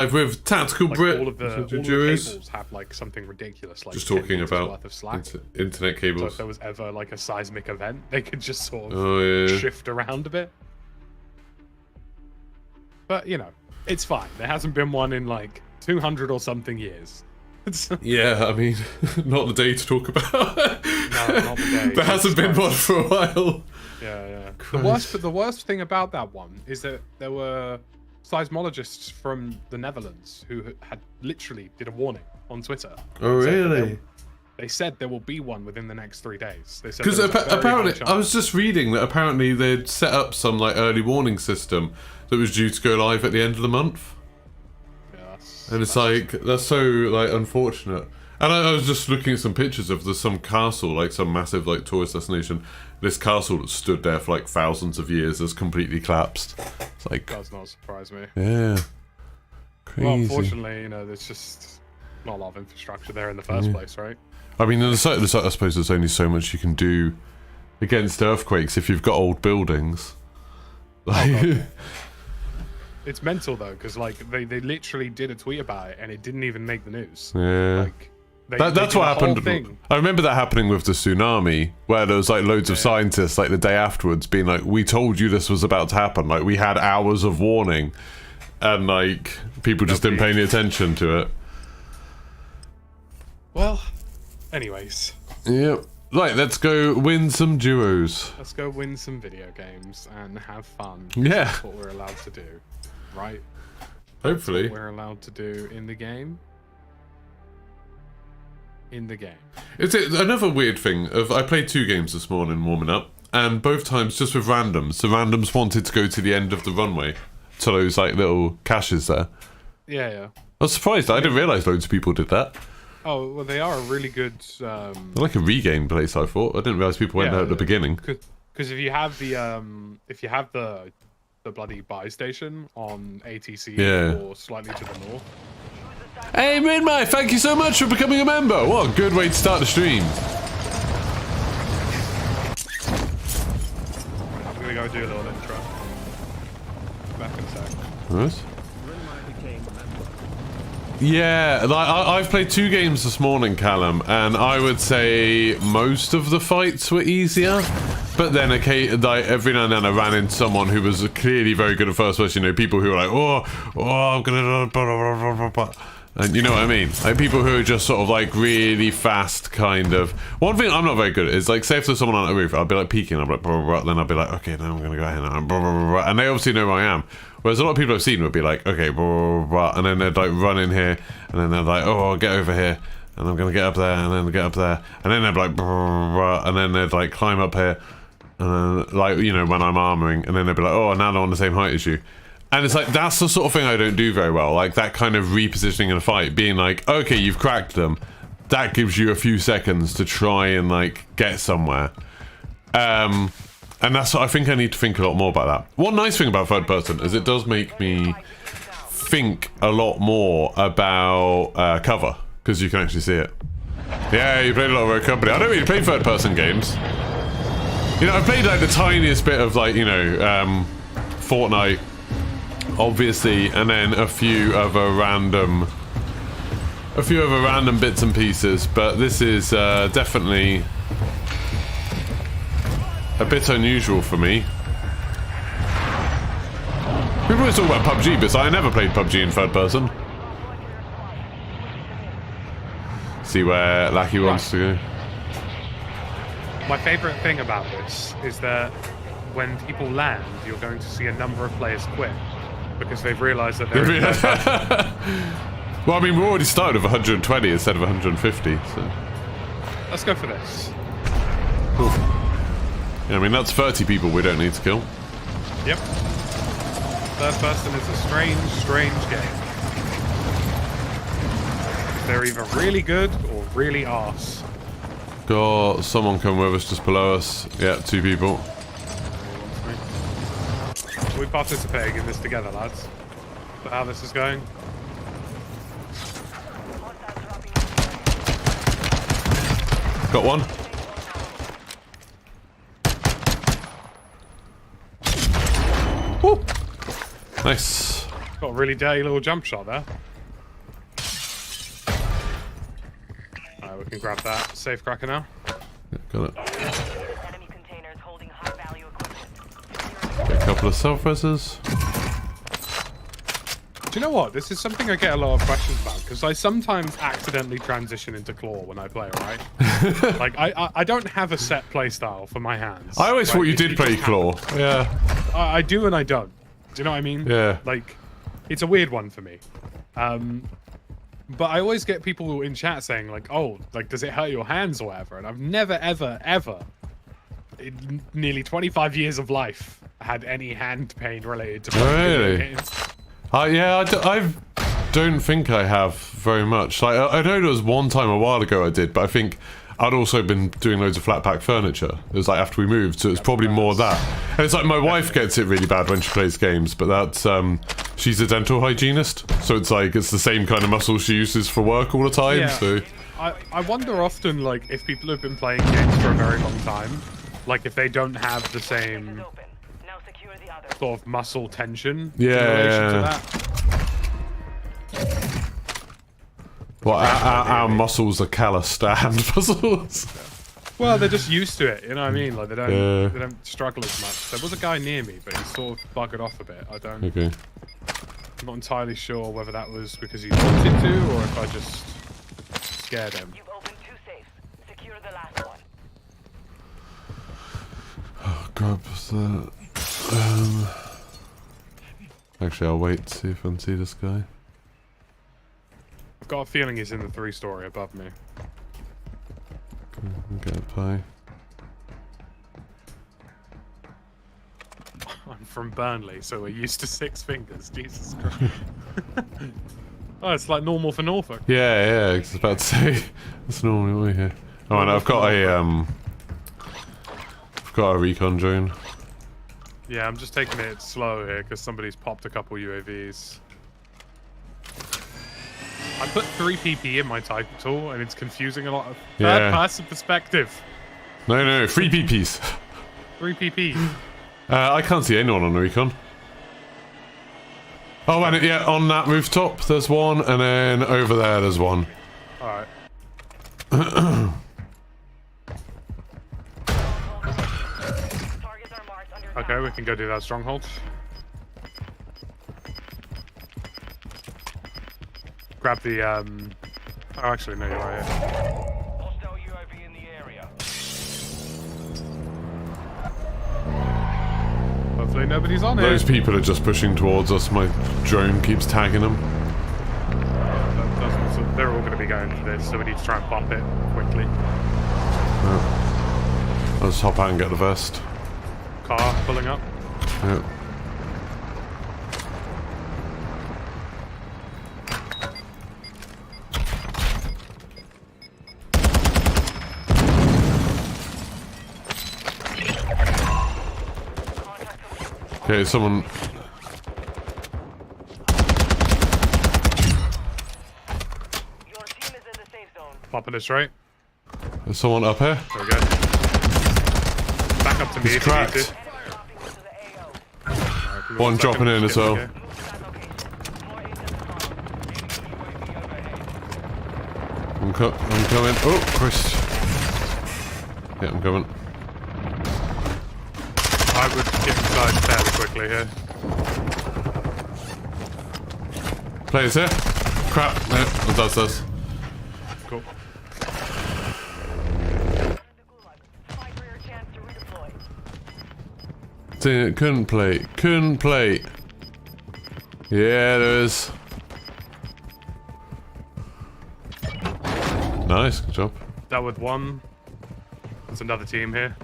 with tactical like Brit. all of the cables have like something ridiculous, like just 10 talking meters about worth of slack. internet cables. So if there was ever like a seismic event, they could just sort of shift around a bit. But you know, it's fine. There hasn't been one in like 200 or something years. Yeah, I mean, not the day to talk about. No, not the day. There hasn't been one for a while. Yeah. The worst thing about that one is that there were seismologists from the Netherlands who had literally did a warning on Twitter. Oh, really? They said there will be one within the next 3 days. They said because apparently, I was just reading that apparently they'd set up some like early warning system that was due to go live at the end of the month. And it's like, that's so like unfortunate. And I was just looking at some pictures of some castle, like some massive like tourist destination. This castle that stood there for like thousands of years has completely collapsed. It's like, does not surprise me. Yeah. Crazy. Well, unfortunately, you know, there's just not a lot of infrastructure there in the first place, right? I mean, I suppose there's only so much you can do against earthquakes if you've got old buildings. Like, it's mental though, because like they literally did a tweet about it and it didn't even make the news. Yeah. Like, that's what happened. I remember that happening with the tsunami, where there was like loads of scientists like the day afterwards being like, "We told you this was about to happen. Like we had hours of warning," and like people just didn't pay any attention to it. Well, anyways. Yep. Right, let's go win some duos. Let's go win some video games and have fun. Yeah. That's what we're allowed to do, right? Hopefully. That's what we're allowed to do in the game. It's another weird thing of I played 2 games this morning warming up, and both times just with randoms. The randoms wanted to go to the end of the runway, to those like little caches there. Yeah. I was surprised. I didn't realise loads of people did that. Oh, well, they are a really good. They're like a regain place. I thought. I didn't realise people went there at the beginning. Because if you have the bloody buy station on ATC or slightly to the north. Hey, Midmai, thank you so much for becoming a member. What a good way to start the stream. I'm gonna go do a little intro. Back in a sec. What? Yeah, like I've played 2 games this morning, Callum, and I would say most of the fights were easier. But then, like every now and then, I ran into someone who was clearly very good at first person. You know, people who were like, I'm gonna, and you know what I mean? Like people who are just sort of like really fast, kind of. One thing I'm not very good at is like, say if there's someone on the roof, I'll be like peeking, I'm like, then I'll be like, okay, now I'm gonna go ahead now, and they obviously know who I am. Whereas a lot of people I've seen would be like, okay, and then they'd like run in here, and then they're like, I'll get over here, and I'm gonna get up there, and then get up there, and then they'd be like, and then they'd like climb up here, and then like, you know, when I'm armoring, and then they'd be like, now they're on the same height as you. And it's like, that's the sort of thing I don't do very well, like that kind of repositioning in a fight, being like, okay, you've cracked them, that gives you a few seconds to try and like get somewhere. And that's what I think I need to think a lot more about that. One nice thing about third person is it does make me think a lot more about cover, because you can actually see it. Yeah, you played a lot of Rogue Company. I don't really play third person games. You know, I've played like the tiniest bit of like, you know, Fortnite, obviously, and then a few other random bits and pieces, but this is definitely a bit unusual for me. People always talk about PUBG, but I never played PUBG in third person. See where Lackey wants to go. My favourite thing about this is that when people land, you're going to see a number of players quit because they've realised that they're in Well, I mean, we already started with 120 instead of 150, so... Let's go for this. Cool. Yeah, I mean, that's 30 people we don't need to kill. Yep. Third person is a strange game. They're either really good or really arse. Got someone come with us just below us. Yeah, 2 people. We're participating in this together, lads. But how this is going. Got one. Woo. Nice. Got a really dirty little jump shot there. Alright, we can grab that safe cracker now. Yeah, got it. Enemy containers holding high value equipment. Get a couple of self-reses. Do you know what? This is something I get a lot of questions about, because I sometimes accidentally transition into claw when I play, right? Like, I don't have a set play style for my hands. I always thought you did play claw. Yeah. I do and I don't. Do you know what I mean? Yeah. Like, it's a weird one for me. But I always get people in chat saying, like, oh, like, does it hurt your hands or whatever? And I've never, ever, ever, in nearly 25 years of life, had any hand pain related to playing video games. Yeah, I don't think I have very much. Like, I know there was one time a while ago I did, but I think I'd also been doing loads of flat pack furniture. It was like after we moved, so it's probably more that. And it's like my wife gets it really bad when she plays games, but that's she's a dental hygienist, so it's like it's the same kind of muscle she uses for work all the time. Yeah. So I wonder often, like, if people have been playing games for a very long time, like if they don't have the same sort of muscle tension in relation to that. Well, our muscles are calloused, our hand muscles. Well, they're just used to it, you know what I mean? Like they don't struggle as much. There was a guy near me, but he sort of buggered off a bit. Okay. I'm not entirely sure whether that was because he wanted to or if I just scared him. You've opened 2 safes. Secure the last one. Oh, grab that. Actually, I'll wait to see if I can see this guy. I've got a feeling he's in the 3-story above me. Get a pie. I'm from Burnley, so we're used to 6 fingers. Jesus Christ. Oh, it's like normal for Norfolk. Yeah, I was about to say that's normally what we hear. Oh, and I've got a recon drone. Yeah, I'm just taking it slow here because somebody's popped a couple UAVs. I put 3 PP in my title and it's confusing a lot of third-person perspective. No, 3 PPs. 3 PP. I can't see anyone on the recon. Oh, and yeah, on that rooftop there's one, and then over there there's one. Alright. Okay, we can go do that stronghold. Grab the, oh, actually, no, you're right here. Hostile UAV in the area. Hopefully nobody's on Those it. people are just pushing towards us. My drone keeps tagging them. They're all going to be going for this, so we need to try and pop it quickly. I'll just hop out and get the vest. Car pulling up. Yeah. Okay, someone... Your team is in the safe zone. Popping us right. There's someone up here. There we go. Back up to me He's if you need cracked. to. One dropping in as well. I'm coming. Oh, Chris. Yeah, I'm coming. I would get inside fairly quickly here. Players here. Crap. No, that's us. Cool. Fight for your chance to redeploy. Couldn't play. Couldn't play. Yeah, there is. Nice, good job. That with one. There's another team here.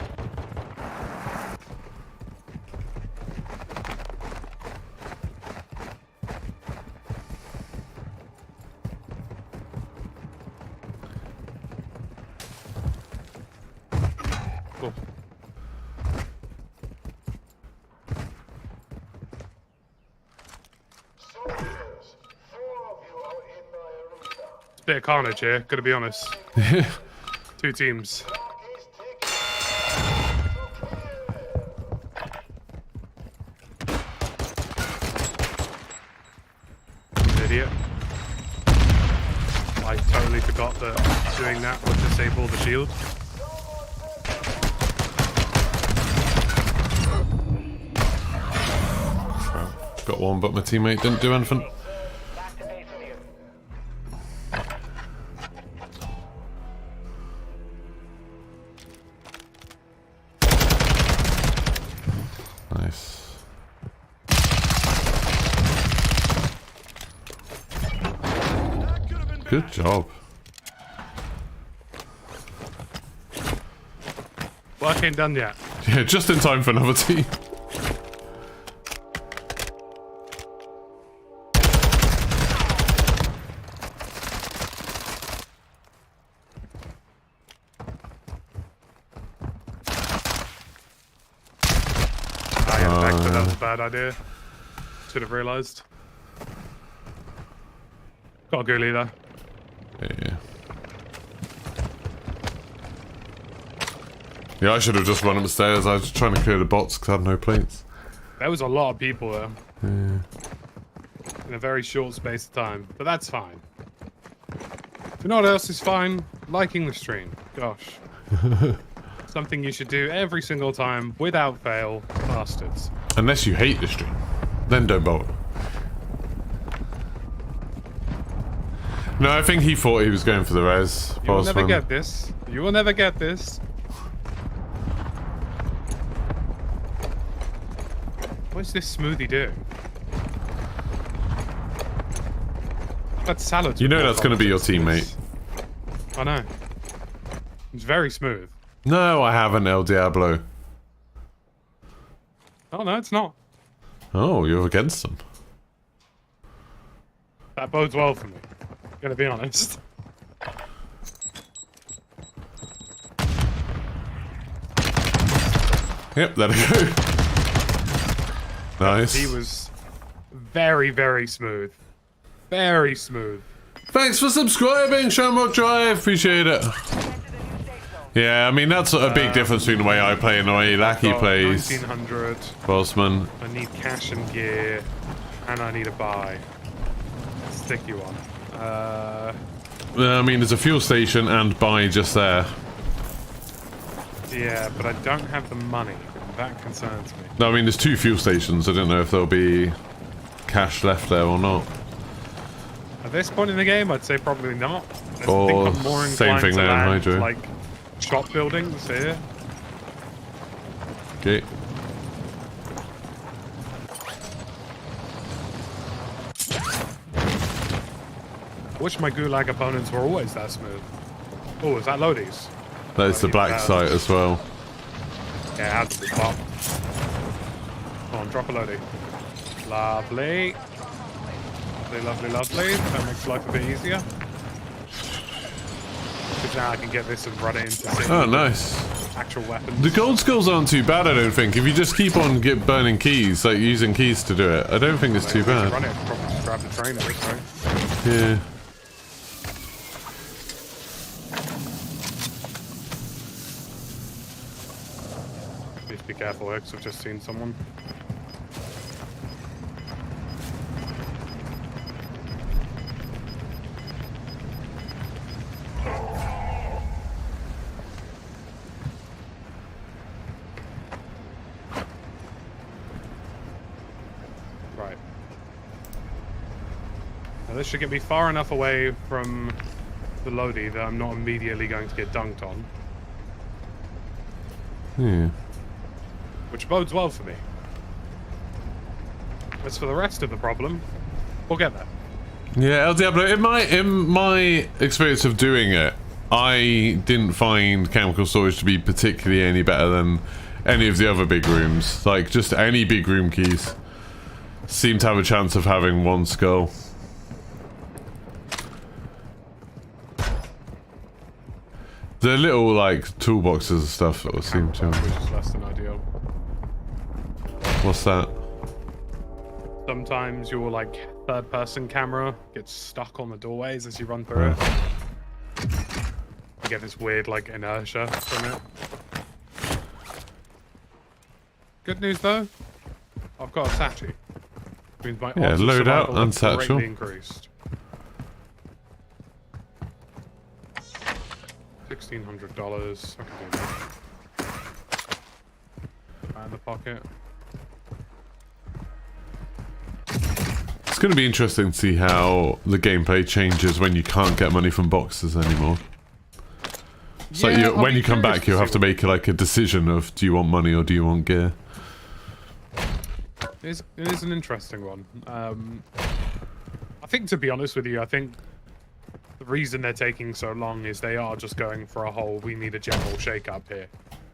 Cool. It's a bit of carnage here, gotta be honest. 2 teams. I totally forgot that doing that would disable the shield. Got one, but my teammate didn't do anything. Back to base with you. Nice. Good job. Work ain't done yet. Yeah, just in time for another team. That was a bad idea. Should have realised. Got a ghoulie though. Yeah. Yeah, I should have just run upstairs. I was trying to clear the bots because I had no plates. There was a lot of people there. In a very short space of time. But that's fine. You know what else is fine? Liking the stream. Gosh. Something you should do every single time, without fail, bastards. Unless you hate the stream. Then don't bother. No, I think he thought he was going for the res. You will never get this. You will never get this. What's this smoothie doing? That salad. You know that's going to be your teammate. I know. It's very smooth. No, I haven't, El Diablo. Oh, no, it's not. Oh, you're against them. That bodes well for me. Gonna be honest. Yep, there we go. Nice. He was very, very smooth. Very smooth. Thanks for subscribing, Shamrock Drive. Appreciate it. Get to the new safe zone. Yeah, I mean, that's a big difference between the way I play and the way Lackey Got plays. 1900. Bossman. I need cash and gear. And I need a buy. Sticky one. I mean, there's a fuel station and buy just there. Yeah, but I don't have the money. That concerns me. No, I mean, there's 2 fuel stations. I don't know if there'll be cash left there or not. At this point in the game, I'd say probably not. I Or think I'm more same inclined thing to there in land, Hydro. like shop buildings here. Okay. Wish my gulag opponents were always that smooth. Oh, is that loadies? There's the black site as well. Yeah, that's the top. Come on, drop a loadie. Lovely. Lovely, lovely, lovely. That makes life a bit easier. Because now I can get this and run it into Oh, nice. actual weapons. The gold skills aren't too bad, I don't think. If you just keep on burning keys, like using keys to do it, I don't think it's too Run bad. it, probably just grab the train at this point. Yeah. Please be careful here, because I've just seen someone. Right. Now this should get me far enough away from the Lodi that I'm not immediately going to get dunked on. Yeah. Which bodes well for me. As for the rest of the problem, we'll get there. Yeah, El Diablo, in my experience of doing it, I didn't find chemical storage to be particularly any better than any of the other big rooms. Like, just any big room keys seem to have a chance of having one skull. The little, like, toolboxes and stuff that seem to... Which is less than ideal. What's that? Sometimes your, like, third-person camera gets stuck on the doorways as you run through it. You get this weird, like, inertia from it. Good news, though. I've got a satchel. Means my odds of loadout survival and have greatly satchel. increased. $1,600. I can do that. Put that in the pocket. It's going to be interesting to see how the gameplay changes when you can't get money from boxes anymore. So Yeah, when you come back, you'll have to make like a decision of do you want money or do you want gear. It is an interesting one. I think, to be honest with you, I think the reason they're taking so long is they are just going for a whole, we need a general shake-up here.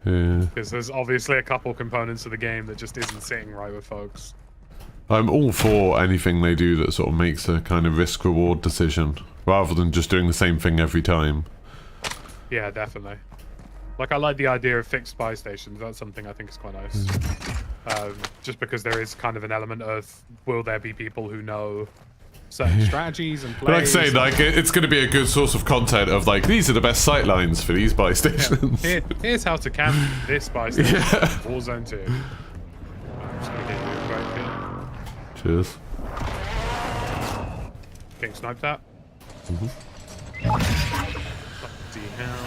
Yeah. Because there's obviously a couple components of the game that just isn't sitting right with folks. I'm all for anything they do that sort of makes a kind of risk-reward decision, rather than just doing the same thing every time. Yeah, definitely. Like, I like the idea of fixed buy stations. That's something I think is quite nice. Just because there is kind of an element of, will there be people who know certain strategies and plays? But like I say, like, it's going to be a good source of content of, like, these are the best sightlines for these buy stations. Yeah. Here's how to camp this buy station. Yeah. Warzone 2. I'm just gonna get you right here. Cheers. Getting sniped at. Mm-hmm. Bloody hell.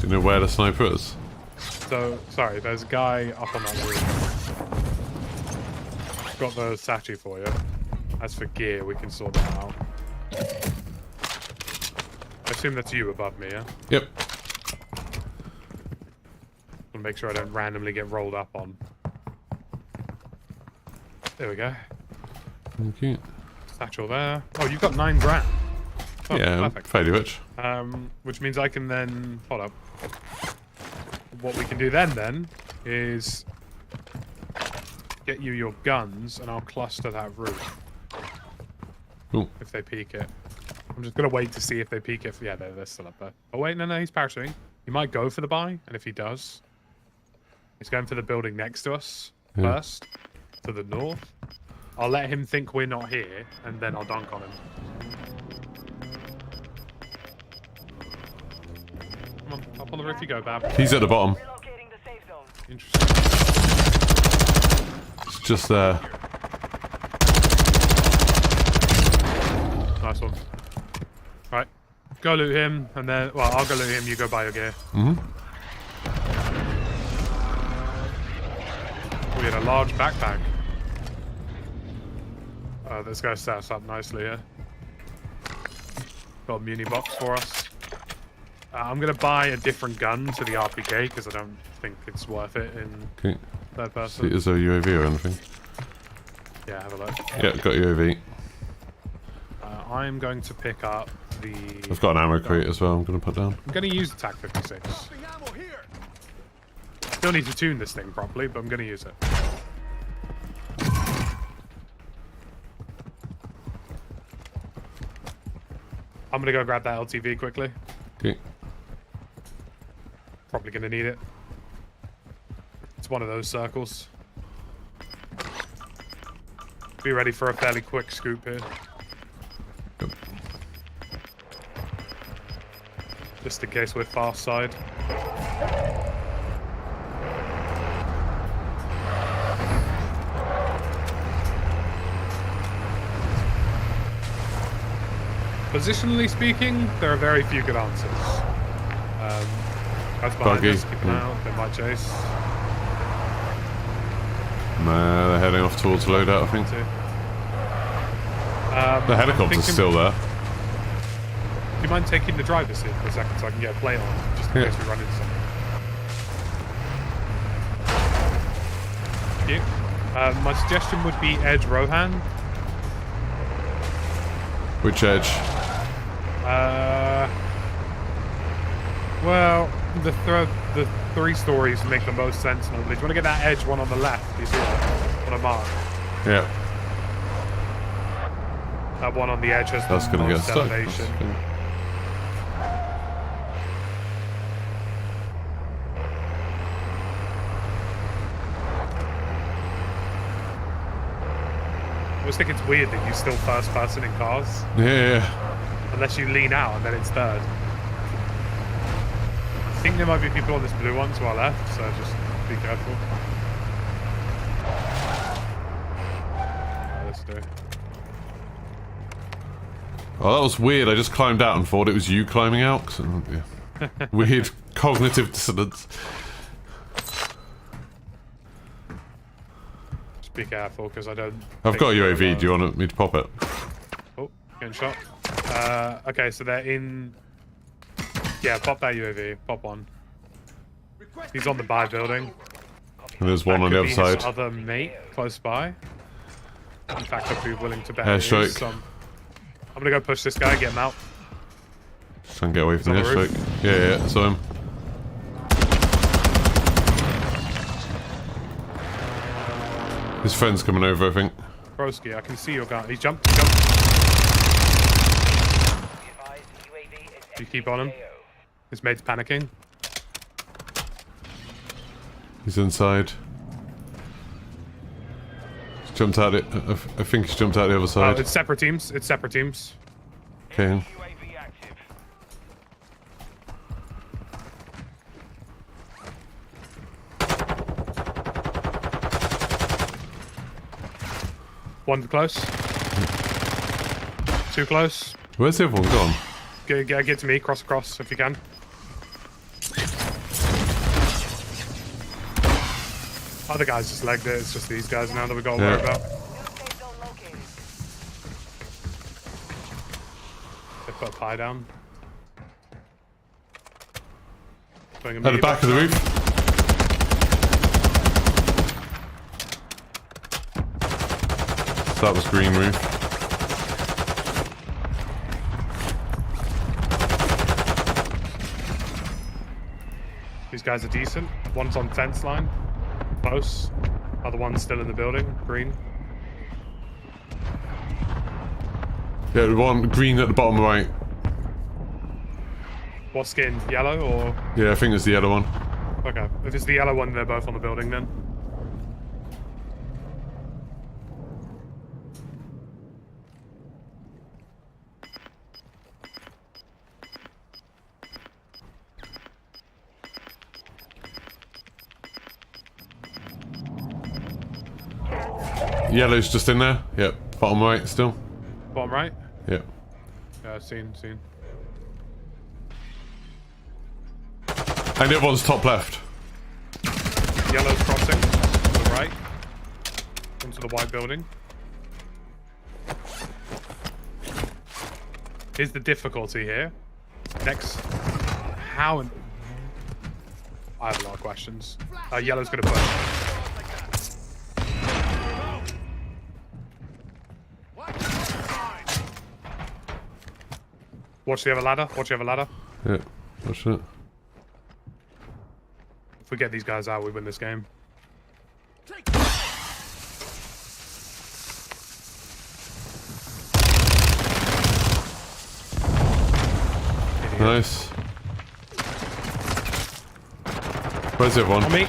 Do you know where the sniper is? So, sorry, there's a guy up on that roof. Got the statue for you. As for gear, we can sort that out. I assume that's you above me, yeah? Yep. I'll make sure I don't randomly get rolled up on. There we go. Thank you. Satchel there. Oh, you've got 9 grand. Oh, Yeah, perfect. fairly rich. Which means I can then... Hold up. What we can do then is get you your guns and I'll cluster that roof. Ooh. If they peek it. I'm just going to wait to see if they peek it. Yeah, they're still up there. Oh, wait, no, he's parachuting. He might go for the buy, and if he does, he's going for the building next to us first, to the north. I'll let him think we're not here, and then I'll dunk on him. Come on, up on the roof you go, Bab. He's at the bottom. Relocating the safe zone. Interesting. It's just there. Nice one. Right. Go loot him, and then... Well, I'll go loot him, you go buy your gear. Mm-hmm. We had a large backpack. This guy set us up nicely here. Got a muni box for us. I'm going to buy a different gun to the RPK, because I don't think it's worth it in Okay. third See, person. is there a UAV or anything? Yeah, have a look. Yeah, got UAV. I'm going to pick up the... I've got an ammo crate as well I'm going to put down. I'm going to use the TAC 56. Still need to tune this thing properly, but I'm going to use it. I'm going to go grab that LTV quickly. Okay. Probably going to need it. It's one of those circles. Be ready for a fairly quick scoop here. Yep. Just in case we're fast side. Positionally speaking, there are very few good answers. Guys behind us, keep an eye out, they might chase. Nah, they're heading off towards loadout, I think. The helicopter's still there. Do you mind taking the driver's seat for a second so I can get a play on, just in case we run into something? Thank you. My suggestion would be edge Rohan. Which edge? Well, the 3 stories make the most sense normally. Do you want to get that edge one on the left? You see that? On a mark. Yeah. That one on the edge has That's the going to get most stuck. elevation. I always think it's weird that you still first person in cars. Yeah. Unless you lean out and then it's third. I think there might be people on this blue one to our left, so just be careful. too. Oh, that was weird. I just climbed out and thought it was you climbing out. 'Cause, yeah. Weird cognitive dissonance. Just be careful, because I don't... I've got a think UAV. Do you want me to pop it? Oh, getting shot. Okay, so they're in... Yeah, pop that UAV. Pop one. He's on the buy building. And there's one That on the could other be side. his other mate close by. In fact, I'd be willing to bet it Airstrike. is. I'm gonna go push this guy, get him out. Just try and get away from the on the roof. airstrike. Yeah, saw him. His friend's coming over, I think. Broski, I can see your guy. He jumped. Be advised, UAV is You keep on him. AO. His mate's panicking. He's inside. He's jumped out it. I think he's jumped out the other Oh, side. it's separate teams. It's separate teams. Okay. UAV active. One close. Too close. Where's the other one gone? Get to me. Cross across if you can. Other guys just legged it. It's just these guys now that we got to worry Yeah. about. New safe zone located. They put a pie down. Putting a At the meat back of the box roof. So that was green roof. These guys are decent. One's on fence line. Close. Other one's still in the building. Green. Yeah, the one green at the bottom right. What skin? Yellow or... Yeah, I think it's the other one. Okay. If it's the yellow one, they're both on the building then. Yellow's just in there. Yep, bottom right still. Bottom right? Yep. Yeah, seen. And the other one's top left. Yellow's crossing. To the right. Into the white building. Here's the difficulty here. Next... How... I have a lot of questions. Yellow's gonna push. Watch the other ladder. Watch the other ladder. Yeah, watch it. If we get these guys out, we win this game. Nice. Where's the other one? On me.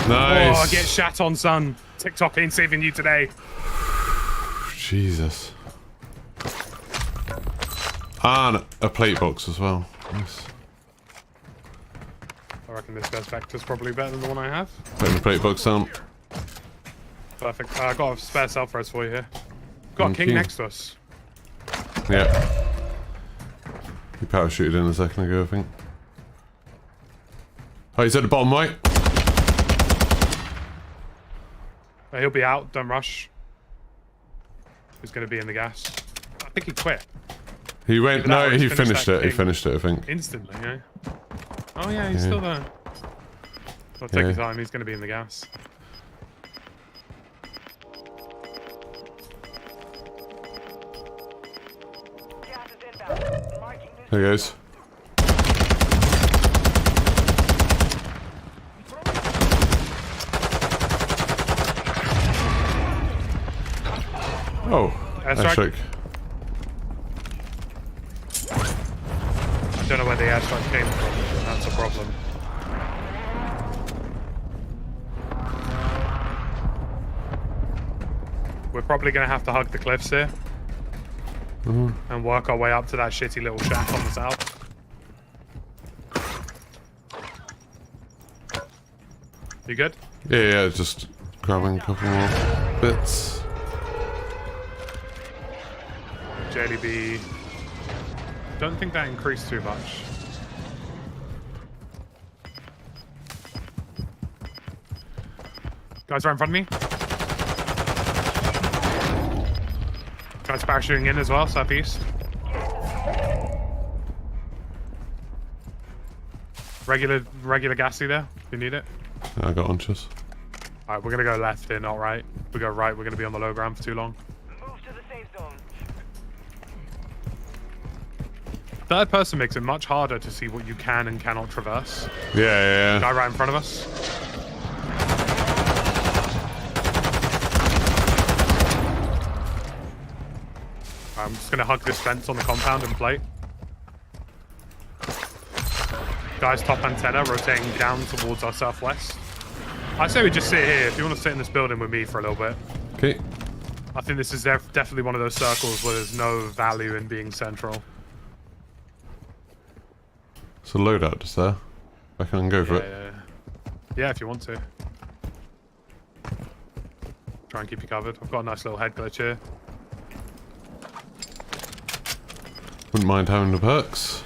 Nice. Oh, get shat on, son. TikTok ain't saving you today. Jesus. And a plate box as well. Nice. I reckon this guy's vector's probably better than the one I have. Putting the plate box down. Perfect. I got a spare self-res for you here. Got a Thank king you. next to us. Yeah. He parachuted in a second ago, I think. Oh, he's at the bottom right. He'll be out. Don't rush. He's going to be in the gas. I think he quit. He went. Either that No, or he's he finished finished that it. He king. finished it, I think. Instantly, yeah. Oh, yeah, he's Yeah. still there. I'll take Yeah. his time. He's going to be in the gas. Gas is inbound. Marking new There he safe goes. zone. Oh, Airstrike. airstrike. I don't know where the airstrike came from. That's a problem. We're probably going to have to hug the cliffs here. And work our way up to that shitty little shack on the south. You good? Yeah, just grabbing a couple more bits. JDB. Don't think that increased too much. Guys right in front of me. Guys parachuting in as well, southeast. Regular gassy there, if you need it. I got hunches. Alright, we're gonna go left here, not right. If we go right, we're gonna be on the low ground for too long. Move to the safe zone. Third person makes it much harder to see what you can and cannot traverse. Yeah. Guy right in front of us. I'm just gonna hug this fence on the compound and plate. Guys, top antenna rotating down towards our southwest. I say we just sit here. If you want to sit in this building with me for a little bit. Okay. I think this is definitely one of those circles where there's no value in being central. It's a loadout just there. I can go for it. Yeah, if you want to. Try and keep you covered. I've got a nice little head glitch here. Wouldn't mind having the perks.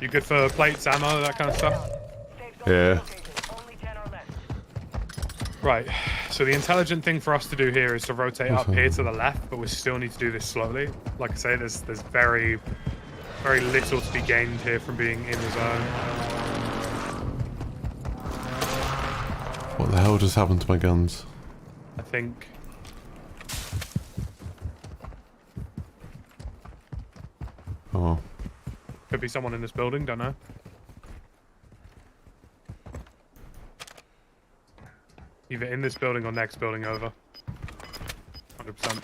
You good for plates, ammo, that kind of stuff? Safe zone Yeah. located. Only 10 or less. Right. So the intelligent thing for us to do here is to rotate up here to the left, but we still need to do this slowly. Like I say, there's very little to be gained here from being in the zone. What the hell just happened to my guns? I think. Oh. Could be someone in this building, don't know. Either in this building or next building over. 100%.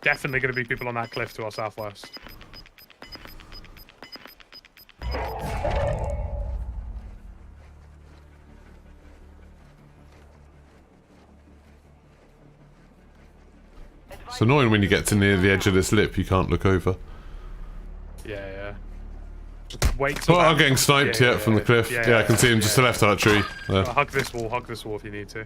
Definitely going to be people on that cliff to our southwest. It's annoying when you get to near the edge of this lip, you can't look over. Yeah. Just wait till Oh, I'm getting sniped, from the cliff. Yeah, I can see him just to the left of that tree. There. Hug this wall if you need to.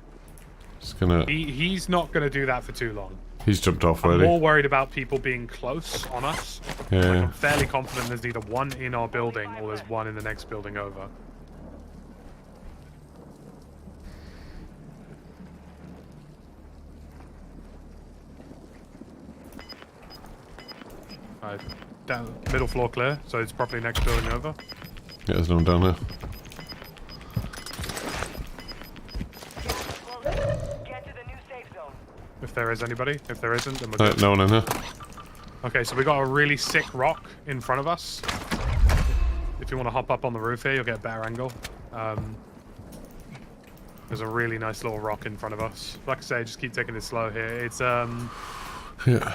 Just gonna... He's not going to do that for too long. He's jumped off I'm already. more worried about people being close on us. Yeah. Like, I'm fairly confident there's either one in our building or there's one in the next building over. Alright, down middle floor clear, so it's probably next building over. Yeah, there's no one down there. Get to the new safe zone. If there is anybody. If there isn't, then we're good. No one in here. Okay, so we got a really sick rock in front of us. If you want to hop up on the roof here, you'll get a better angle. There's a really nice little rock in front of us. Like I say, just keep taking it slow here. It's Yeah.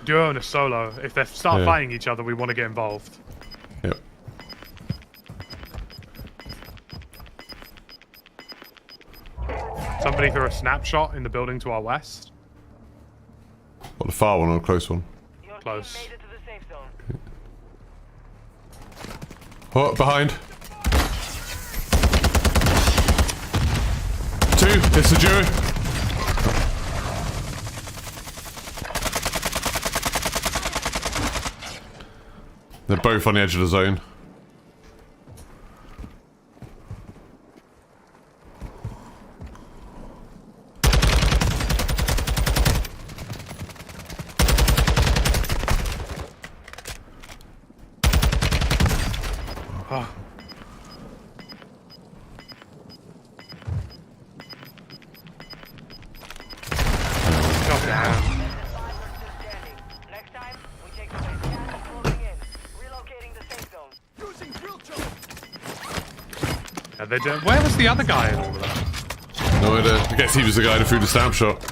duo and a solo. If they start fighting each other, we want to get involved. Yep. Somebody threw a snapshot in the building to our west. What, the far one or the close one? Your Close. team made it to the safe zone. Oh, behind. Two, it's a duo. They're both on the edge of the zone. Oh. Goddamn. Next time, we take the safe zone. Closing in. Relocating the safe zone. Yeah, they did. Where was the other guy in all of that? No idea. I guess he was the guy that threw the snapshot.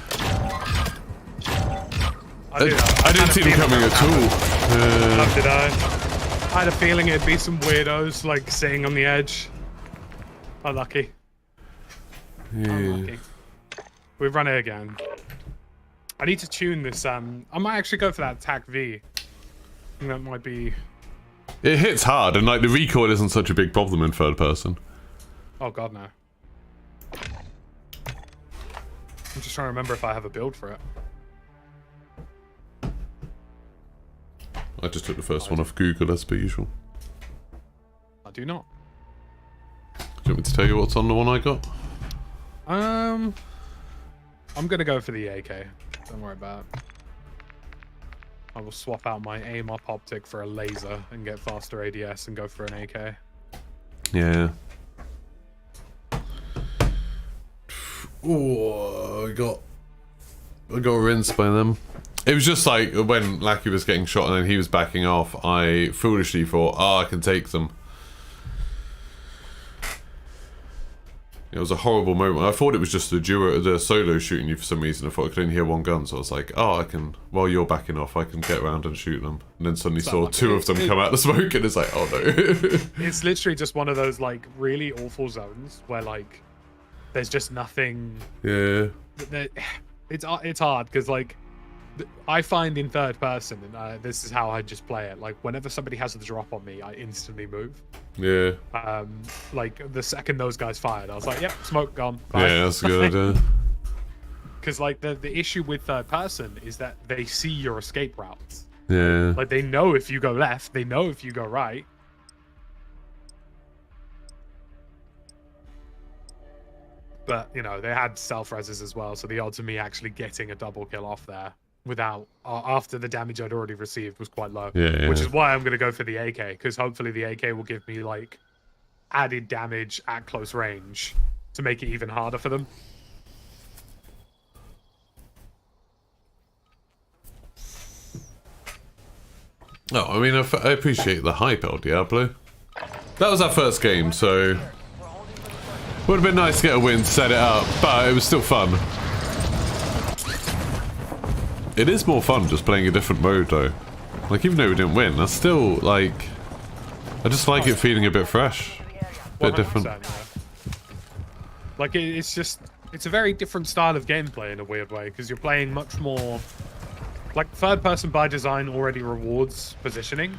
I didn't see them coming at all. How did I? I had a feeling it'd be some weirdos like sitting on the edge. Unlucky. Unlucky. We've run it again. I need to tune this. I might actually go for that TAC V. I think that might be. It hits hard, and like the recoil isn't such a big problem in third person. Oh god, no. I'm just trying to remember if I have a build for it. I just took the first one off Google as per usual. I do not. Do you want me to tell you what's on the one I got? I'm gonna go for the AK. Don't worry about it. I will swap out my aim up optic for a laser and get faster ADS and go for an AK. Yeah. Oh, I got rinsed by them. It was just like when Lackey was getting shot and then he was backing off, I foolishly thought, oh, I can take them. It was a horrible moment. I thought it was just the solo shooting you for some reason. I thought I could only hear one gun, so I was like, oh, I can, while you're backing off, I can get around and shoot them. And then suddenly saw two of them come out of the smoke and it's like, oh no. It's literally just one of those like really awful zones where like there's just nothing. Yeah. It's hard because like I find in third person, and this is how I just play it. Like whenever somebody has a drop on me, I instantly move. Yeah. Like the second those guys fired, I was like, "Yep, smoke gone." Bye. Yeah, that's a good idea. Because like the issue with third person is that they see your escape routes. Yeah. Like they know if you go left, they know if you go right. But you know they had self reses as well, so the odds of me actually getting a double kill off there without after the damage I'd already received was quite low. Yeah. Which is why I'm going to go for the AK, because hopefully the AK will give me like added damage at close range to make it even harder for them. No, I mean, I appreciate the hype, El Diablo. That was our first game, so would have been nice to get a win, set it up, but it was still fun. It is more fun just playing a different mode, though. Like, even though we didn't win, that's still, like, I just like it feeling a bit fresh. A bit different. Yeah. Like, it's just, it's a very different style of gameplay in a weird way, because you're playing much more, like, third person by design already rewards positioning.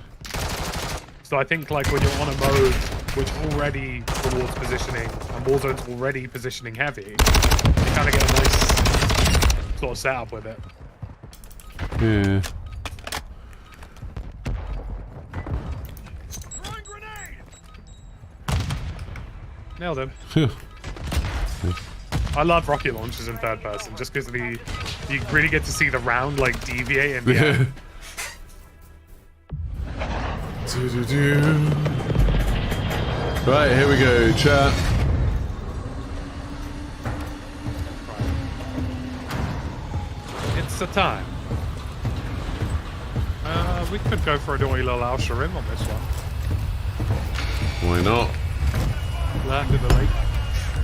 So I think, like, when you're on a mode which already rewards positioning, and Warzone's already positioning heavy, you kind of get a nice sort of setup with it. Yeah. Nailed him. Yeah. I love rocket launchers in third person, just because you really get to see the round like deviate in the air. Right, here we go, chat. It's the time. We could go for a doily little Al-Sharim on this one. Why not? Land in the lake.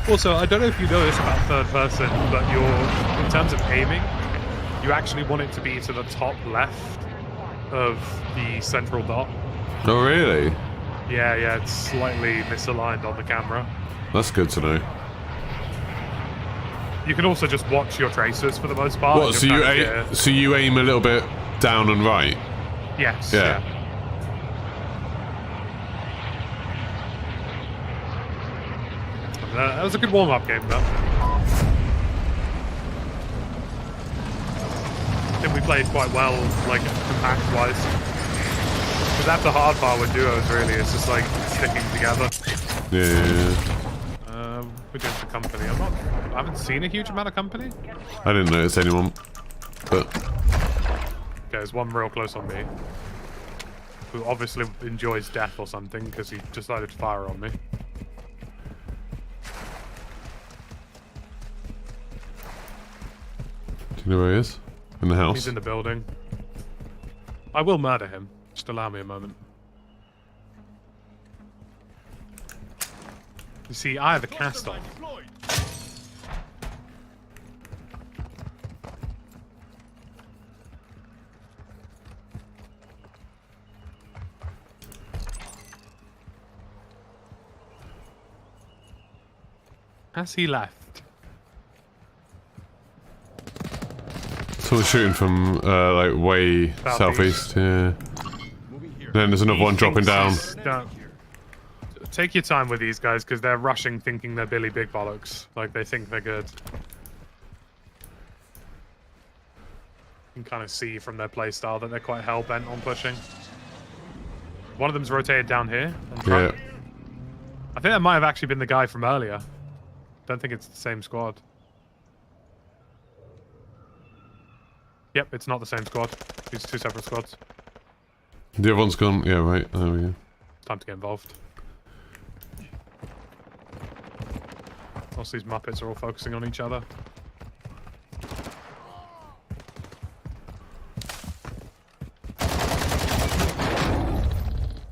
Also, I don't know if you know this about third person, but in terms of aiming, you actually want it to be to the top left of the central dot. Oh, really? Yeah, it's slightly misaligned on the camera. That's good to know. You can also just watch your tracers for the most part. What, so you aim a little bit down and right? Yes. Yeah. That was a good warm-up game, though. I think we played quite well, like, compact-wise. Because that's the hard part with duos, really. It's just, like, sticking together. Yeah. We're doing for company. I haven't seen a huge amount of company. I didn't notice anyone, but... Okay, there's one real close on me. Who obviously enjoys death or something, because he decided to fire on me. Do you know where he is? In the house? He's in the building. I will murder him. Just allow me a moment. You see, I have a cast on. Has he left? Someone's shooting from, like, way southeast. Yeah. Then there's another one dropping down. Take your time with these guys, because they're rushing thinking they're Billy Big Bollocks. Like, they think they're good. can kind of see from their playstyle that they're quite hell-bent on pushing. One of them's rotated down here. On front. Yeah. I think that might have actually been the guy from earlier. Don't think it's the same squad. Yep, it's not the same squad. These two separate squads. The other one's gone. Yeah, right. There we go. Time to get involved. Also, these Muppets are all focusing on each other.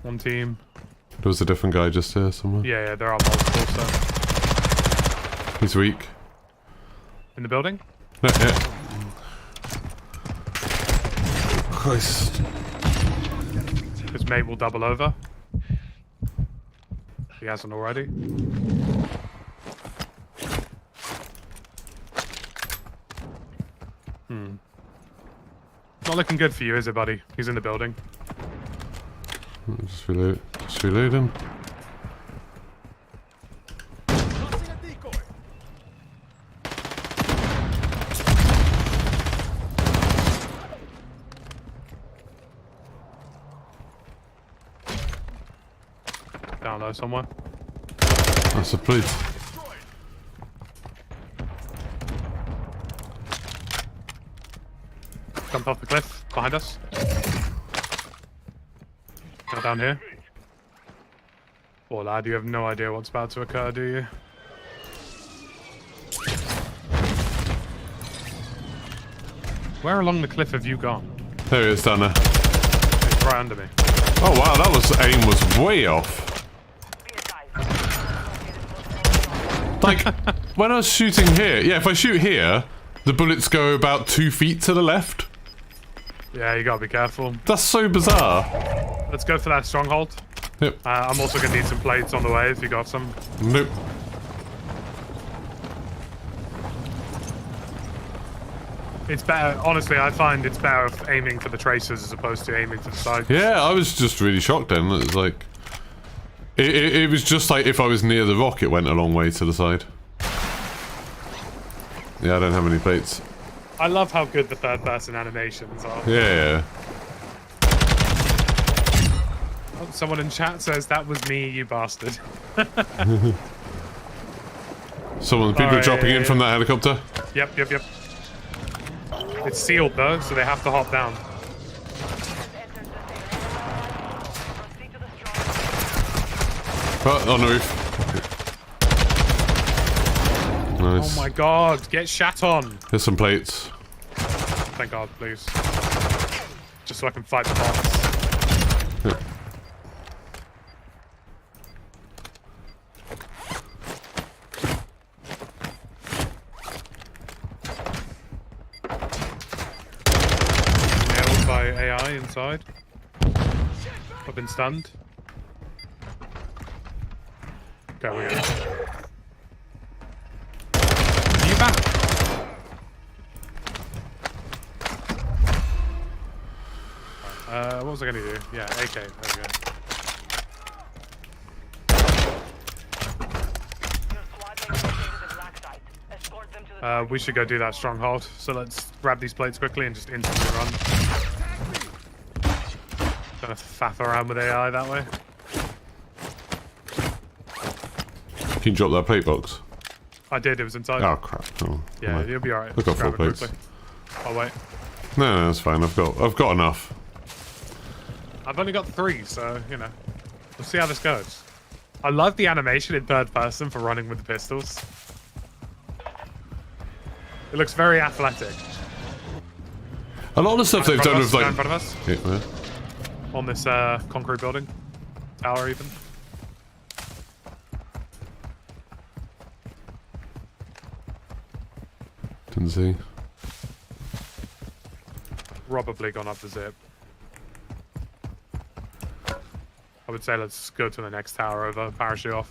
One team. There was a different guy just here somewhere. Yeah, there are multiple, so... He's weak. In the building? No, yeah. Christ. His mate will double over. He hasn't already. Not looking good for you, is it, buddy? He's in the building. Just reload. Just reloading. Down low somewhere. That's a police. Jump off the cliff behind us. Go down here. Poor lad, you have no idea what's about to occur, do you? Where along the cliff have you gone? There he is down there. It's right under me. Oh wow, that was aim was way off. Like when I was shooting here, yeah, if I shoot here, the bullets go about 2 feet to the left. Yeah, you gotta be careful. That's so bizarre. Let's go for that stronghold. Yep. I'm also gonna need some plates on the way if you got some. Nope. It's better, honestly, I find it's better aiming for the tracers as opposed to aiming for the sides. Yeah, I was just really shocked then. It was like... It was just like if I was near the rock, it went a long way to the side. Yeah, I don't have any plates. I love how good the third-person animations are. Yeah. Oh, someone in chat says, that was me, you bastard. People dropping in from that helicopter. Yep. It's sealed though, so they have to hop down. Oh, on the roof. Nice. Oh my god, get shat on. Here's some plates. Thank god, please. Just so I can fight the bots. Yeah. Nailed by AI inside. I've been stunned. Okay, we're good. Are you back? What was I gonna do? Yeah, AK, there we go. We should go do that stronghold. So let's grab these plates quickly and just instantly run. Gonna faff around with AI that way. Can you drop that plate box? I did, it was inside. Oh crap. Oh, Yeah, you'll be alright. I've got 4 plates. I'll wait. No, that's fine. I've got enough. I've only got 3, so, you know. We'll see how this goes. I love the animation in third person for running with the pistols. It looks very athletic. A lot of the stuff they've done with like... in front of us. Yeah, where? On this concrete building. Tower, even. Didn't see. Probably gone up the zip. I would say let's go to the next tower over, parachute off.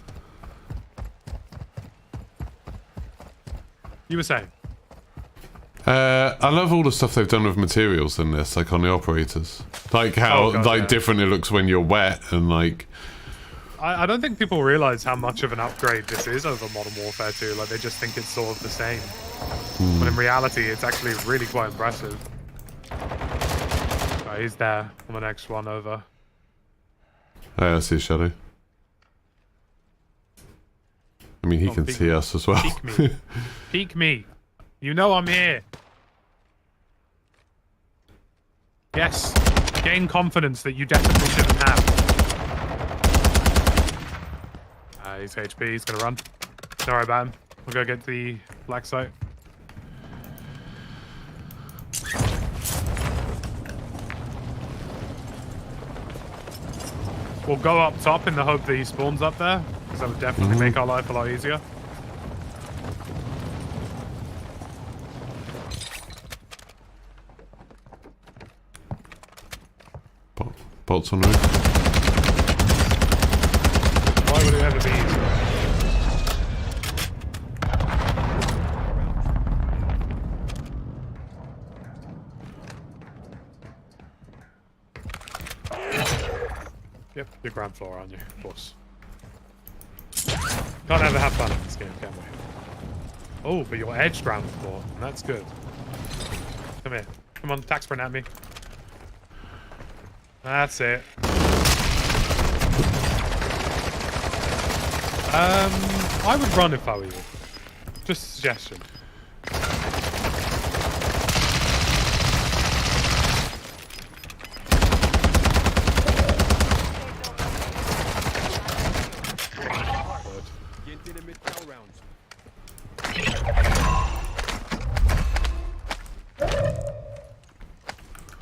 You were saying? I love all the stuff they've done with materials in this, like on the operators. Like how different it looks when you're wet and like... I don't think people realize how much of an upgrade this is over Modern Warfare 2. Like, they just think it's sort of the same. But in reality, it's actually really quite impressive. Right, he's there on the next one over. Oh, yeah, I see a shadow. I mean, he can see us as well. Peek me. Peek me. You know I'm here. Yes. Gain confidence that you definitely shouldn't have. He's HP. He's gonna run. Don't worry about him. We'll go get the black site. We'll go up top in the hope that he spawns up there, because that would definitely make our life a lot easier. Bolts on the roof. Why would it ever be easier? Yep, you're ground floor, aren't you? Of course. Can't ever have fun in this game, can we? Oh, but you're edge ground floor, and that's good. Come here. Come on, attack sprint at me. That's it. I would run if I were you. Just a suggestion.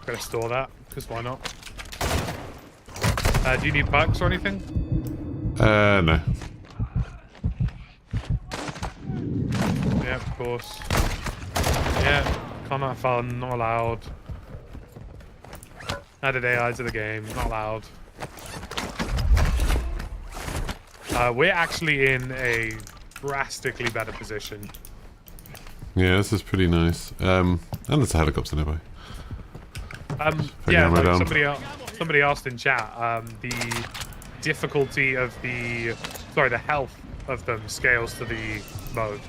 Gonna store that, because why not? Do you need perks or anything? No. Yeah, of course. Yeah, can't have fun, not allowed. Added AI to the game, not allowed. We're actually in a drastically better position. Yeah, this is pretty nice. And there's a helicopter nearby. Yeah, like somebody asked in chat, the difficulty of the health of them scales to the mode.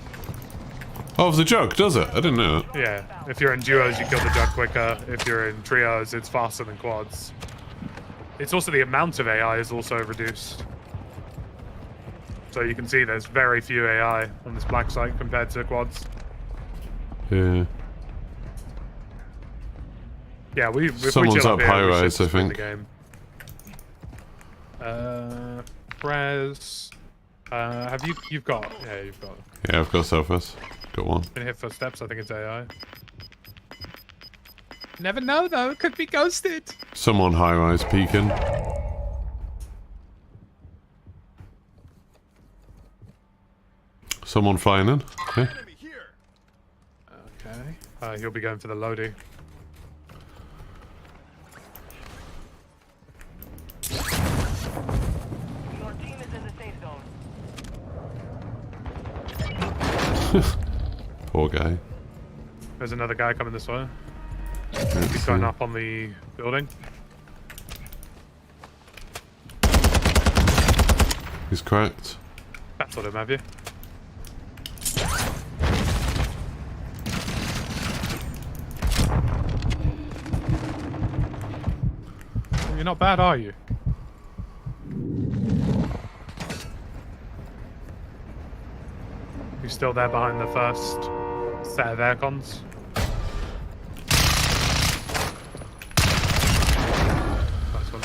Oh, the jug, does it? I didn't know that. Yeah, if you're in duos, you kill the jug quicker. If you're in trios, it's faster than quads. It's also the amount of AI is also reduced. So you can see there's very few AI on this black site compared to quads. Yeah. Yeah, Someone's up high rise, I think. Prez. You've got. Yeah, I've got Southwest. Got one. Been hit footsteps, I think it's AI. Never know though, it could be ghosted. Someone high rise peeking. Someone flying in. Okay. Okay. He'll be going for the loadie. Your team is in the safe zone. Poor guy. There's another guy coming this way. He's going up on the building. He's cracked. Battled him, have you? You're not bad, are you? He's still there behind the first set of aircons. Nice one.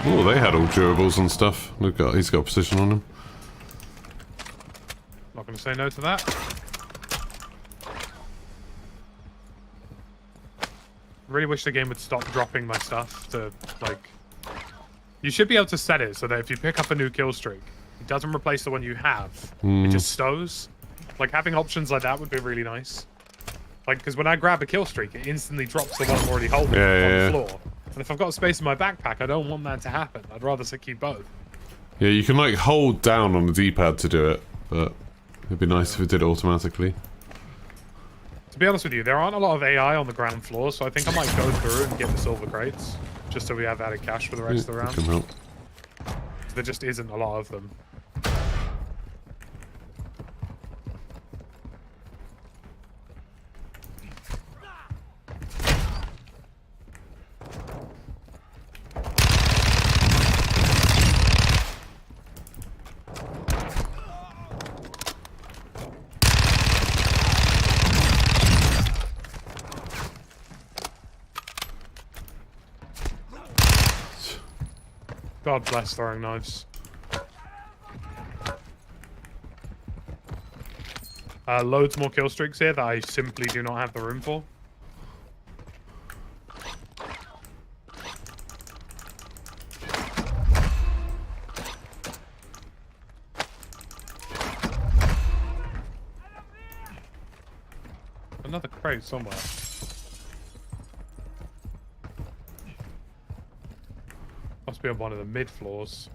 Oh, they had all durables and stuff. He's got a position on him. Not going to say no to that. Really wish the game would stop dropping my stuff to, like... You should be able to set it so that if you pick up a new kill streak, it doesn't replace the one you have. It just stows. Like, having options like that would be really nice. Like, because when I grab a kill streak, it instantly drops the one I'm already holding on the floor. And if I've got space in my backpack, I don't want that to happen. I'd rather keep both. Yeah, you can, like, hold down on the D-pad to do it, but it'd be nice if it did automatically. To be honest with you, there aren't a lot of AI on the ground floor, so I think I might go through and get the silver crates, just so we have added cash for the rest of the round. Can help. There just isn't a lot of them. God bless throwing knives. Loads more kill streaks here that I simply do not have the room for. Another crate somewhere. Must be on one of the mid floors.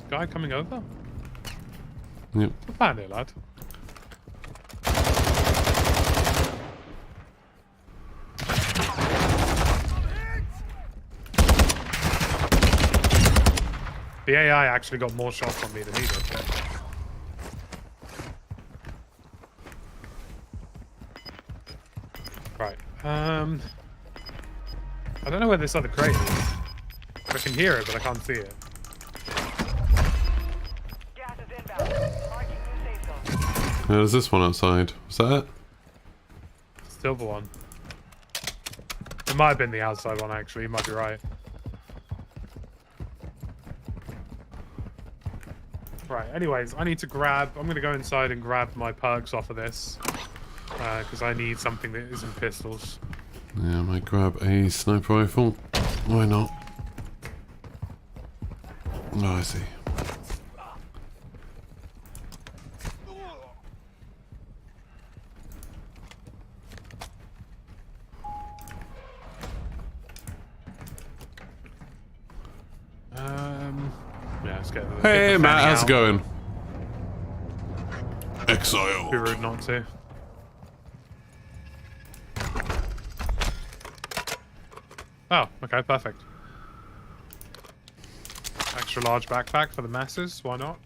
Guy coming over? Yep. I found it, lad. The AI actually got more shots on me than he did. Right. I don't know where this other crate is. I can hear it, but I can't see it. Gas is inbound. Marking new safe zone. There's this one outside. Was that it? Silver one. It might have been the outside one, actually. You might be right. Right, anyways, I need to grab... I'm going to go inside and grab my perks off of this. Because I need something that isn't pistols. Yeah, I might grab a sniper rifle. Why not? Oh, I see. Yeah, let's get the... Hey, get the Matt, fanny how's it out. going? Exile. Be rude not to. Oh, okay, perfect. Extra large backpack for the masses, why not?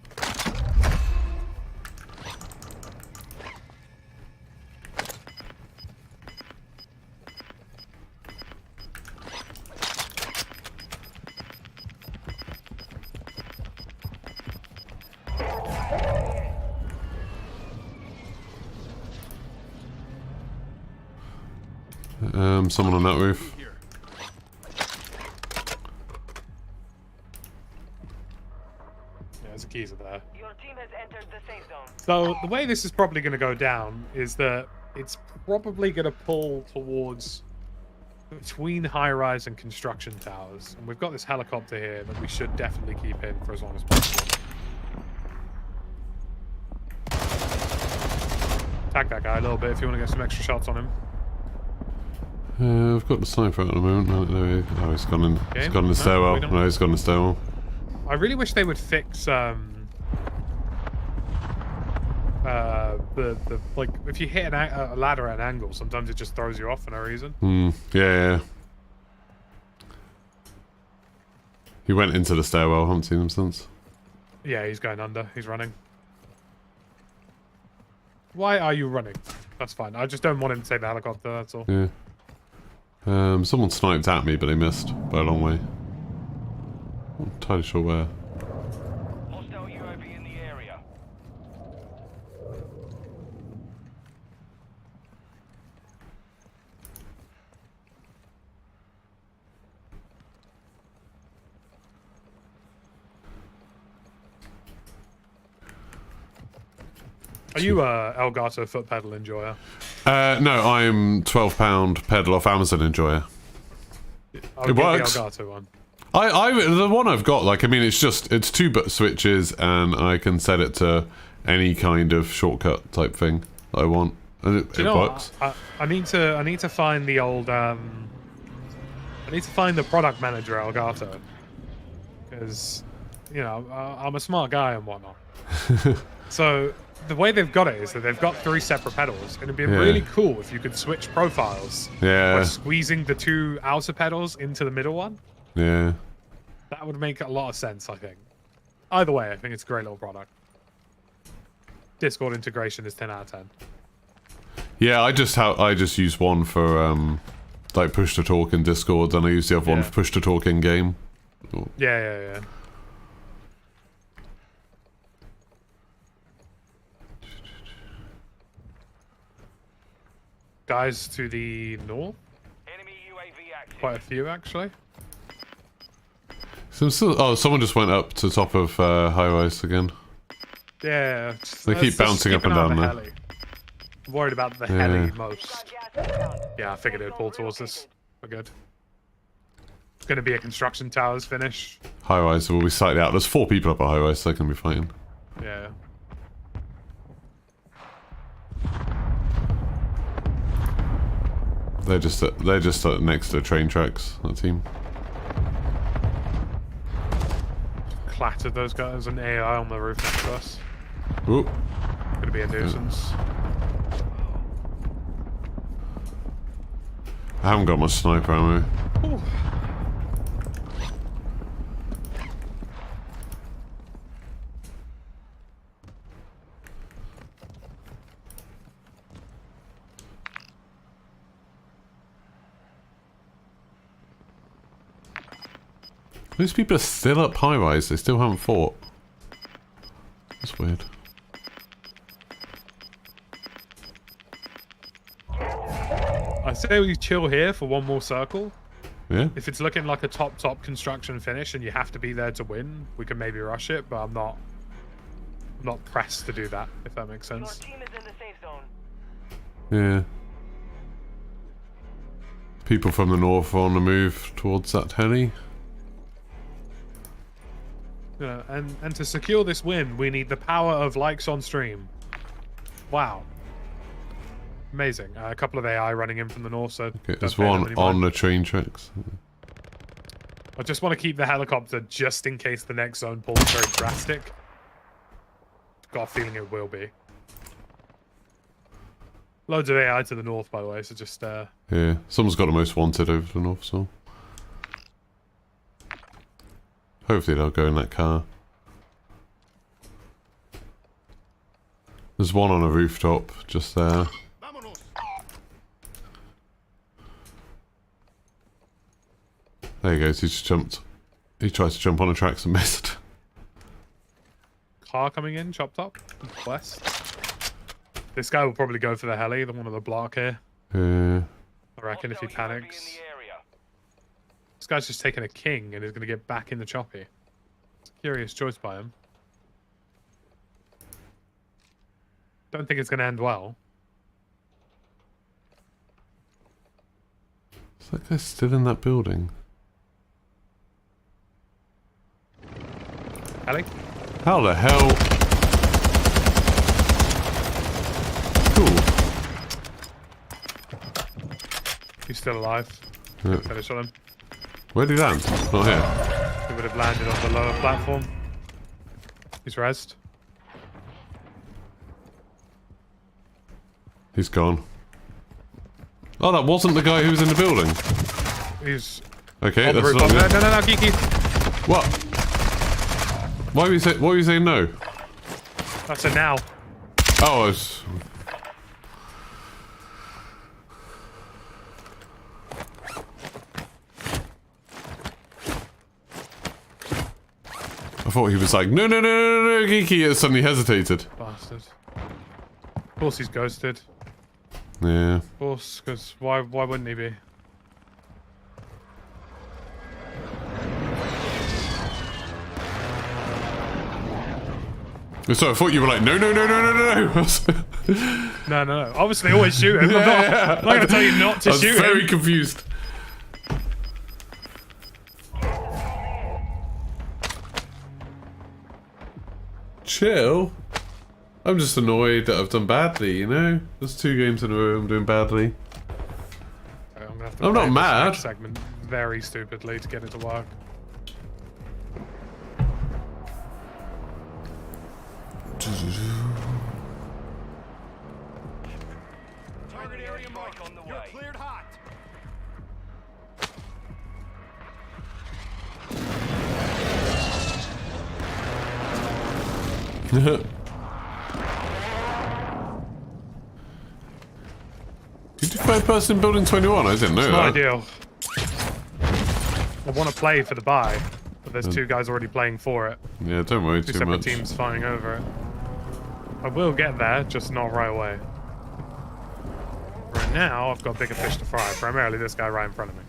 Someone on that roof. Yeah, there's a keys there. Your team has entered the safe zone. So the way this is probably going to go down is that it's probably going to pull towards between high-rise and construction towers. And we've got this helicopter here that we should definitely keep in for as long as possible. Tag that guy a little bit if you want to get some extra shots on him. I've got the sniper at the moment. Oh, he's gone in. He's gone in the No, stairwell. we don't. No, he's gone in the stairwell. I really wish they would fix the like if you hit a ladder at an angle, sometimes it just throws you off for no reason. Yeah. He went into the stairwell. I haven't seen him since. Yeah, he's going under. He's running. Why are you running? That's fine. I just don't want him to take the helicopter. That's all. Yeah. Someone sniped at me, but they missed by a long way. I'm not entirely sure where. Hostile UAV in the area. Are you a Elgato foot pedal enjoyer? No, I'm £12 pedal off Amazon enjoyer. I'll It get works. The Elgato one. The one I've got, like, I mean, it's 2 switches, and I can set it to any kind of shortcut type thing that I want, and it You know works. what? I need to find the old I need to find the product manager Elgato, because you know I'm a smart guy and whatnot. So the way they've got it is that they've got 3 separate pedals, and it'd be Yeah. really cool if you could switch profiles Yeah, by squeezing the 2 outer pedals into the middle one. yeah. That would make a lot of sense, I think. Either way, I think it's a great little product. Discord integration is 10 out of 10. Yeah, I just use one for like push to talk in Discord, and I use the other one Yeah. for push to talk in game. Yeah. Guys to the north. Enemy UAV active. Quite a few, actually. Oh, someone just went up to top of high-rise again. Yeah. They keep bouncing up and down there. Heli. I'm worried about the heli most. Yeah, I figured it would pull towards us. We're good. It's going to be a construction towers finish. High-rise will be slightly out. There's 4 people up at high-rise, so they can be fighting. Yeah. They're just next to the train tracks, that team. Clattered those guys, an AI on the roof next to us. Ooh. Gonna be a nuisance. I haven't got much sniper ammo. Ooh. Those people are still up high-rise. They still haven't fought. That's weird. I say we chill here for one more circle. Yeah. If it's looking like a top construction finish and you have to be there to win, we can maybe rush it, but I'm not pressed to do that, if that makes Your sense. team is in the safe zone. Yeah. People from the north are on the move towards that heli. Yeah, and to secure this win, we need the power of likes on stream. Wow. Amazing. A couple of AI running in from the north, so... Okay, there's one on the train tracks. I just want to keep the helicopter just in case the next zone pulls very drastic. Got a feeling it will be. Loads of AI to the north, by the way, so just... Yeah, someone's got the most wanted over the north, so... Hopefully they'll go in that car. There's one on a rooftop, just there. There he goes, he just jumped. He tried to jump on the tracks and missed. Car coming in, chopped up. West. This guy will probably go for the heli, the one on the block here. Yeah. I reckon if he Hostile UAV panics. in the area. This guy's just taking a king and is going to get back in the choppy. It's a curious choice by him. Don't think it's going to end well. Is that guy still in that building? Heli? How the hell? Cool. He's still alive. Yeah. Finish on him. Where'd he land? Not here. He would have landed on the lower platform. He's rezzed. He's gone. Oh, that wasn't the guy who was in the building. He's Okay, on the that's roof. not No, good. no, no, no, Kiki. What? Why were you saying? What were you saying? No. That's a now. Oh, I was... I thought he was like, no, no, no, no, no, Geeky, and suddenly hesitated. Bastard. Of course he's ghosted. Yeah. Of course, because why wouldn't he be? So I thought you were like, no, no, no, no, no, no. No, no, no. Obviously, always shoot him. I'm not going to tell you not to I was shoot very him. confused. Chill. I'm just annoyed that I've done badly, you know? There's 2 games in a row I'm doing badly. I'm gonna have to I'm play not this mad. next segment very stupidly to get it to work. Target area mark on the way. You're cleared hot. Did you third person in building 21? I didn't know It's that. not ideal. I want to play for the buy, but there's 2 guys already playing for it. Yeah, don't worry 2 too separate much. teams fighting over it. I will get there, just not right away. Right now I've got bigger fish to fry. Primarily this guy right in front of me.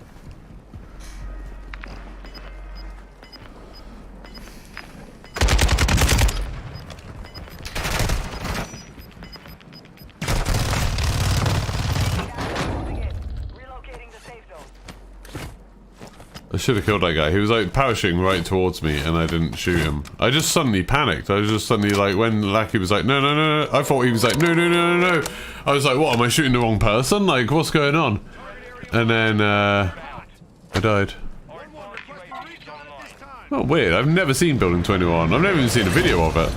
Relocating the safe zone. I should have killed that guy. He was like parachuting right towards me and I didn't shoot him. I just suddenly panicked. I was just suddenly like, when Lackey was like, no, no, no, no. I thought he was like, no, no, no, no, no. I was like, what, am I shooting the wrong person? Like, what's going on? And then, I died. Oh, weird. I've never seen Building 21. I've never even seen a video of it.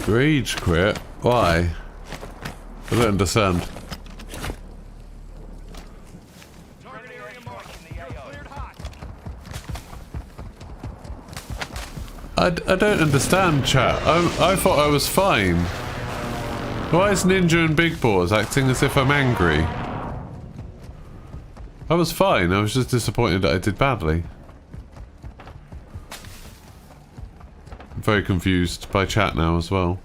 Rage quit? Why? I don't understand. I don't understand, chat. I thought I was fine. Why is Ninja and Big Boss acting as if I'm angry? I was fine. I was just disappointed that I did badly. I'm very confused by chat now as well.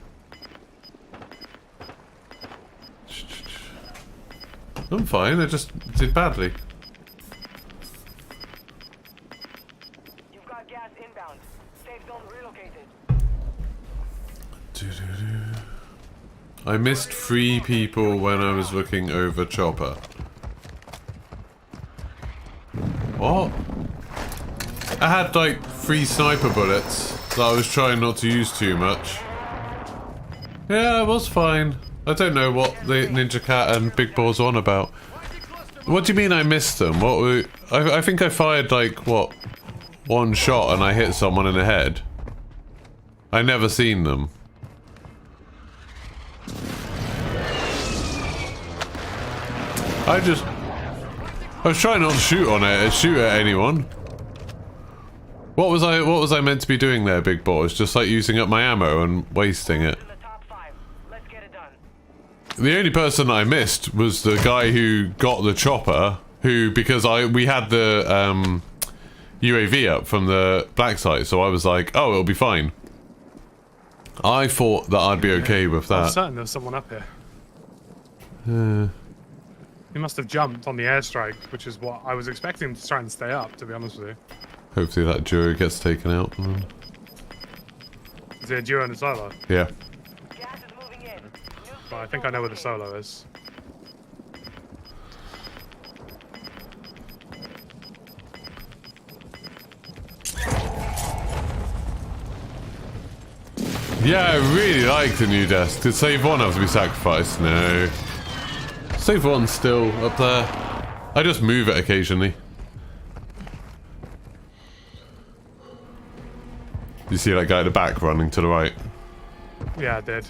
I'm fine, I just did badly. You've got gas inbound. Safe zone relocated. I missed 3 people when I was looking over Chopper. What? I had like 3 sniper bullets that I was trying not to use too much. Yeah, I was fine. I don't know what the Ninja Cat and Big Ball's on about. What do you mean I missed them? What were... I think I fired like, what? 1 shot and I hit someone in the head. I never seen them. I was trying not to shoot on it, shoot at anyone. What was I meant to be doing there, Big Boss? Just like using up my ammo and wasting it. The only person I missed was the guy who got the chopper, who, because we had the UAV up from the black site, so I was like, oh, it'll be fine. I thought that I'd be okay with that. I'm certain there's someone up here. He must have jumped on the airstrike, which is what I was expecting him to try and stay up, to be honest with you. Hopefully that duo gets taken out. Is it a duo and a solo? Yeah. Well, I think I know where the solo is. Yeah, I really like the new desk. Did save 1 have to be sacrificed? No. Save 1's still up there. I just move it occasionally. You see that guy at the back running to the right? Yeah, I did.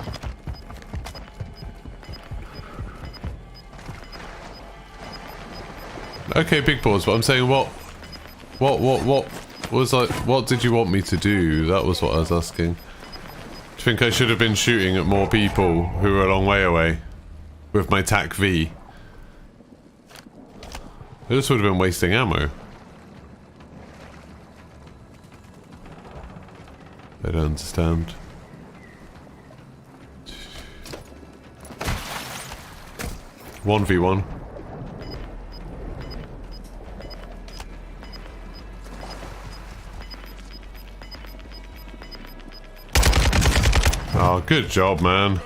Okay, Big Balls, but I'm saying what was like, what did you want me to do? That was what I was asking. Do you think I should have been shooting at more people who were a long way away with my TAC V? This would have been wasting ammo. I don't understand. One v one. Oh, good job, man.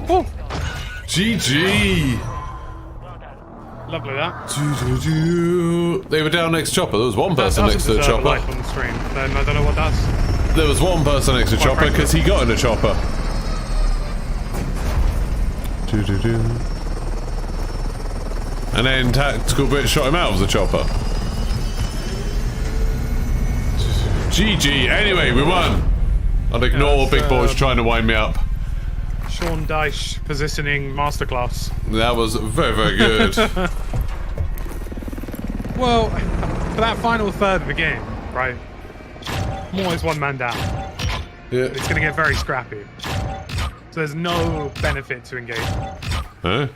Oh, GG! lovely that. They were down next to chopper. There was one person next to the chopper. Light on the screen. Then I don't know what that's. There was one person next to chopper because he got in a chopper. And then Tactical Brit shot him out of the chopper. GG. Anyway, we won. I'll ignore Big Boys trying to wind me up. Sean Dyche positioning masterclass. That was very, very good. Well, for that final third of the game, right? I'm always one man down. Yeah. It's going to get very scrappy. So there's no benefit to engagement. Huh?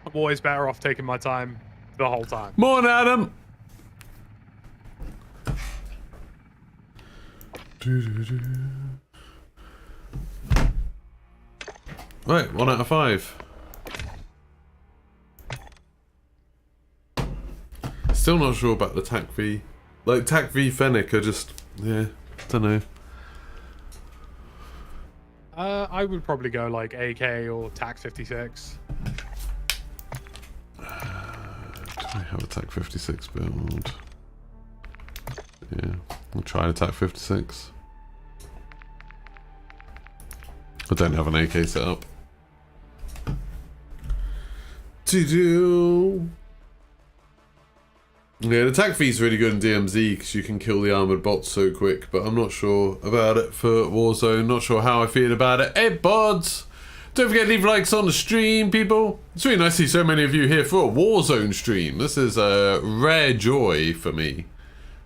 I'm always better off taking my time the whole time. Morning, Adam. Right, 1 out of 5. Still not sure about the TAC V. Like, TAC V Fennec are just... Yeah, don't know. I would probably go like AK or TAC 56. Do I have a TAC 56 build? Yeah, I'll try a TAC 56. I don't have an AK set up. Yeah, the TAC V is really good in DMZ because you can kill the armored bots so quick, but I'm not sure about it for Warzone. Not sure how I feel about it. Hey, bods! Don't forget to leave likes on the stream, people. It's really nice to see so many of you here for a Warzone stream. This is a rare joy for me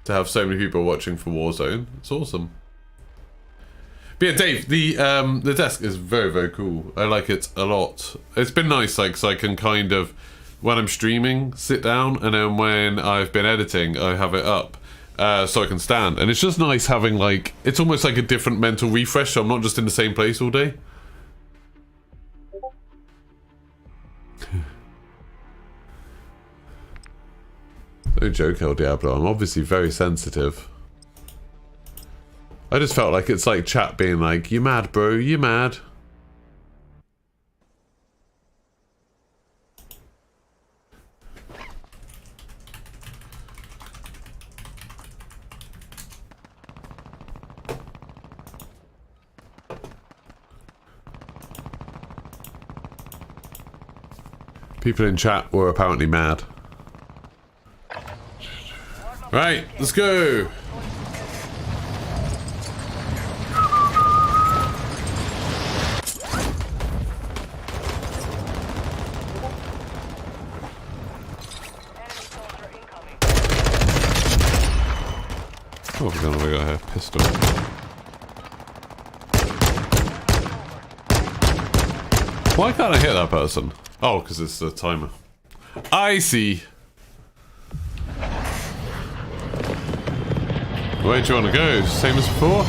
to have so many people watching for Warzone. It's awesome. But yeah, Dave, the desk is very, very cool. I like it a lot. It's been nice, like, so I can kind of, when I'm streaming, sit down, and then when I've been editing, I have it up, so I can stand. And it's just nice having, like, it's almost like a different mental refresh, so I'm not just in the same place all day. No joke, El Diablo. I'm obviously very sensitive. I just felt like it's like chat being like, you mad, bro? You mad? People in chat were apparently mad. Right, let's go. Oh, we're gonna go ahead. Pistol. Why can't I hit that person? Oh, because it's the timer. I see. Where do you want to go? Same as before?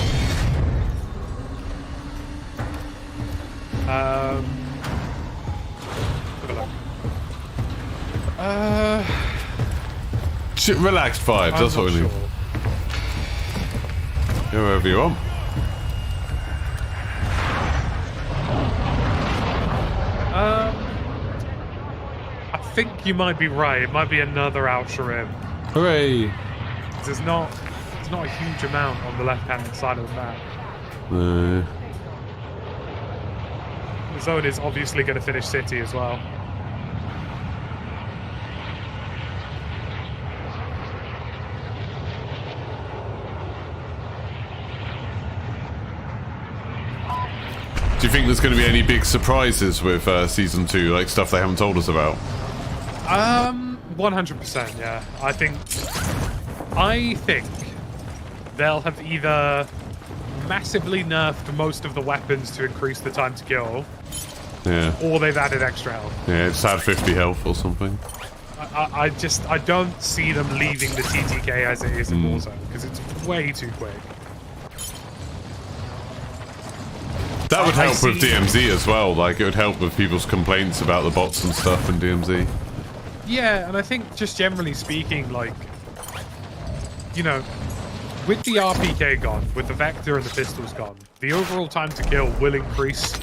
Relaxed vibes, that's what we need. Go wherever you want. I think you might be right. It might be another Ultra Rim. Hooray! There's not a huge amount on the left-hand side of the map. The zone is obviously going to finish city as well. Do you think there's going to be any big surprises with Season 2, like stuff they haven't told us about? 100%, yeah. I think they'll have either massively nerfed most of the weapons to increase the time to kill, Yeah. or they've added extra health. Yeah, it's had 50 health or something. I don't see them leaving the TTK as it is in Warzone, because it's way too quick. That would help with DMZ as well, like it would help with people's complaints about the bots and stuff in DMZ. Yeah, and I think just generally speaking, like, you know, with the RPK gone, with the Vector and the pistols gone, the overall time to kill will increase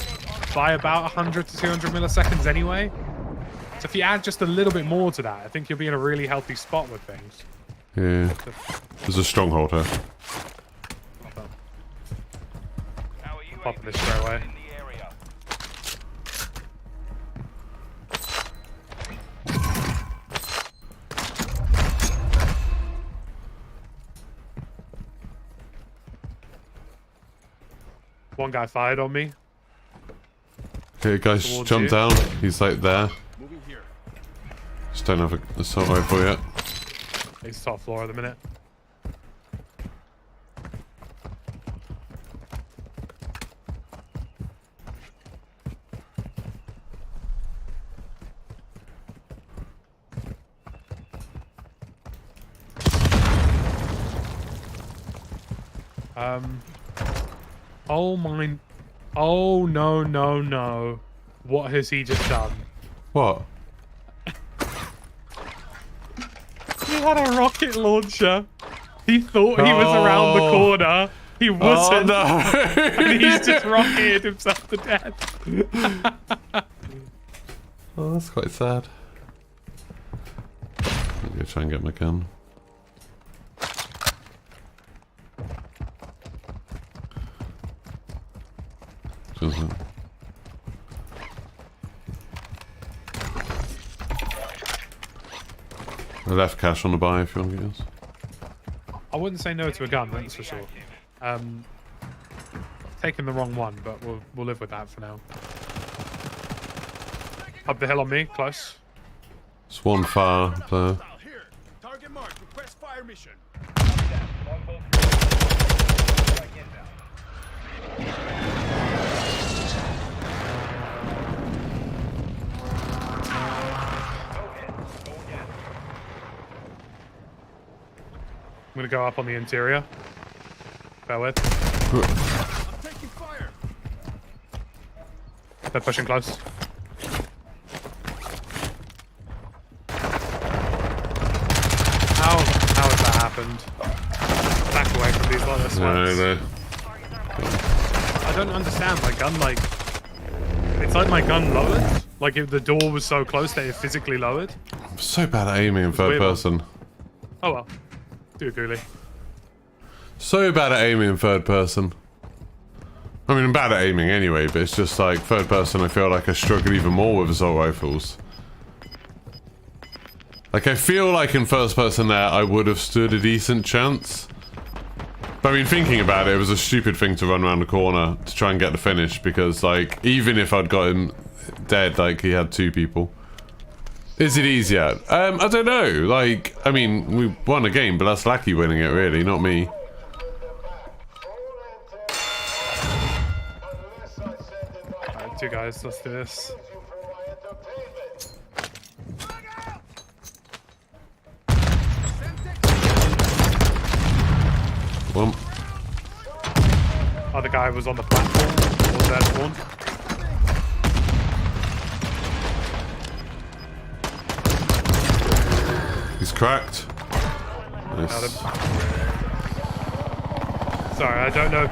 by about 100 to 200 milliseconds anyway. So if you add just a little bit more to that, I think you'll be in a really healthy spot with things. Yeah. There's a stronghold here. Popping this straight away. One guy fired on me. Okay, guys, Towards jump you. down. He's like there. Moving here. Just don't have a assault rifle yet. He's top floor at the minute. Oh my. Oh no, no, no. What has he just done? What? He had a rocket launcher. He thought he was around the corner. He wasn't. Oh no! And he's just rocketed himself to death. Oh, that's quite sad. I'm gonna try and get my gun. Just I left cash on the buy if you want to get yours. I wouldn't say no to a gun, that's for sure. Taking the wrong one, but we'll live with that for now. Up the hill on me, close. It's one far there. Here. Target marked. Request fire mission. I'm gonna go up on the interior. Bear with. I'm taking fire. They're pushing close. How has that happened? Back away from these lot, that's No. I don't understand my gun, like... It's like my gun lowered. Like if the door was so close that it physically lowered. I'm so bad at aiming in third Weird one. person. Oh well. Do it, Ghoulie. So bad at aiming in third person. I mean, I'm bad at aiming anyway, but it's just like third person, I feel like I struggle even more with assault rifles. Like, I feel like in first person there, I would have stood a decent chance. But I mean, thinking about it, it was a stupid thing to run around the corner to try and get the finish, because, like, even if I'd got him dead, like, he had two people. Is it easier? I don't know. Like, I mean, we won a game, but that's Lackey winning it, really, not me. Alright, two guys, let's do this. Well, Other guy was on the platform, was there one. he's cracked. Nice. Got him. Sorry, I don't know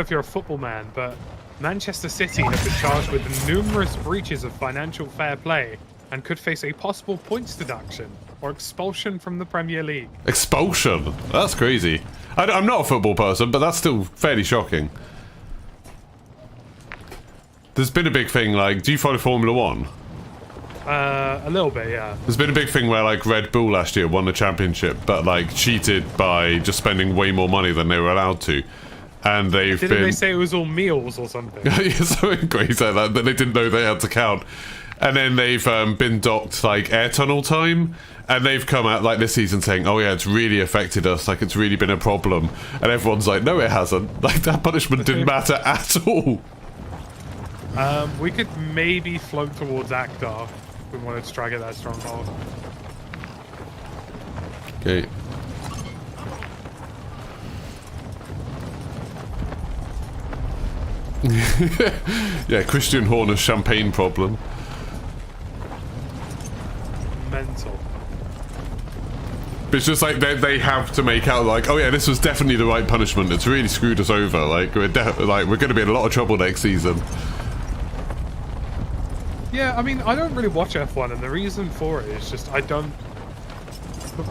if you're a football man, but Manchester City have been charged with numerous breaches of financial fair play and could face a possible points deduction or expulsion from the Premier League. Expulsion? That's crazy. I'm not a football person, but that's still fairly shocking. There's been a big thing, like, do you follow Formula 1? A little bit, yeah. There's been a big thing where, like, Red Bull last year won the championship, but, like, cheated by just spending way more money than they were allowed to. And they've Didn't been... they say it was all meals or something? Yeah, something crazy like that they didn't know they had to count. And then they've been docked, like, air tunnel time. And they've come out, like, this season saying, oh, yeah, it's really affected us. Like, it's really been a problem. And everyone's like, no, it hasn't. Like, that punishment didn't matter at all. We could maybe float towards Akdar if we wanted to try to get that stronghold. Okay. Yeah, Christian Horner's champagne problem. Mental. But it's just like they have to make out like, oh yeah, this was definitely the right punishment. It's really screwed us over. Like we're going to be in a lot of trouble next season. Yeah, I mean, I don't really watch F1, and the reason for it is just the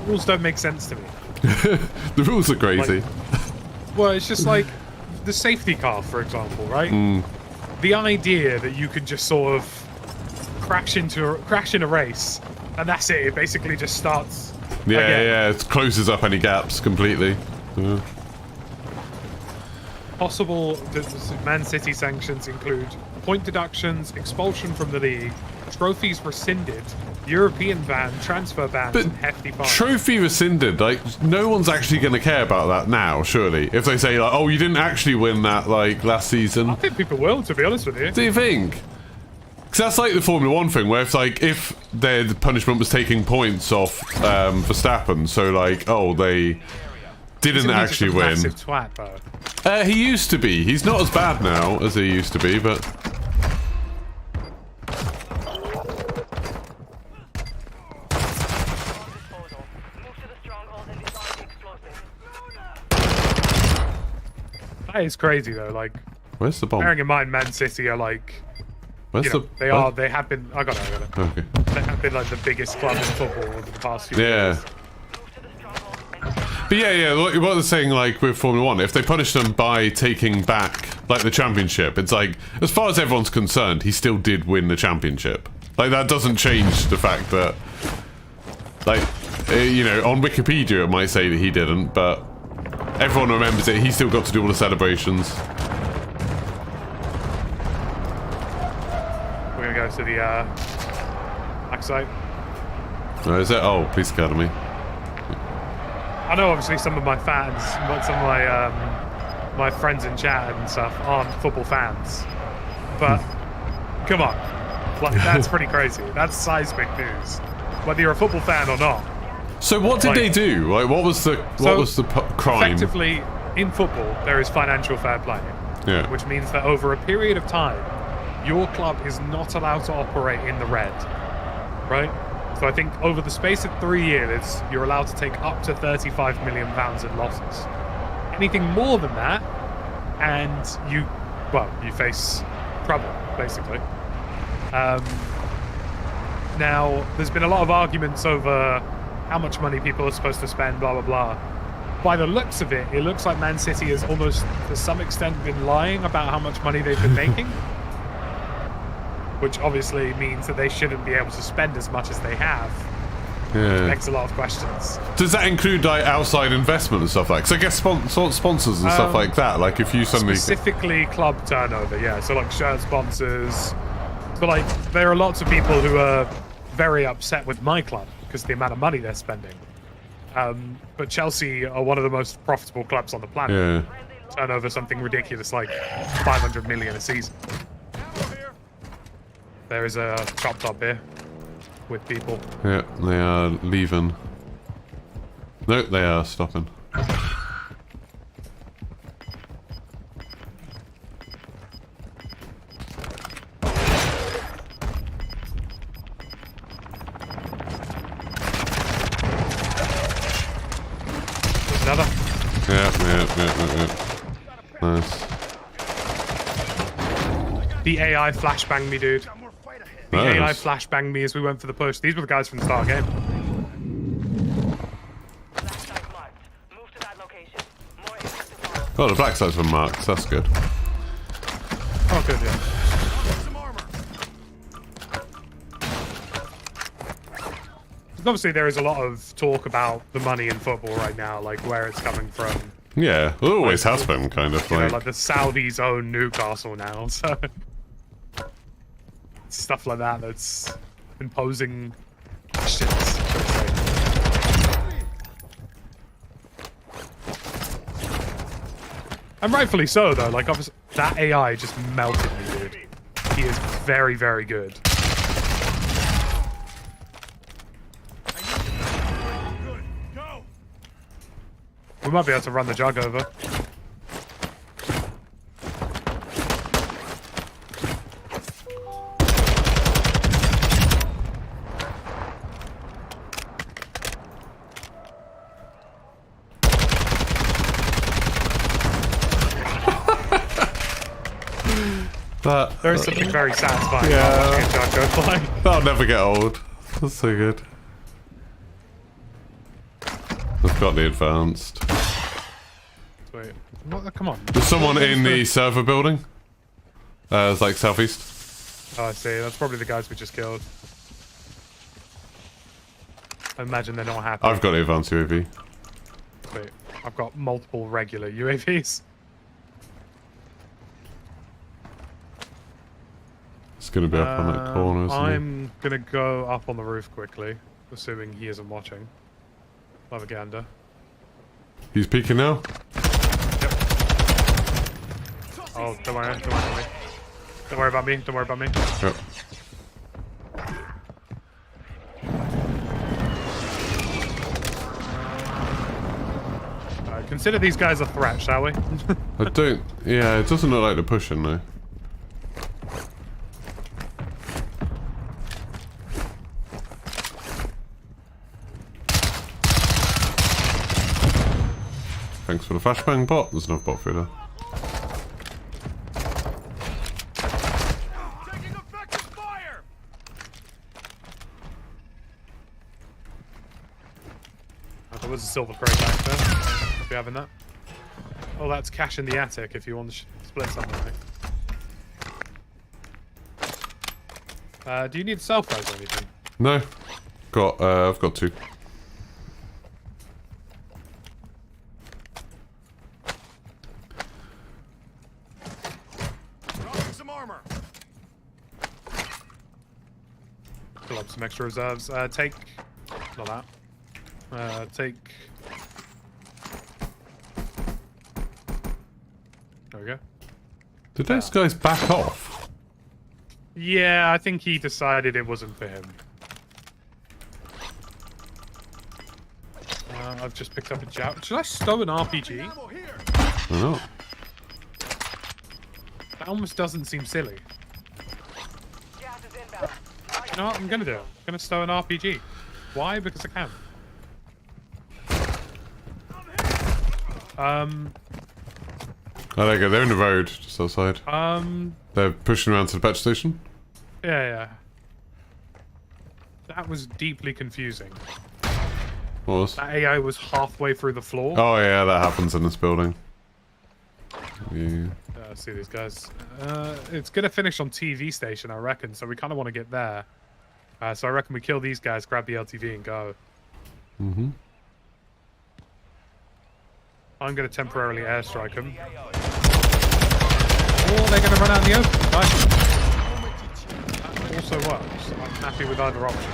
rules don't make sense to me. The rules are crazy. Well, it's just like the safety car, for example, right? The idea that you could just sort of crash in a race, and that's it. It basically just starts. Yeah, again. yeah, it closes up any gaps completely. Yeah. Possible Man City sanctions include point deductions, expulsion from the league, trophies rescinded, European ban, transfer bans, But and hefty fines. trophy rescinded, like, no one's actually going to care about that now, surely. If they say, like, oh, you didn't actually win that, like, last season. I think people will, to be honest with you. Do you think? Because that's like the Formula 1 thing, where it's like, if the punishment was taking points off Verstappen, so, like, oh, they didn't actually win. Massive twat, though. He used to be. He's not as bad now as he used to be, but... Disposal. Move to the Stronghold and disarm the explosives. That is crazy, though. Like, Where's the bomb? bearing in mind, Man City are like, Where's you know, the... they have been. I got it. Okay. They have been like the biggest club in football over the past few Yeah. years. Move to the Stronghold and But yeah, what they're saying, like, with Formula 1, if they punish them by taking back, like, the championship, it's like, as far as everyone's concerned, he still did win the championship. Like, that doesn't change the fact that, like, you know, on Wikipedia it might say that he didn't, but everyone remembers it. He still got to do all the celebrations. We're gonna go to the backside. Oh, is it? Oh, Police Academy. I know, obviously, some of my fans, but some of my friends in chat and stuff aren't football fans. But come on, like, that's pretty crazy. That's seismic news, whether you're a football fan or not. So what did Like- they do? Like, what was the crime? Effectively, in football, there is financial fair play, Yeah. which means that over a period of time, your club is not allowed to operate in the red, right? So I think over the space of 3 years, you're allowed to take up to £35 million in losses. Anything more than that, and you face trouble, basically. Now, there's been a lot of arguments over how much money people are supposed to spend, blah, blah, blah. By the looks of it, it looks like Man City has almost, to some extent, been lying about how much money they've been making. Which obviously means that they shouldn't be able to spend as much as they have. Yeah. Begs a lot of questions. Does that include, like, outside investment and stuff like? Because I guess sponsors and stuff like that. Like, if you suddenly Specifically club turnover, yeah. So like shirt sponsors. But like there are lots of people who are very upset with my club because of the amount of money they're spending. But Chelsea are one of the most profitable clubs on the planet. yeah. Turn over something ridiculous like 500 million a season. There is a chop top here with people. Yeah, they are leaving. No, they are stopping. There's another. Yeah. Nice. The AI flashbanged me, dude. Got more fight ahead. The AI Nice. flashbanged me as we went for the push. These were the guys from the start game. black site marked. Move to that location. More agents to follow. Oh, the black side's been marked. That's good. Oh, good, yeah. Some armor. Obviously, there is a lot of talk about the money in football right now, like where it's coming from. Yeah, it always has been, kind of, You know, like... like the Saudis own Newcastle now, so stuff like that that's imposing questions, should I say. And rightfully so, though. Like, obviously, that AI just melted me, dude. He is very, very good. Good. Go. We might be able to run the jug over. There is something very satisfying about watching a jug go fly. That'll never get old. That's so good. I've got the advanced. Wait, what? Come on. There's someone in the server building. It's like southeast. Oh, I see. That's probably the guys we just killed. I imagine they're not happy. I've got the advanced UAV. Wait, I've got multiple regular UAVs. gonna be up on that corner, isn't I'm gonna go up on the roof quickly, assuming he isn't watching. Propaganda. he? He's peeking now. Oh, don't worry about me. Don't worry about me. Don't worry about me. Yep. Consider these guys a threat, shall we? I don't. Yeah, it doesn't look like they're pushing though. Thanks for the flashbang bot. There's enough bot through there. Taking effective fire. Oh, there was a silver crate back there. I'll be having that. Oh, that's cash in the attic if you want to split something. Do you need self-res or anything? No, I've got 2. Dropping some armor. Fill up some extra reserves. Take... Not that. Take... There we go. Did those guys back off? Yeah, I think he decided it wasn't for him. I've just picked up a joust. Should I stow an RPG? Ammo here. I don't know. That almost doesn't seem silly. Gas is inbound. You know what? I'm gonna do it. I'm gonna stow an RPG. Why? Because I can. Oh, there you go. They're in the road, just outside. They're pushing around to the petrol station. Yeah. That was deeply confusing. What was? That AI was halfway through the floor. Oh yeah, that happens in this building. Yeah. See these guys. It's gonna finish on TV station, I reckon. So we kind of want to get there. So I reckon we kill these guys, grab the LTV, and go. Mm-hmm. I'm gonna temporarily airstrike them. Or they're gonna run out in the open. Nice. That also works. I'm happy with either option.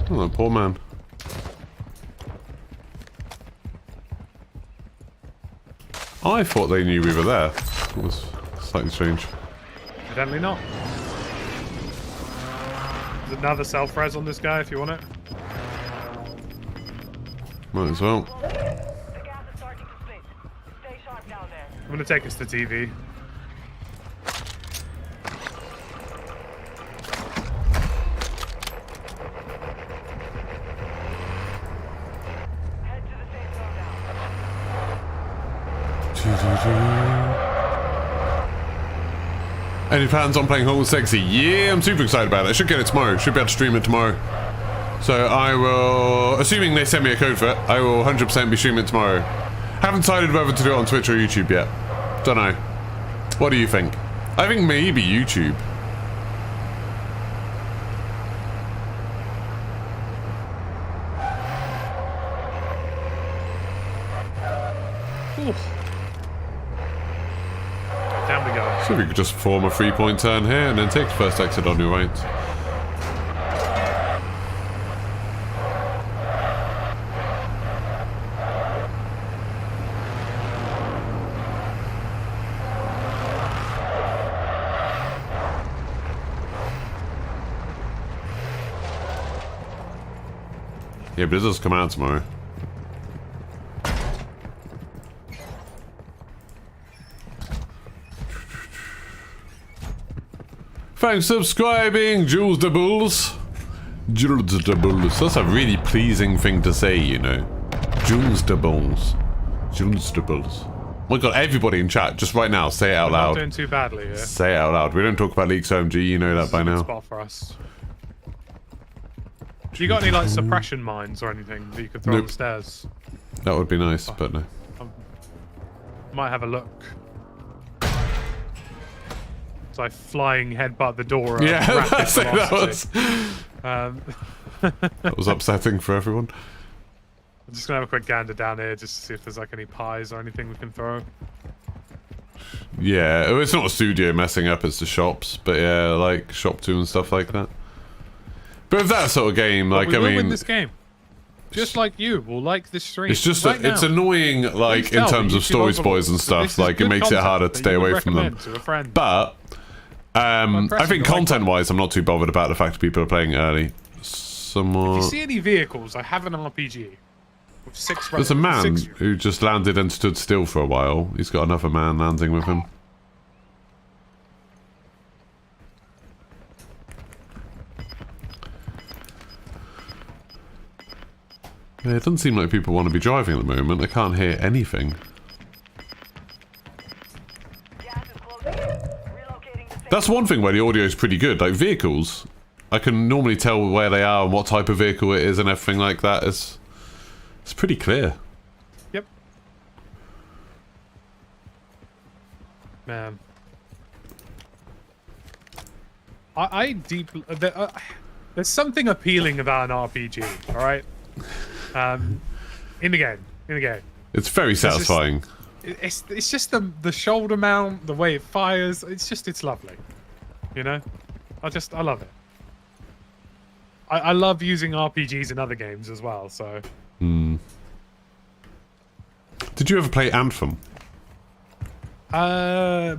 Oh, that poor man. I thought they knew we were there. It was slightly strange. Evidently not. There's another self-res on this guy if you want it. Might as well. The gas is starting to split. Stay sharp down there. I'm gonna take us to TV. Head to the safe zone now. Any plans on playing Home Sexy? Yeah, I'm super excited about it. I should get it tomorrow. Should be able to stream it tomorrow. So I will, assuming they send me a code for it, I will 100% be streaming it tomorrow. Haven't decided whether to do it on Twitch or YouTube yet. Don't know. What do you think? I think maybe YouTube. Oof. Down we go. So we could just form a 3-point turn here and then take the first exit on your right. Yeah, but it does come out tomorrow. Thanks for subscribing, Jules de Bulls. Jules de Bulls. That's a really pleasing thing to say, you know. Jules de Bulls. Jules de Bulls. Oh my god, everybody in chat, just right now, say it out We're not loud. doing too badly here. Say it out loud. We don't talk about Leaks OMG, you know that by Good now. spot for us. Have you got any like suppression mines or anything that you could throw on Nope. the stairs? That would be nice, but no. Might have a look. It's like flying headbutt the door. Yeah, rapid that's it, that velocity. was, that was upsetting for everyone. I'm just gonna have a quick gander down here just to see if there's like any pies or anything we can throw. Yeah, it's not a studio messing up, it's the shops. But yeah, like shop 2 and stuff like that. But with that sort of game, like, we I will mean... win this game. Just like you will like this stream. It's just right it's now. annoying, like, Please in tell terms me of YouTube story Overlord. spoilers and So stuff. this is Like, it good makes it content harder that to stay you would away from them. recommend to a friend. But I pressing think the right content-wise, I'm not too bothered about the fact that people are playing early. If you see Somewhat... any vehicles, I have an RPG with 6. There's a man 6 who just landed and stood still for a while. He's got another man landing with him. Yeah, it doesn't seem like people want to be driving at the moment. I can't hear anything. Gas is closing in. Relocating the safe. That's one thing where the audio is pretty good. Like vehicles, I can normally tell where they are and what type of vehicle it is and everything like that. It's pretty clear. Yep. Man. I deeply... there's something appealing about an RPG, alright? In the game. It's very satisfying. It's just the shoulder mount, the way it fires. It's lovely. You know? I love it. I love using RPGs in other games as well, so... Did you ever play Anthem?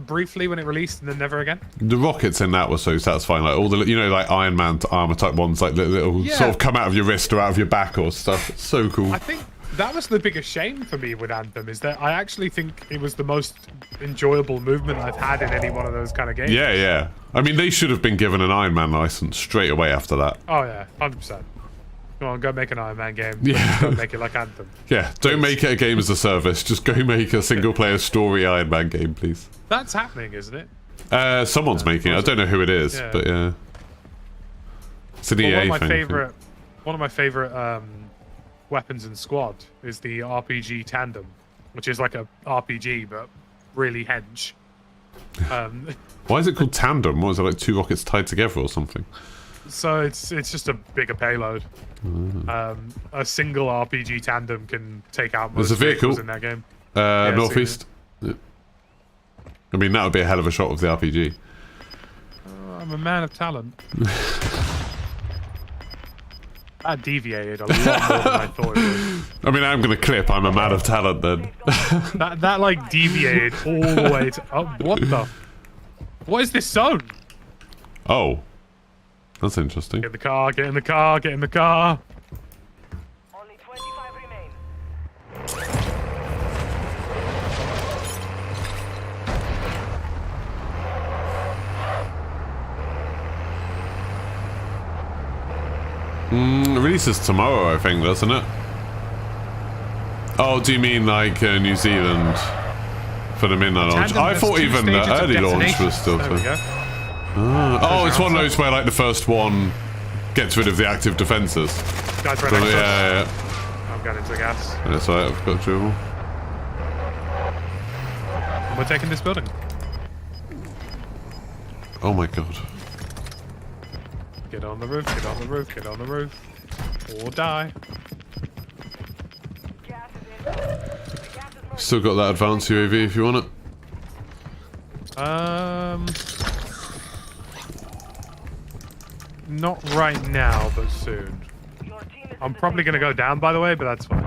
Briefly when it released and then never again. The rockets in that were so satisfying. Like all the, you know, like Iron Man armor type ones, like little Yeah. sort of come out of your wrist or out of your back or stuff. It's so cool. I think that was the biggest shame for me with Anthem, is that I actually think it was the most enjoyable movement I've had in any one of those kind of games. Yeah, yeah. I mean, they should have been given an Iron Man license straight away after that. Oh yeah, 100%. Come on, go make an Iron Man game. Yeah. Go make it like Anthem. Yeah, don't make it a game as a service. Just go make a single-player story Iron Man game, please. That's happening, isn't it? Someone's making it. I don't know who it is, Yeah. but yeah. It's an Well, EA one of my thing. favorite weapons in Squad is the RPG Tandem, which is like a RPG but really hench. Why is it called Tandem? What is it, like 2 rockets tied together or something? So it's just a bigger payload. A single RPG Tandem can take out most There's a vehicle. vehicles in that game. I've seen Northeast. Yeah. I mean, that would be a hell of a shot of the RPG. I'm a man of talent. That deviated a lot more than I thought it would. I mean, I'm going to clip. I'm a man of talent then. That like deviated all the way to... Oh, what the... What is this zone? Oh. That's interesting. Get in the car, get in the car, get in the car. Only 25 remain. It releases tomorrow, I think, doesn't it? Oh, do you mean like New Zealand for the midnight launch? Tandem I has thought 2 even stages the of early launch detonation. was still... There we go. Oh, it's one of those where like the first one gets rid of the active defences. Guys, right So, next to us. yeah. I'm going into the gas. That's right, I've got trouble. We're taking this building. Oh my god. Get on the roof, get on the roof, get on the roof. Or die. Gas is in. Gas is moving. Still got that advanced UAV if you want it. Not right now, but soon. Your team is in I'm the probably safe gonna go down, by the way, but that's fine.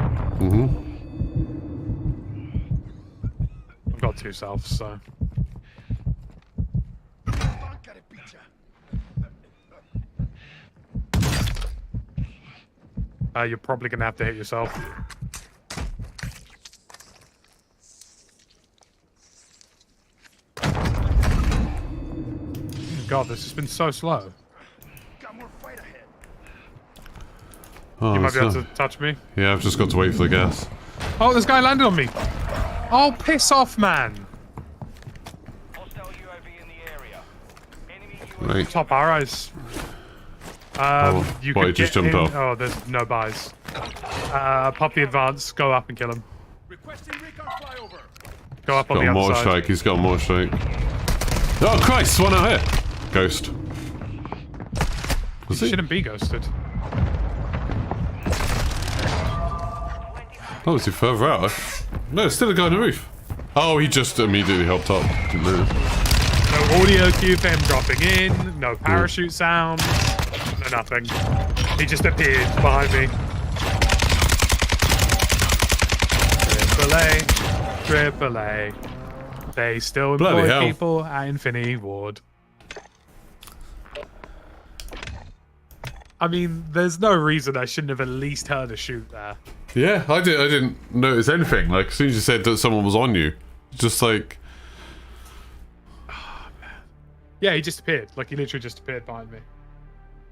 I've got 2 selves, so. You're probably gonna have to hit yourself. God, this has been so slow. Got more fight ahead. Oh, You might be able so- to touch me. Yeah, I've just got to wait for the gas. Oh, this guy landed on me. Oh, piss off, man. Hostile UAV in the area. Enemy Right. Top arrows. You why, could just get jump in. off? Oh, there's no buys. Pop the advance. Go up and kill him. requesting recon flyover. Go up on Got the more other side. strike, he's got more strike. Oh Christ, one out here! Ghost. Was He he? shouldn't be ghosted. Oh, is he further out? No, it's still a guy on the roof. Oh, he just immediately hopped up. No. No audio cue for him dropping in, no parachute sound, no nothing. He just appeared behind me. Triple A. They still Bloody employ hell. people at Infinity Ward. I mean, there's no reason I shouldn't have at least heard a shoot there. Yeah, I didn't notice anything. Like, as soon as you said that someone was on you, just like... Yeah, he just appeared. Like, he literally just appeared behind me.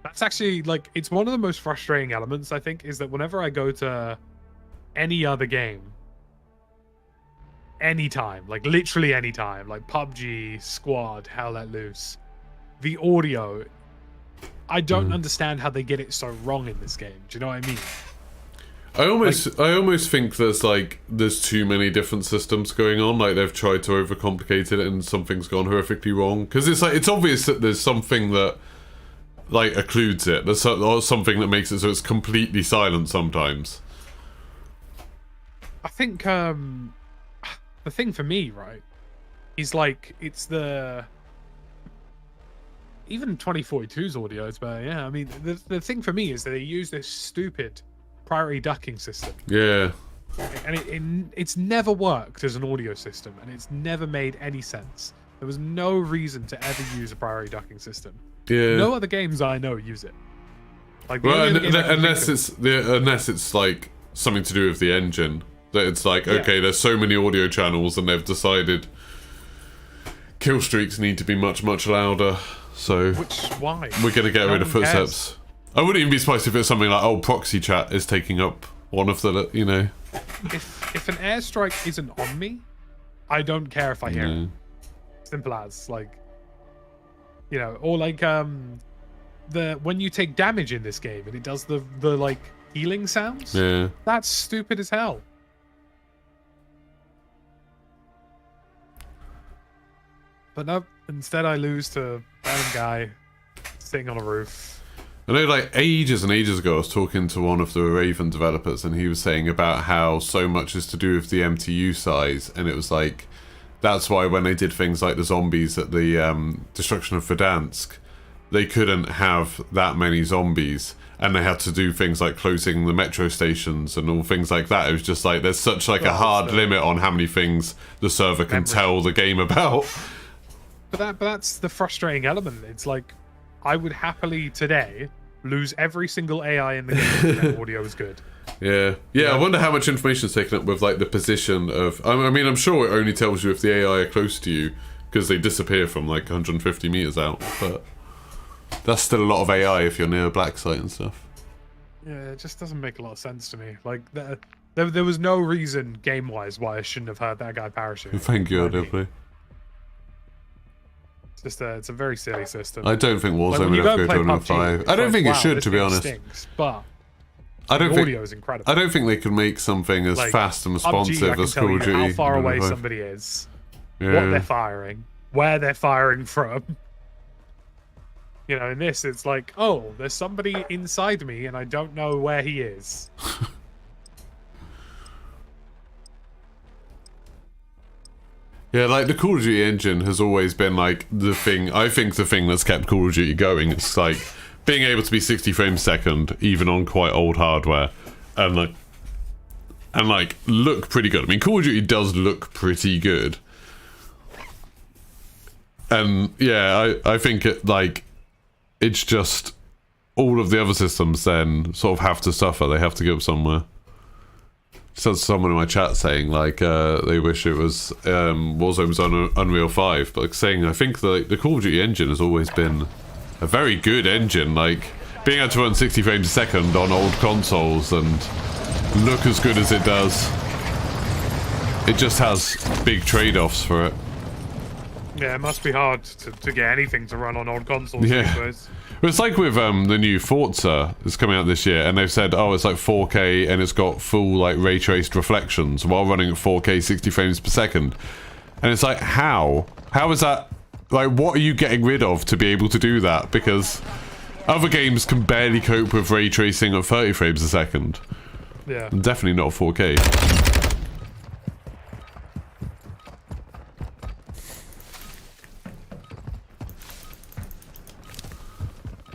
That's actually, like, it's one of the most frustrating elements, I think, is that whenever I go to any other game, anytime, like, literally anytime, like PUBG, Squad, Hell Let Loose, the audio, I don't understand how they get it so wrong in this game. Do you know what I mean? I almost think there's too many different systems going on. Like, they've tried to overcomplicate it and something's gone horrifically wrong. Because it's obvious that there's something that like occludes it. There's something that makes it so it's completely silent sometimes. I think the thing for me, right, is like it's the even 2042's audio is better. Yeah, I mean the thing for me is that they use this stupid priority ducking system. Yeah. And it's never worked as an audio system, and it's never made any sense. There was no reason to ever use a priority ducking system. Yeah. No other games I know use it. Like well, unless it's like something to do with the engine. That it's like, okay, there's so many audio channels, and they've decided kill streaks need to be much louder. So why? We're gonna get rid of one footsteps. cares. I wouldn't even be surprised if it's something like, oh, proxy chat is taking up one of the, you know. If an airstrike isn't on me, I don't care if I hear it. Simple as, like, you know, or like when you take damage in this game and it does the like healing sounds. Yeah. That's stupid as hell. But no, instead I lose to a random guy sitting on a roof. I know, like, ages and ages ago, I was talking to one of the Raven developers, and he was saying about how so much is to do with the MTU size, and it was like, that's why when they did things like the zombies at the destruction of Verdansk, they couldn't have that many zombies, and they had to do things like closing the metro stations and all things like that. It was just like, there's such like a hard limit on how many things the server can tell the game about. But that's the frustrating element. It's like, I would happily today lose every single AI in the game if that audio is good. Yeah. I wonder how much information is taken up with like the position of. I mean, I'm sure it only tells you if the AI are close to you because they disappear from like 150 meters out. But that's still a lot of AI if you're near a black site and stuff. Yeah, it just doesn't make a lot of sense to me. Like there was no reason game-wise why I shouldn't have heard that guy parachute. Thank you, definitely. It's a very silly system. I don't think Warzone would have to go to a 5. I don't think it should, to be honest. Stinks, but I don't think audio is incredible. I don't think they could make something as like, fast and PUBG, responsive as Call of Duty. How far away somebody is, what they're firing, where they're firing from. You know, in this, it's like, oh, there's somebody inside me, and I don't know where he is. Yeah, like the Call of Duty engine has always been like the thing. I think the thing that's kept Call of Duty going. It's like being able to be 60 frames a second, even on quite old hardware, and look pretty good. I mean, Call of Duty does look pretty good, and yeah, I think it's just all of the other systems then sort of have to suffer. They have to go somewhere. So someone in my chat saying like they wish it was Warzone was on Unreal 5, but like saying I think the Call of Duty engine has always been a very good engine. Like being able to run 60 frames a second on old consoles and look as good as it does, it just has big trade-offs for it. Yeah, it must be hard to get anything to run on old consoles. Yeah. It's like with the new Forza that's coming out this year, and they've said, oh, it's like 4K and it's got full like ray traced reflections while running at 4K 60 frames per second. And it's like, how is that? Like, what are you getting rid of to be able to do that? Because other games can barely cope with ray tracing at 30 frames a second. Yeah. Definitely not 4K.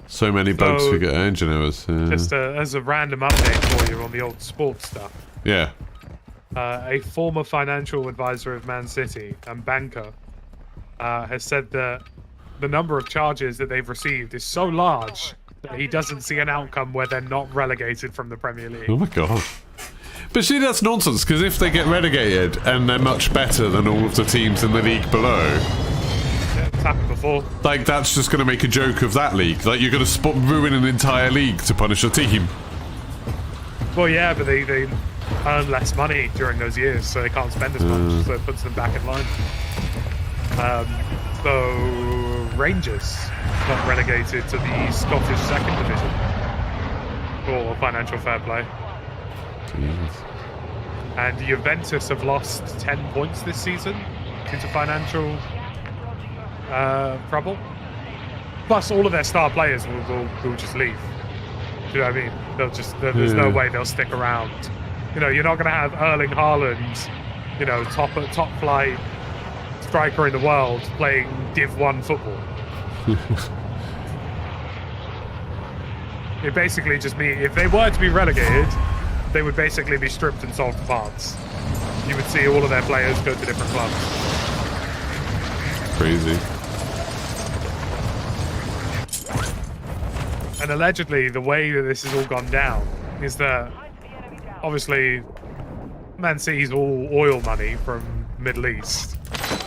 So many bugs for get engine errors. Just as a random update for you on the old sports stuff. Yeah. A former financial advisor of Man City and banker has said that the number of charges that they've received is so large that he doesn't see an outcome where they're not relegated from the Premier League. Oh my god. But see, that's nonsense, because if they get relegated and they're much better than all of the teams in the league below, Yeah, it's happened before. like, that's just going to make a joke of that league. Like, you're going to ruin an entire league to punish a team. Well, yeah, but they earn less money during those years, so they can't spend as much, so it puts them back in line. So Rangers got relegated to the Scottish Second Division for financial fair play. Jesus. And Juventus have lost 10 points this season due to financial trouble. Plus, all of their star players will just leave. Do you know what I mean? There's no way they'll stick around. You know, you're not going to have Erling Haaland, you know, top flight striker in the world playing Div 1 football. It basically just means if they were to be relegated, they would basically be stripped and sold for parts. You would see all of their players go to different clubs. Crazy. And allegedly, the way that this has all gone down is that obviously Man City's all oil money from Middle East.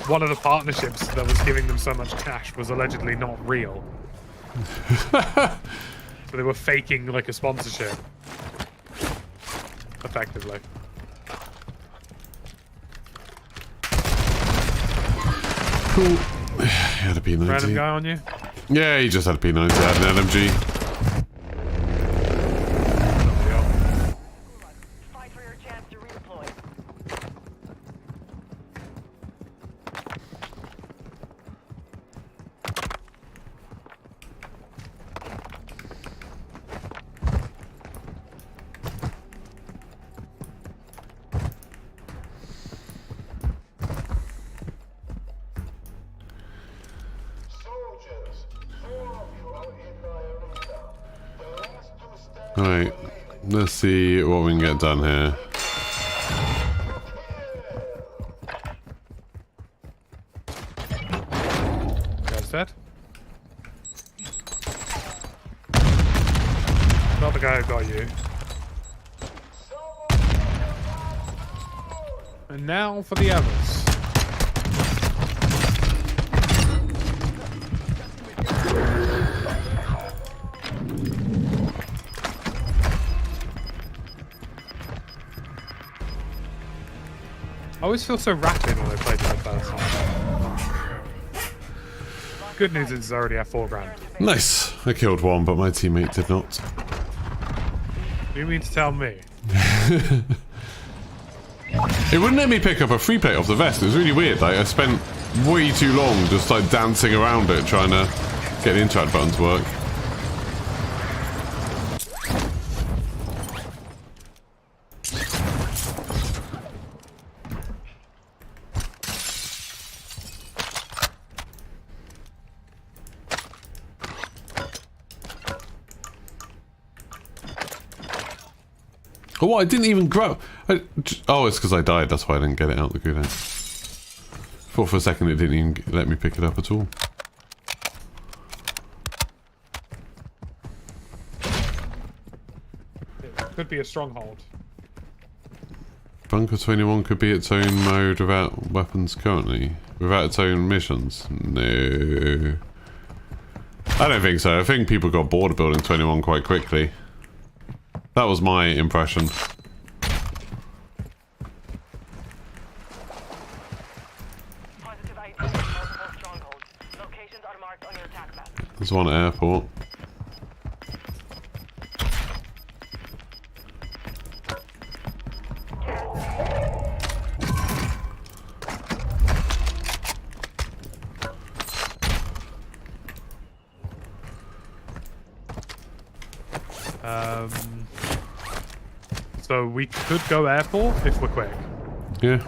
One of the partnerships that was giving them so much cash was allegedly not real. So they were faking like a sponsorship. Effectively. Cool. He had a P90. Random guy on you? Yeah, he just had a P90. Had an LMG. Fight for your chance to redeploy. Alright, let's see what we can get done here. Guy's dead. Not the guy who got you. And now for the others. I always feel so rapid when I play for the first time. Good news is I already have 4 grand. Nice. I killed one, but my teammate did not. You mean to tell me? It wouldn't let me pick up a free plate off the vest. It was really weird. Like, I spent way too long just like dancing around it, trying to get the interact button to work. Oh, what? I didn't even grow. Oh, it's because I died. That's why I didn't get it out the good. Thought for a second it didn't even let me pick it up at all. It could be a stronghold. Bunker 21 could be its own mode without weapons currently. Without its own missions? No. I don't think so. I think people got bored of building 21 quite quickly. That was my impression. Positive ID, multiple strongholds. Locations are marked on your attack map. There's one at airport. So we could go airport if we're quick. Yeah.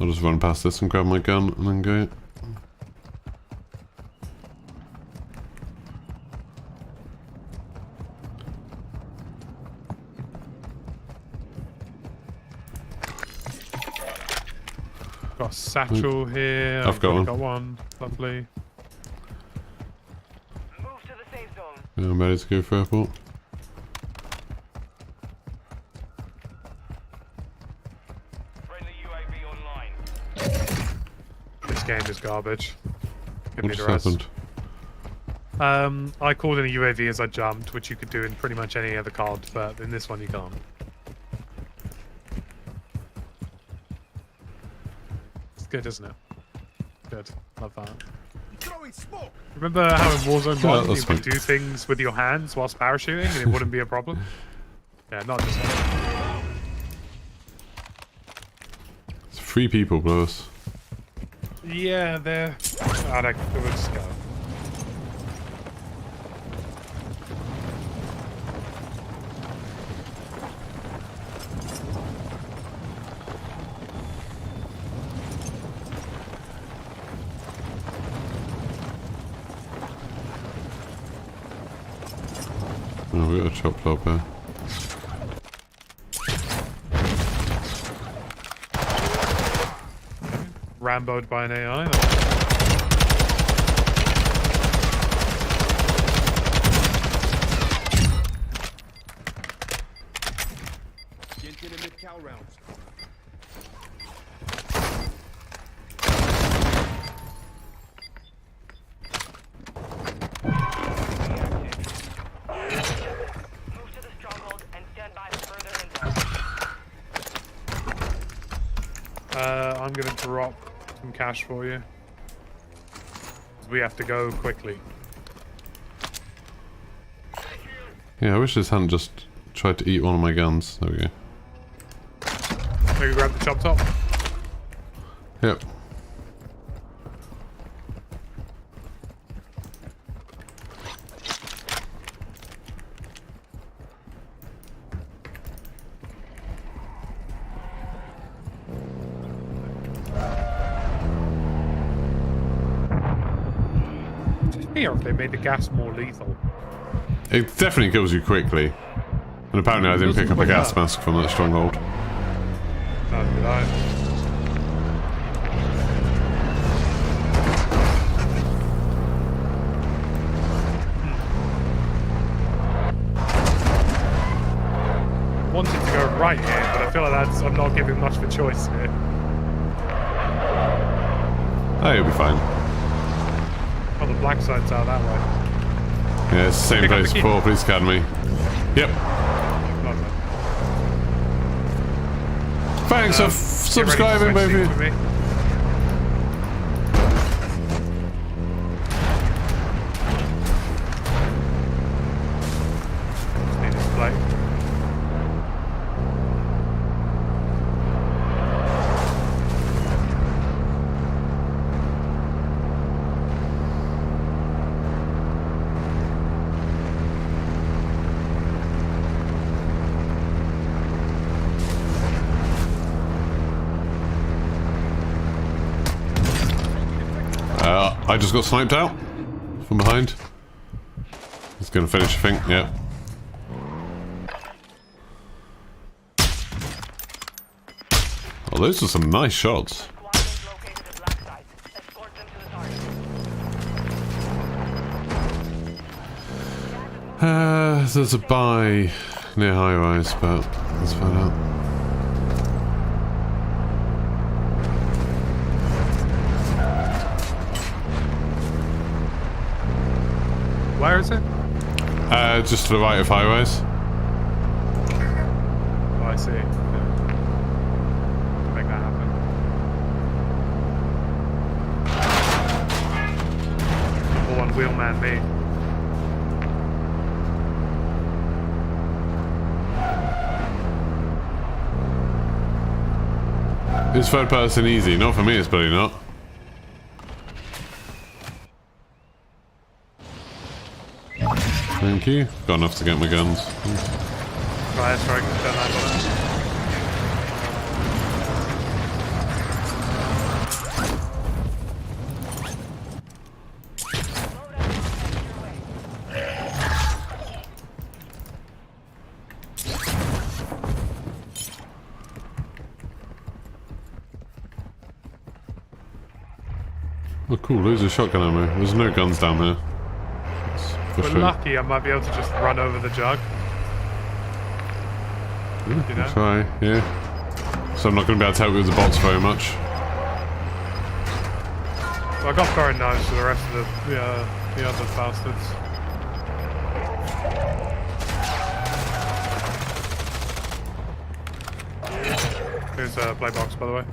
I'll just run past this and grab my gun and then go. Got a satchel here. I've got one. Got one. Lovely. Move to the safe zone. Yeah, I'm ready to go for airport. Friendly UAV online. This game is garbage. Give What me just the rest. happened? I called in a UAV as I jumped, which you could do in pretty much any other card, but in this one you can't. It's good, isn't it? Good. Love that. Throwing smoke. Remember how in Warzone Yeah, 1 that's you could fine. do things with your hands whilst parachuting and it wouldn't be a problem? Yeah, not just that. It's 3 people below us. Yeah, they're... we'll just go. Oh, we got a chop top here. Ramboed by an AI. Mid-cal rounds. Move to the stronghold and stand by for further intel. I'm gonna drop some cash for you. We have to go quickly. Yeah, I wish this hadn't just tried to eat one of my guns. There we go. Maybe grab the chop top. Yep. Here, they made the gas more lethal. It definitely kills you quickly. And apparently I didn't pick up a gas mask from that stronghold. Neither did I. Wanted to go right here, but I feel like I'm not giving much of a choice here. Oh, you'll be fine. Oh, the black side's out that way. Yeah, it's the same Pick up place the key. before, Police Academy. Yep. Lovely. Thanks for Get ready to subscribing, switch baby. seats with me. Just need this plate. I just got sniped out from behind. He's gonna finish, I think. Yep. Oh, those are some nice shots. Squad is located at black site. Escort them to the target. There's a buy near high rise, but let's find out. Where is it? Just to the right of high rise. Oh, I see. Yeah. Make that happen. Number one wheelman me. Is third person easy? Not for me, it's probably not. Thank you. Got enough to get my guns. Fire strike, don't land on it. Oh cool, loads of shotgun ammo. There's no guns down there. We're lucky I might be able to just run over the jug. Yeah, You know? try, yeah. So I'm not going to be able to help with the bots very much. Well, I got throwing knives for the rest of the other bastards. Here's a play box, by the way.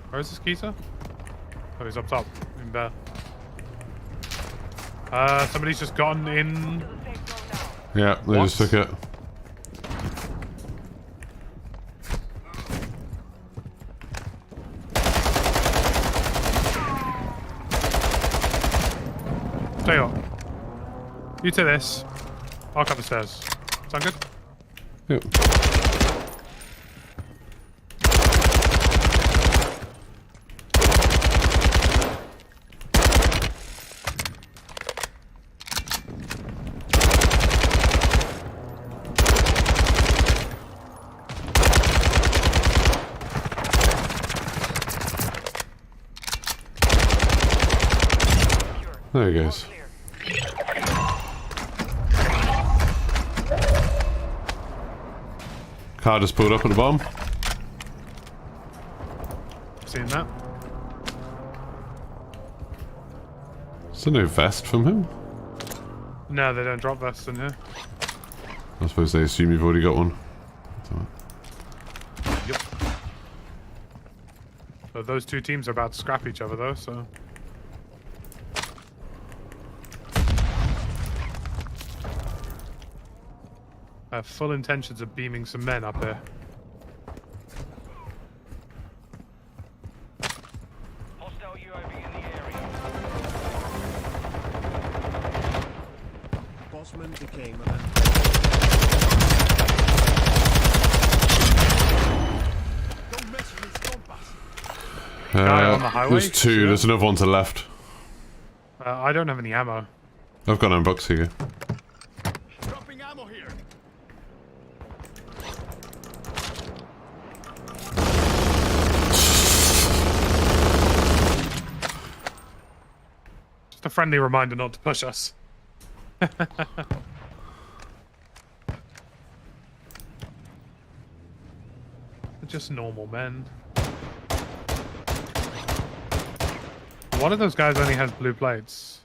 Where is this Keita? Oh, he's up top, in there. Somebody's just gotten in. Yeah, they What? just took it. Tell you what. You take this. I'll come upstairs. Sound good? Yep. There he goes. Car just pulled up at the bomb. Seen that? Is there no vest from him? No, they don't drop vests in here. I suppose they assume you've already got one. Yep. So those two teams are about to scrap each other, though, so... I have full intentions of beaming some men up here. Hostile UAV in the area. Bosman became an Don't mess with his compass. Guy on the highway? There's two. Sure. There's another one to the left. I don't have any ammo. I've got 9 bucks here. Dropping ammo here. Just a friendly reminder not to push us. They're just normal men. One of those guys only has blue plates.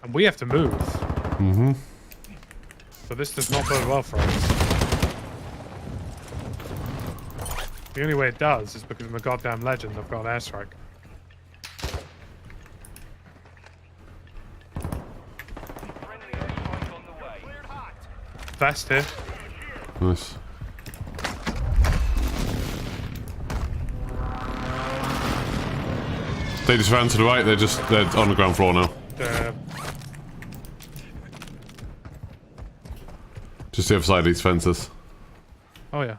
And we have to move. Mm-hmm. So this does not bode well for us. The only way it does is because I'm a goddamn legend. I've got an airstrike. Friendly airstrike on the way. Cleared hot. Vest here. Nice. They just ran to the right. They're on the ground floor now. Just the other side of these fences. Oh yeah.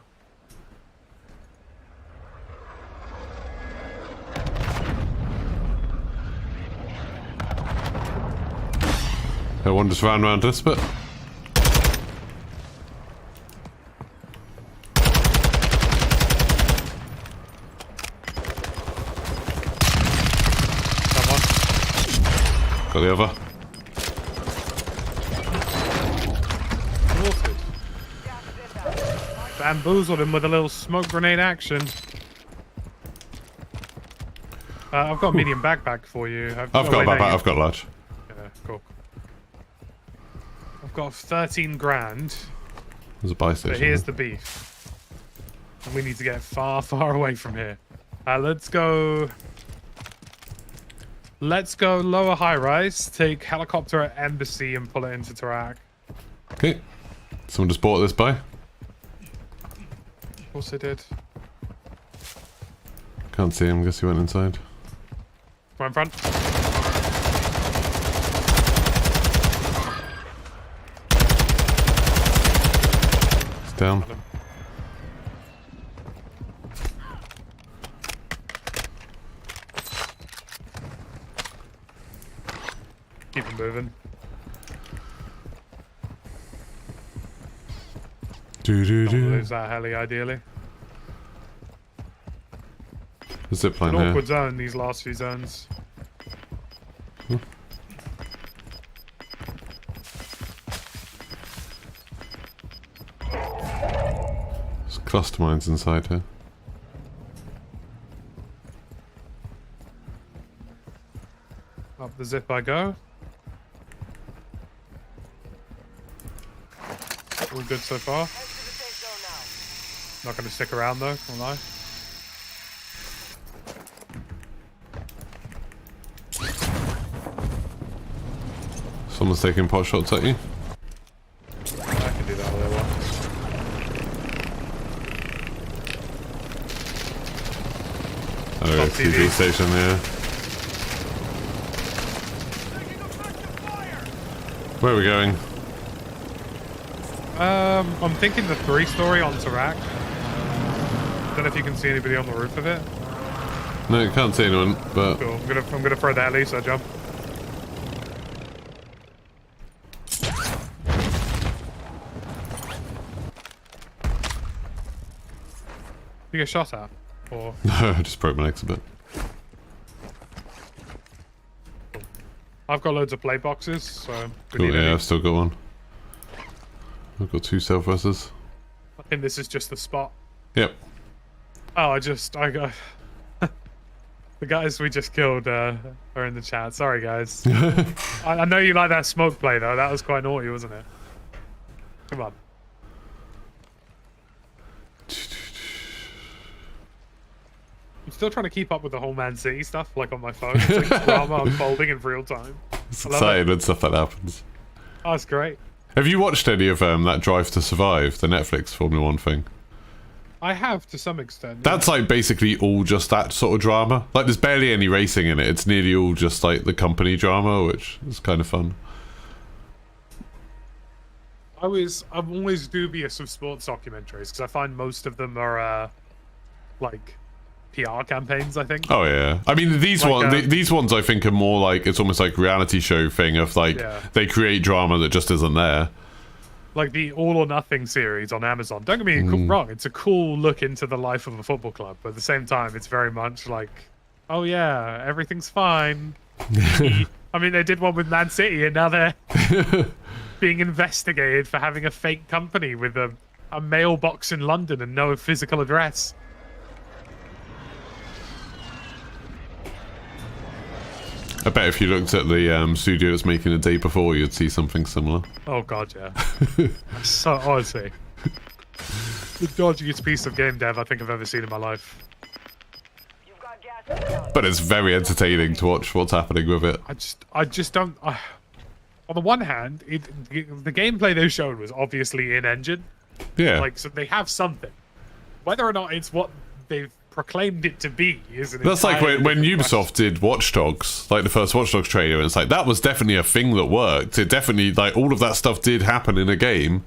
One just ran around this bit. Someone. Got the other. Sorted. Bamboozled him with a little smoke grenade action. I've got a medium backpack for you. I've got a backpack. I've got a large. Yeah, cool. I've got 13 grand. There's a buy But station. here's the beef. And we need to get far, far away from here. Let's go... Let's go lower high-rise, take helicopter at Embassy and pull it into Tarak. Okay. Someone just bought this buy. Of course I did. Can't see him. Guess he went inside. Right in front. It's down. Keep him moving. Do do Don't do. lose that heli, ideally. The zip line An here. awkward zone, these last few zones. There's cluster mines inside here. Up the zip I go. All good so far. Head to the safe zone now. Not going to stick around though, won't lie. Someone's taking pot shots at you. I can do that all I want. Oh, yeah, Top TV. TV station, yeah. Where are we going? I'm thinking the 3-story on Tarak. Don't know if you can see anybody on the roof of it. No, you can't see anyone, but Cool. I'm gonna throw the heli, so jump. You get shot at, or no, I just broke my legs a bit. I've got loads of play boxes, so we Cool, need yeah, any. I've still got one. I've got 2 self-reses. I think this is just the spot. Yep. Oh, I got the guys we just killed are in the chat. Sorry, guys. I know you like that smoke play though. That was quite naughty, wasn't it? Come on. I'm still trying to keep up with the whole Man City stuff, like on my phone. It's like drama unfolding in real time. It's I love exciting it. when stuff like that happens. Oh, it's great. Have you watched any of that Drive to Survive, the Netflix Formula 1 thing? I have to some extent. Yeah. That's like basically all just that sort of drama. Like there's barely any racing in it. It's nearly all just like the company drama, which is kind of fun. I'm always dubious of sports documentaries because I find most of them are like PR campaigns, I think. Oh yeah, I mean these Like, these ones I think are more like it's almost like reality show thing of like Yeah. they create drama that just isn't there. Like the All or Nothing series on Amazon. Don't get me wrong, it's a cool look into the life of a football club, but at the same time, it's very much like, oh yeah, everything's fine. I mean, they did one with Man City, and now they're being investigated for having a fake company with a mailbox in London and no physical address. I bet if you looked at the studio that's making it day before, you'd see something similar. Oh god, yeah. So honestly, the dodgiest piece of game dev I think I've ever seen in my life. You've got gas inbound. But it's very entertaining to watch what's happening with it. I just don't. On the one hand, the gameplay they showed was obviously in engine, Yeah. like so they have something. Whether or not it's what they've proclaimed it to be is an That's like entirely when different Ubisoft question. did Watch Dogs, like the first Watch Dogs trailer, and it's like that was definitely a thing that worked. It definitely, like, all of that stuff did happen in a game,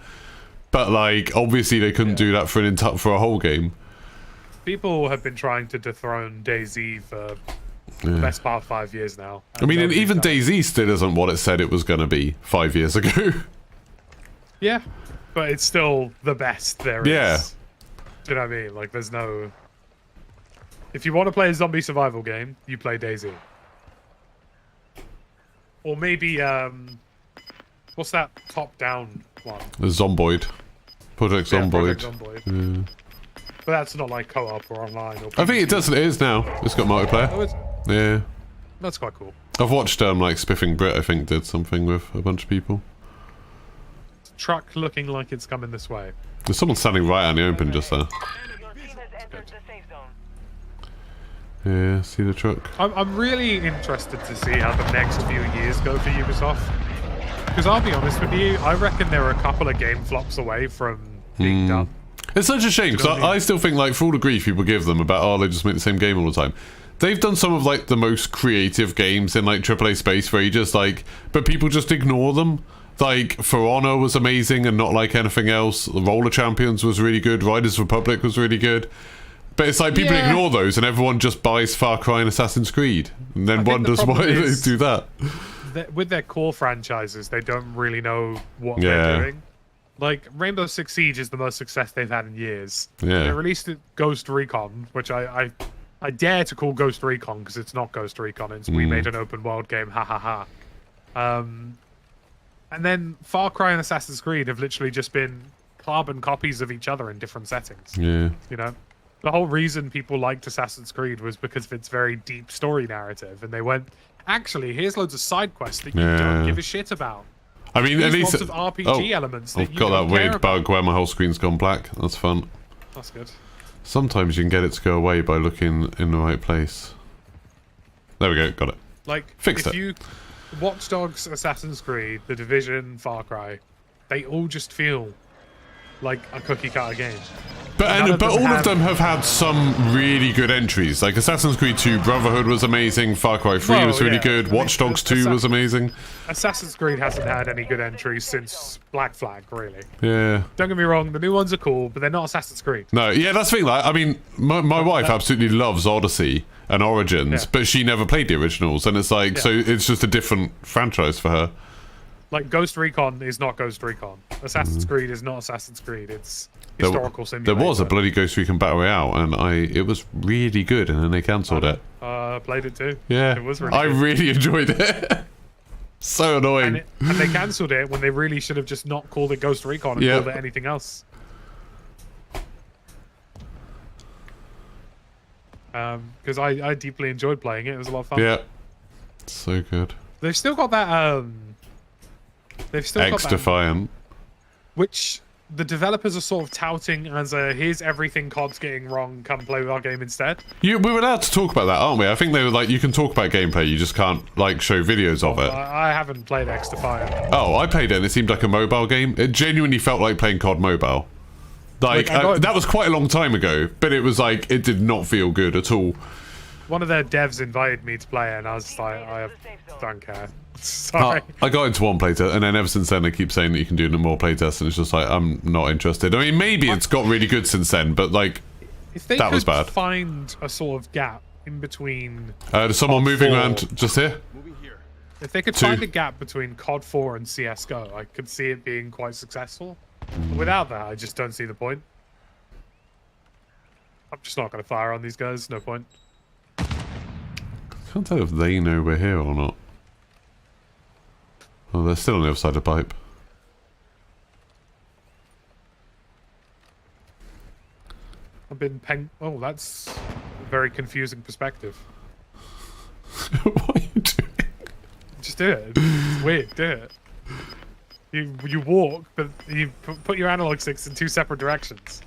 but like obviously they couldn't do that for for a whole game. People have been trying to dethrone DayZ for the best part of 5 years now. I mean, and nobody's even done it. DayZ still isn't what it said it was going to be 5 years ago. Yeah, but it's still the best there is. Yeah. Do you know what I mean? Like, there's no. If you want to play a zombie survival game, you play DayZ. Or maybe, what's that top-down one? The Zomboid. Project Yeah, Zomboid. Project Zomboid. But that's not like co-op or online. Or I think it does. It is now. It's got multiplayer. Oh, it's, Yeah. that's quite cool. I've watched like Spiffing Brit. I think did something with a bunch of people. Truck looking like it's coming this way. There's someone standing right out in the open just there. Your team has entered the safe zone. Yeah. See the truck. I'm really interested to see how the next few years go for Ubisoft. Because I'll be honest with you, I reckon they're a couple of game flops away from being done. It's such a shame because I still think, like, for all the grief people give them about, oh, they just make the same game all the time. They've done some of, like, the most creative games in, like, AAA space where you just, like, but people just ignore them. Like, For Honor was amazing and not like anything else. The Roller Champions was really good. Riders Republic was really good. But it's like people ignore those and everyone just buys Far Cry and Assassin's Creed and then wonders why they do that. With their core franchises, they don't really know what they're doing. Like, Rainbow Six Siege is the most success they've had in years. Yeah. They released Ghost Recon, which I dare to call Ghost Recon because it's not Ghost Recon. It's we made an open world game, ha ha ha. And then Far Cry and Assassin's Creed have literally just been carbon copies of each other in different settings. Yeah. You know? The whole reason people liked Assassin's Creed was because of its very deep story narrative. And they went, actually, here's loads of side quests that you don't give a shit about. I mean, Here's at least... lots of RPG elements that I've you got don't that weird care bug about. where my whole screen's gone black. That's fun. That's good. Sometimes you can get it to go away by looking in the right place. There we go, got it. Like, Fixed if it. you... Watch Dogs, Assassin's Creed, The Division, Far Cry, they all just feel like a cookie-cutter game. But all of them have had some really good entries. Like Assassin's Creed 2 Brotherhood was amazing, Far Cry 3 was really good, Watch Dogs 2 was amazing. Assassin's Creed hasn't had any good entries since Black Flag, really. Yeah. Don't get me wrong, the new ones are cool, but they're not Assassin's Creed. No, yeah, that's the thing. Like, I mean, my wife absolutely loves Odyssey and Origins, but she never played the originals, and it's like, so it's just a different franchise for her. Like, Ghost Recon is not Ghost Recon. Assassin's Creed is not Assassin's Creed. It's historical simulator. There was a bloody Ghost Recon Battle Royale, and it was really good, and then they cancelled it. Played it too. Yeah, it was really I good. really enjoyed it. So annoying. And they cancelled it when they really should have just not called it Ghost Recon and called it anything else. Because I deeply enjoyed playing it. It was a lot of fun. Yeah, so good. They've still got that. They've still got that, X-Defiant. which the developers are sort of touting as a here's everything COD's getting wrong. Come play with our game instead. We were allowed to talk about that, aren't we? I think they were like, you can talk about gameplay, you just can't like show videos of it. I haven't played X-Defiant. Oh, I played it and it seemed like a mobile game. It genuinely felt like playing COD Mobile. Like, that was quite a long time ago, but it was like, it did not feel good at all. One of their devs invited me to play, and I was like, I don't care. Sorry. I got into one playtest, and then ever since then they keep saying that you can do more playtests, and it's just like, I'm not interested. I mean, maybe it's got really good since then, but like, if they that was bad. Find a sort of gap in between. There's someone COD moving 4. around just here. Moving here. If they could find a gap between COD 4 and CS:GO, I could see it being quite successful. Without that, I just don't see the point. I'm just not going to fire on these guys. No point. Can't tell if they know we're here or not. Oh, they're still on the other side of the pipe. I've been Oh, that's a very confusing perspective. What are you doing? Just do it. It's weird. Do it. You walk, but you put your analog sticks in two separate directions.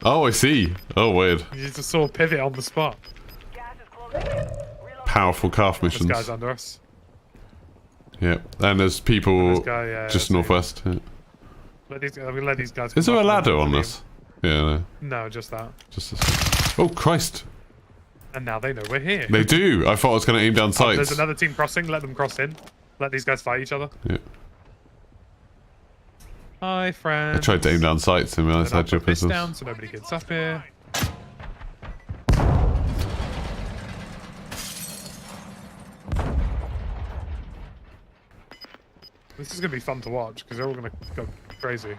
Oh, I see. Oh, weird. You just sort of pivot on the spot. Gas is closing in. Relocate. Powerful calf This missions. guy's under us. Yeah, and there's people This guy, yeah, just I see. northwest. Yeah. I'm gonna let these guys. Is come there a up ladder and on this? Yeah, no. No, just that. Just this. Oh, Christ. And now they know we're here. They do. I thought I was going to aim down Oh, there's sights. another team crossing. Let them cross in. Let these guys fight each other. Yeah. Hi, friends. I tried to aim down sights and realised I had your put this pistols. down so nobody gets up here. This is going to be fun to watch because they're all going to go crazy.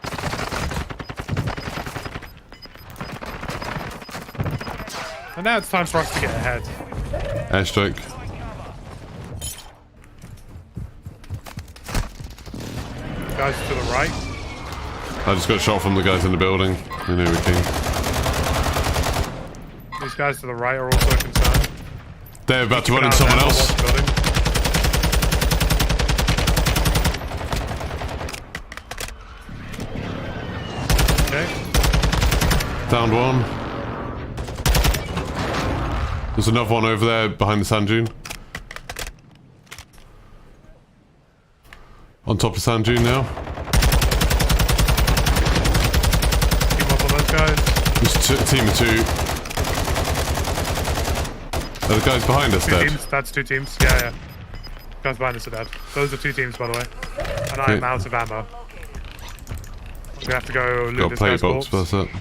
And now it's time for us to get ahead. Airstrike. Guys to the right. I just got shot from the guys in the building. And here we came. These guys to the right are also concerned. They're about to Keep run an into eye on someone that else. building. Okay. Downed one. There's another one over there behind the sand dune. On top of sand dune now. Keep up on those guys. There's a team of two. Are the guys behind us Two dead? teams. That's two teams. Yeah. Guys behind us are dead. Those are two teams, by the way. And I am out of ammo. I'm gonna have to go loot Got a this play guy's box, corpse. that's it.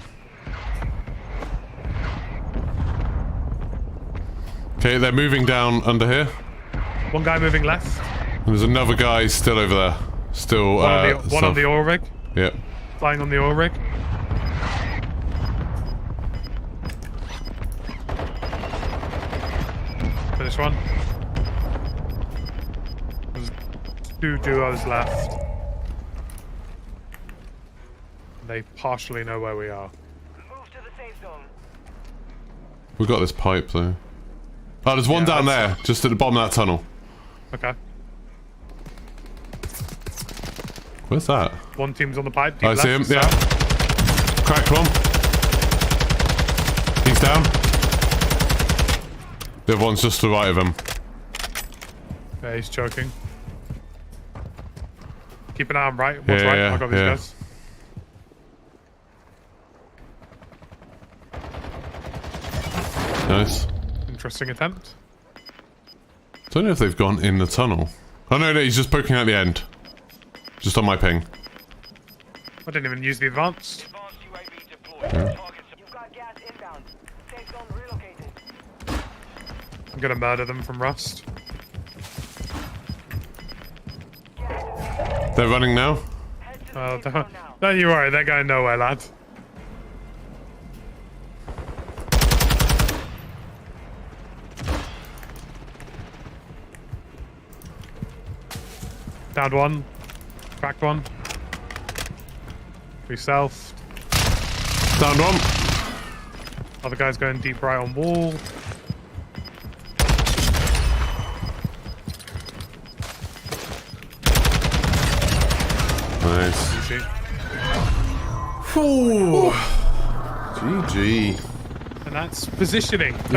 Okay, they're moving down under here. One guy moving left. And there's another guy still over there. Still, One on the oil rig. Yep. Flying on the oil rig. Finish one. There's two duos left. They partially know where we are. Move to the safe zone. We've got this pipe though. Oh, there's one down there, just at the bottom of that tunnel. Okay. Where's that? One team's on the pipe. I Team see him, left, yeah. south. Cracked one. He's down. The other one's just to the right of him. Yeah, he's choking. Keep an eye on right. What's right? Yeah, I got these yeah. guys. Nice. Interesting attempt. Don't know if they've gone in the tunnel. Oh no, he's just poking out the end. Just on my ping. I didn't even use the advanced. Advanced UAV deployed. Targets You've got gas inbound. Safe zone relocated. I'm gonna murder them from Rust. They're running now. Head to the Oh, safe don't, zone now. don't you worry, they're going nowhere, lad. Downed one. Cracked one. We self. Down one. Other guy's going deep right on wall. Nice. Easy. Ooh. GG. And that's positioning. Found.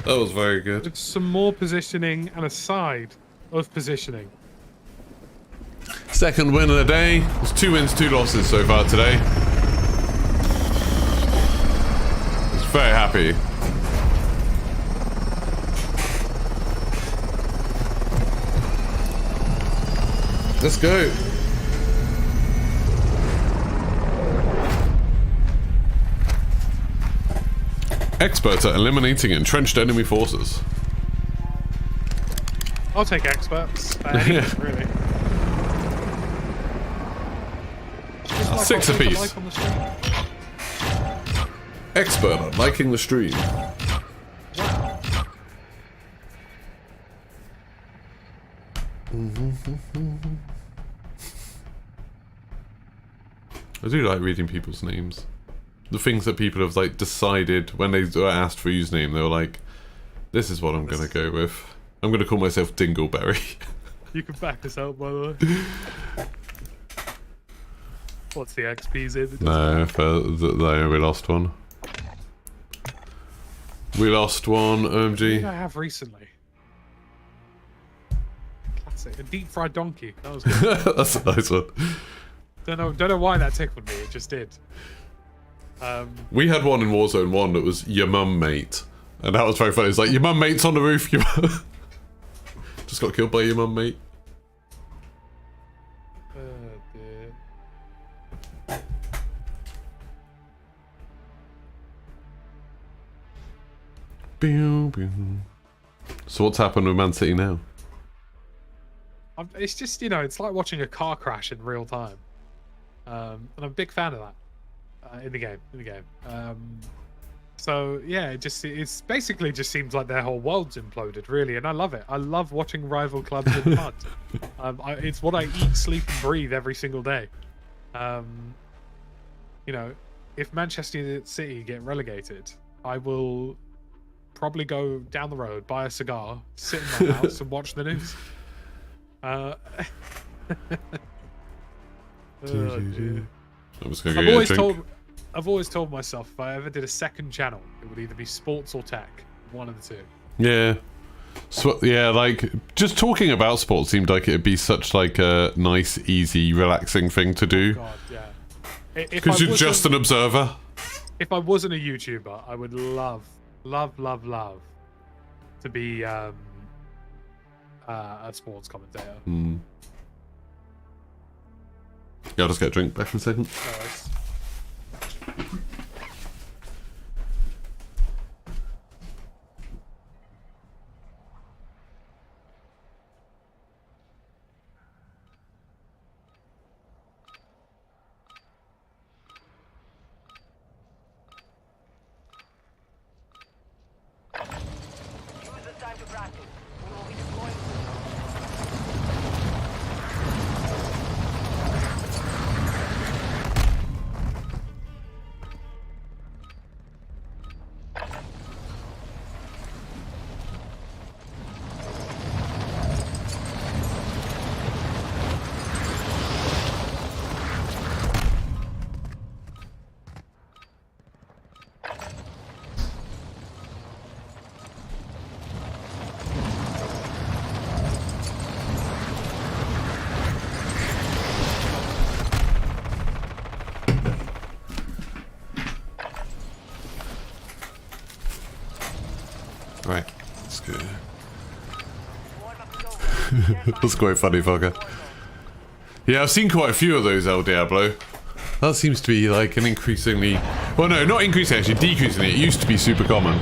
That was very good. It's some more positioning and a side of positioning. Second win of the day. There's 2 wins, 2 losses so far today. Just very happy. Let's go. Expert at eliminating entrenched enemy forces. I'll take experts. Anything, really. Just like 6 I'll take a apiece. like on the stream. Expert at liking the stream. I do like reading people's names. The things that people have like decided when they were asked for a username, they were like, "This is what I'm gonna go with. I'm gonna call myself Dingleberry." You can back this out, by the way. What's the XP's in? It doesn't No, we lost one. We lost one. What did OMG. I have recently? Classic. A deep fried donkey. That was good. That's a nice one. Don't know why that tickled me. It just did. We had one in Warzone 1 that was your mum mate. And that was very funny. It's like, your mum mate's on the roof. Your mum just got killed by your mum mate. Dear. Pew, pew. So what's happened with Man City now? It's just, you know, it's like watching a car crash in real time. And I'm a big fan of that in the game. So yeah, it's basically just seems like their whole world's imploded, really, and I love it. I love watching rival clubs in mud. It's what I eat, sleep, and breathe every single day. You know, if Manchester City get relegated, I will probably go down the road, buy a cigar, sit in my house, and watch the news. Oh, dear. I'm just gonna go get a drink. I've always told myself if I ever did a second channel, it would either be sports or tech, one of the two. Yeah. So yeah, like just talking about sports seemed like it'd be such like a nice, easy, relaxing thing to do. God, yeah. If Because I you're just wasn't- an observer. If I wasn't a YouTuber, I would love to be a sports commentator. Yeah, I'll just get a drink back for a second. No worries. Use this time to practice. We will be deploying Right, let's go. warm-up is over. That's quite funny, fucker. Yeah, I've seen quite a few of those El Diablo. That seems to be like an increasingly... Well, no, not increasing, actually, decreasingly. It used to be super common.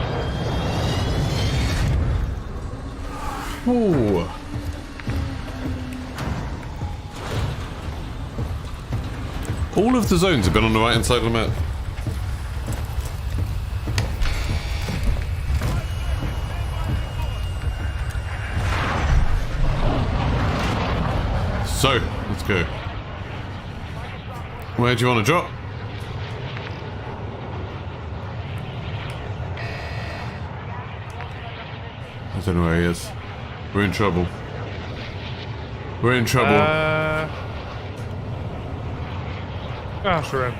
Ooh. All of the zones have been on the right-hand side of the map. So, let's go. Where do you want to drop? I don't know where he is. We're in trouble. We're in trouble. Sure.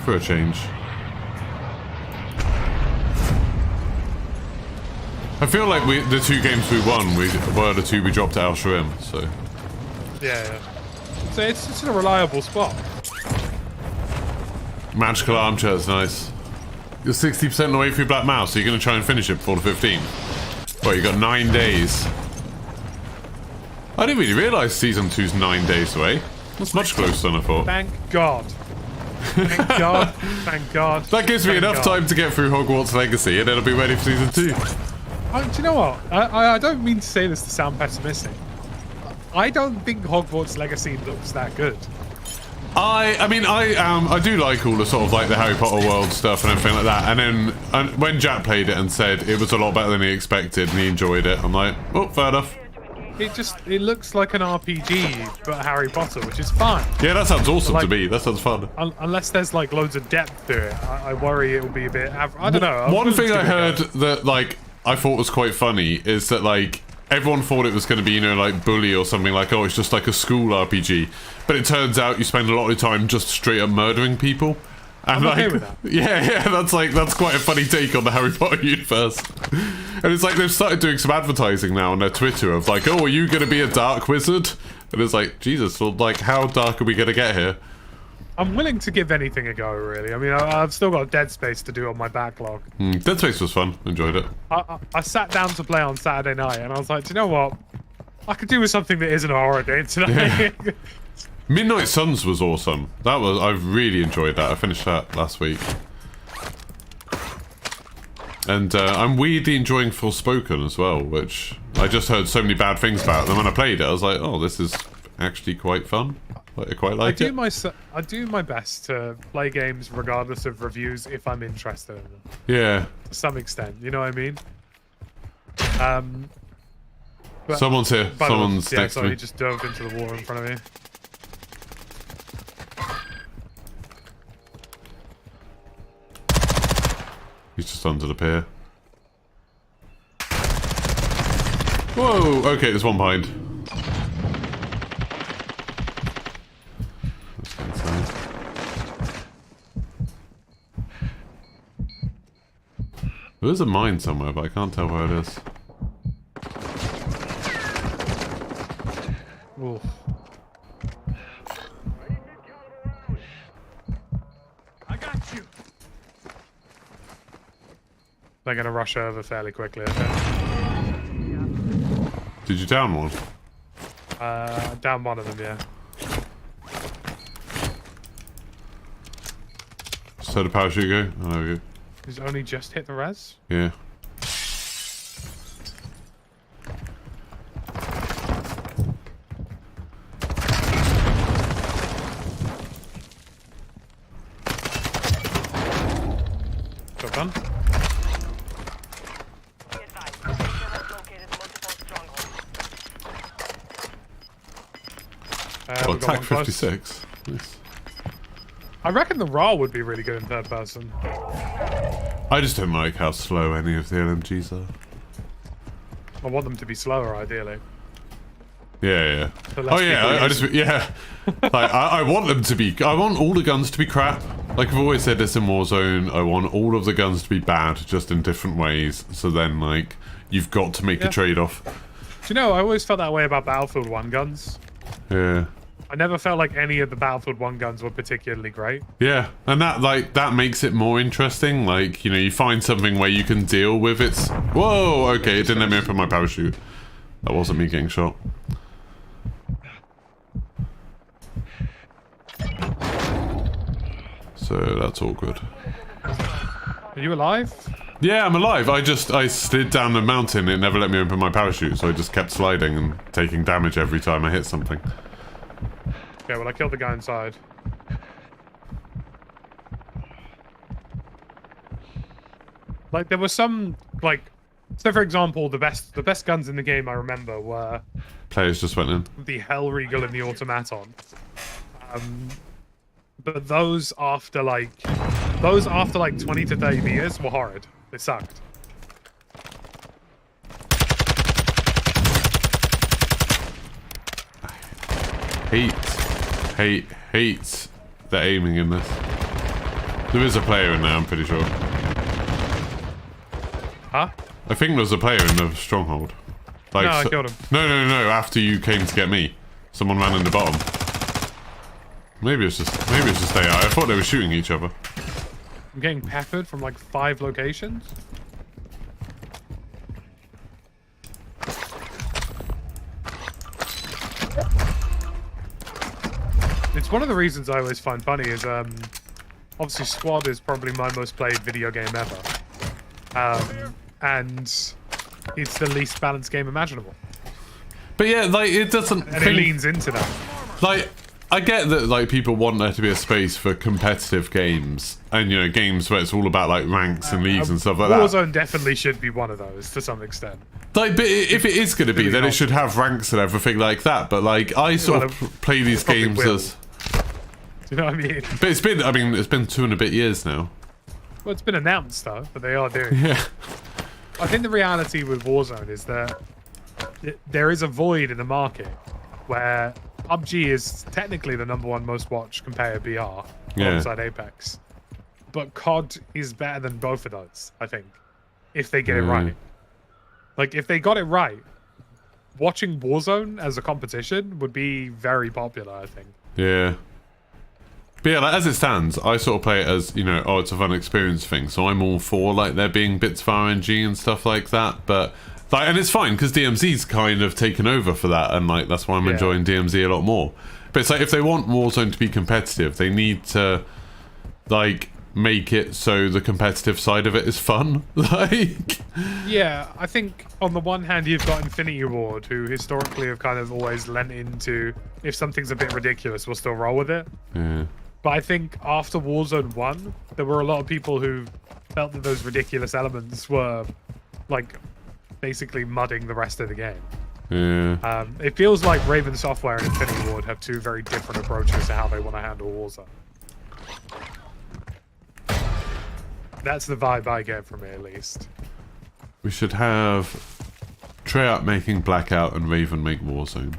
For a change. I feel like the two games we won were the two we dropped at Al Sharim, so... Yeah. So it's a reliable spot. Magical armchair is nice. You're 60% away from your Black Mouse, so you're going to try and finish it before the 15th. Well, you got 9 days. I didn't really realise Season 2's 9 days away. That's much closer than I thought. Thank God. Thank God. Thank God. That gives me enough time to get through Hogwarts Legacy, and then I'll be ready for Season 2. Do you know what? I don't mean to say this to sound pessimistic. I don't think Hogwarts Legacy looks that good. I do like all the sort of like the Harry Potter world stuff and everything like that. And then when Jack played it and said it was a lot better than he expected and he enjoyed it, I'm like, oh, fair enough. It looks like an RPG, but Harry Potter, which is fine. Yeah, that sounds awesome to me. That sounds fun. Unless there's like loads of depth to it, I worry it will be a bit. I don't know. One thing I heard that like I thought was quite funny is that like everyone thought it was going to be, you know, like Bully or something, like, oh, it's just like a school RPG, but it turns out you spend a lot of time just straight up murdering people. And I'm okay with that. Yeah, that's quite a funny take on the Harry Potter universe. And it's like they've started doing some advertising now on their Twitter of like, oh, are you going to be a dark wizard? And it's like, Jesus, well, like, how dark are we going to get here? I'm willing to give anything a go, really. I mean, I've still got Dead Space to do on my backlog. Dead Space was fun. Enjoyed it. I sat down to play on Saturday night, and I was like, do you know what? I could do with something that isn't a horror game tonight. Yeah. Midnight Suns was awesome. I've really enjoyed that. I finished that last week. And I'm weirdly enjoying Forspoken as well, which I just heard so many bad things about. And when I played it, I was like, oh, this is actually quite fun. I quite like it. I do my best to play games regardless of reviews if I'm interested in them. Yeah. To some extent, you know what I mean? But, Someone's here. Someone's next to me. He just dove into the water in front of me. He's just under the pier. Whoa! Okay, there's one behind. Let's go inside. There's a mine somewhere, but I can't tell where it is. Oof. I got They're gonna rush over fairly quickly, I think. Did you down one? Down one of them, yeah. So the parachute go? Oh, there we go. He's only just hit the res? Yeah. Job done. Be advised, location has located multiple strongholds. Oh, We've got one attack close. 56. Nice. I reckon the RAW would be really good in third person. I just don't like how slow any of the LMGs are. I want them to be slower, ideally. Yeah. So less Oh yeah, people like, I want them to be. I want all the guns to be crap. Like I've always said this in Warzone, I want all of the guns to be bad, just in different ways. So then, like, you've got to make a trade-off. Do you know, I always felt that way about Battlefield 1 guns. Yeah. I never felt like any of the Battlefield 1 guns were particularly great. Yeah, and that makes it more interesting. Like, you know, you find something where you can deal with its. Whoa, okay, it didn't let me open my parachute. That wasn't me getting shot. So that's all good. Are you alive? Yeah, I'm alive. I slid down the mountain. It never let me open my parachute, so I just kept sliding and taking damage every time I hit something. Okay, well I killed the guy inside. Like there was some like, so for example, the best guns in the game I remember were Players just went in. the Hellregal and the Automaton. But those after like 20 to 30 meters were horrid. They sucked. Hates the aiming in this. There is a player in there, I'm pretty sure. Huh? I think there's a player in the Stronghold. Like, No, I killed him. No, after you came to get me. Someone ran in the bottom. Maybe it's just AI. I thought they were shooting each other. I'm getting peppered from like 5 locations. It's one of the reasons I always find funny is obviously Squad is probably my most played video game ever. And it's the least balanced game imaginable. But yeah, like, it doesn't... And it leans into that. Like, I get that, like, people want there to be a space for competitive games. And, you know, games where it's all about, like, ranks and leagues and stuff like that. Warzone definitely should be one of those, to some extent. Like, but if it is going to be, then it should have ranks and everything like that. But, like, I sort of play these games will. as... Do you know what I mean? But it's been 2 and a bit years now. Well, it's been announced, though, but they are doing it. Yeah. I think the reality with Warzone is that there is a void in the market where PUBG is technically the #1 most watched compared to BR alongside Apex. But COD is better than both of those, I think, if they get it right. Like, if they got it right, watching Warzone as a competition would be very popular, I think. Yeah. But yeah, like, as it stands, I sort of play it as, you know, oh, it's a fun experience thing. So I'm all for, like, there being bits of RNG and stuff like that. But, like, and it's fine, because DMZ's kind of taken over for that. And, like, that's why I'm enjoying DMZ a lot more. But it's like, if they want Warzone to be competitive, they need to, like, make it so the competitive side of it is fun. Like... Yeah, I think on the one hand, you've got Infinity Ward, who historically have kind of always lent into, if something's a bit ridiculous, we'll still roll with it. Yeah. But I think after Warzone 1, there were a lot of people who felt that those ridiculous elements were, like, basically mudding the rest of the game. Yeah. It feels like Raven Software and Infinity Ward have 2 very different approaches to how they want to handle Warzone. That's the vibe I get from it, at least. We should have Treyarch making Blackout and Raven make Warzone.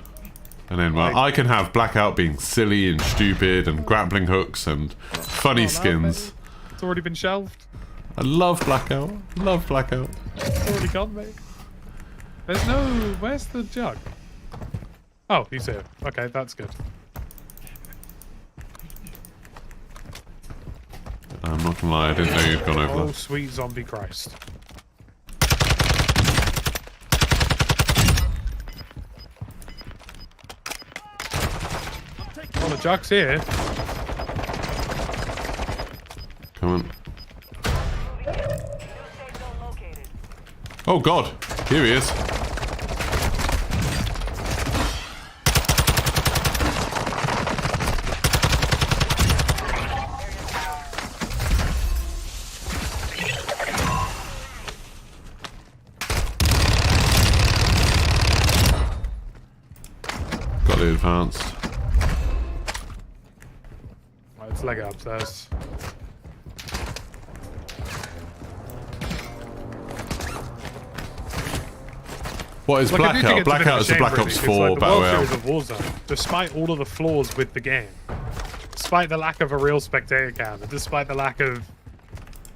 And then, well, I can have Blackout being silly and stupid and grappling hooks and funny skins. It's already been shelved. I love Blackout. Love Blackout. It's already gone, mate. There's no... Where's the jug? Oh, he's here. Okay, that's good. I'm not gonna lie, I didn't know you'd gone over Oh, that. sweet zombie Christ. the Juck's here. Come on. Moving in. New safe zone located. Oh God, here he is. Got the advanced. Right, let's leg it upstairs. What is Like, I do think Blackout? it's a bit Blackout of a is the shame, Black Ops 4 really, 'cause, Battle like, the Royale. World Series of Warzone, despite all of the flaws with the game, despite the lack of a real spectator count, and despite the lack of,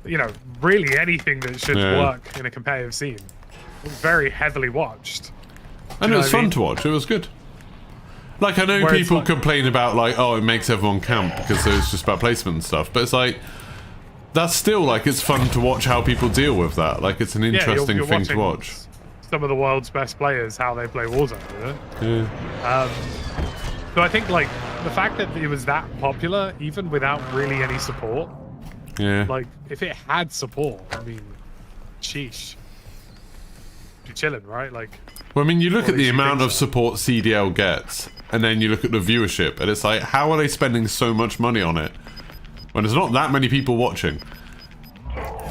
you know, really anything that should Yeah. work in a competitive scene, it was very heavily watched. And it know was what I fun mean? to watch. It was good. Like, I know Where it's people like- complain about, like, oh, it makes everyone camp because it's just about placement and stuff. But it's like, that's still, like, it's fun to watch how people deal with that. Like, it's an Yeah, interesting you're thing to watching watch. some of the world's best players, how they play Warzone, you know? Yeah. So I think, like, the fact that it was that popular, even without really any support, Yeah. like, if it had support, I mean, sheesh. You're chilling, right? Like, Well, I mean, you look Or at the at least you amount think of so. support CDL gets, and then you look at the viewership, and it's like, how are they spending so much money on it when there's not that many people watching?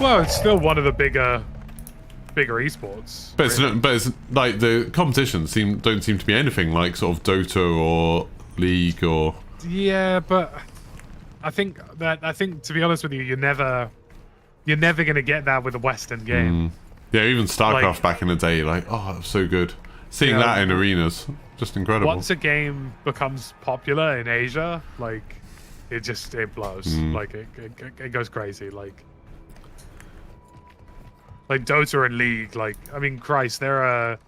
well, it's still one of the bigger esports. But it's like the competitions don't seem to be anything like sort of Dota or League or Yeah, but I think to be honest with you, you're never gonna get that with a Western game. yeah, even StarCraft Like- back in the day. Like, oh, that was so good. Seeing Yeah. that in arenas, just incredible. Once a game becomes popular in Asia, like it blows. Like it goes crazy. Like Dota and League. Like, I mean, Christ, there are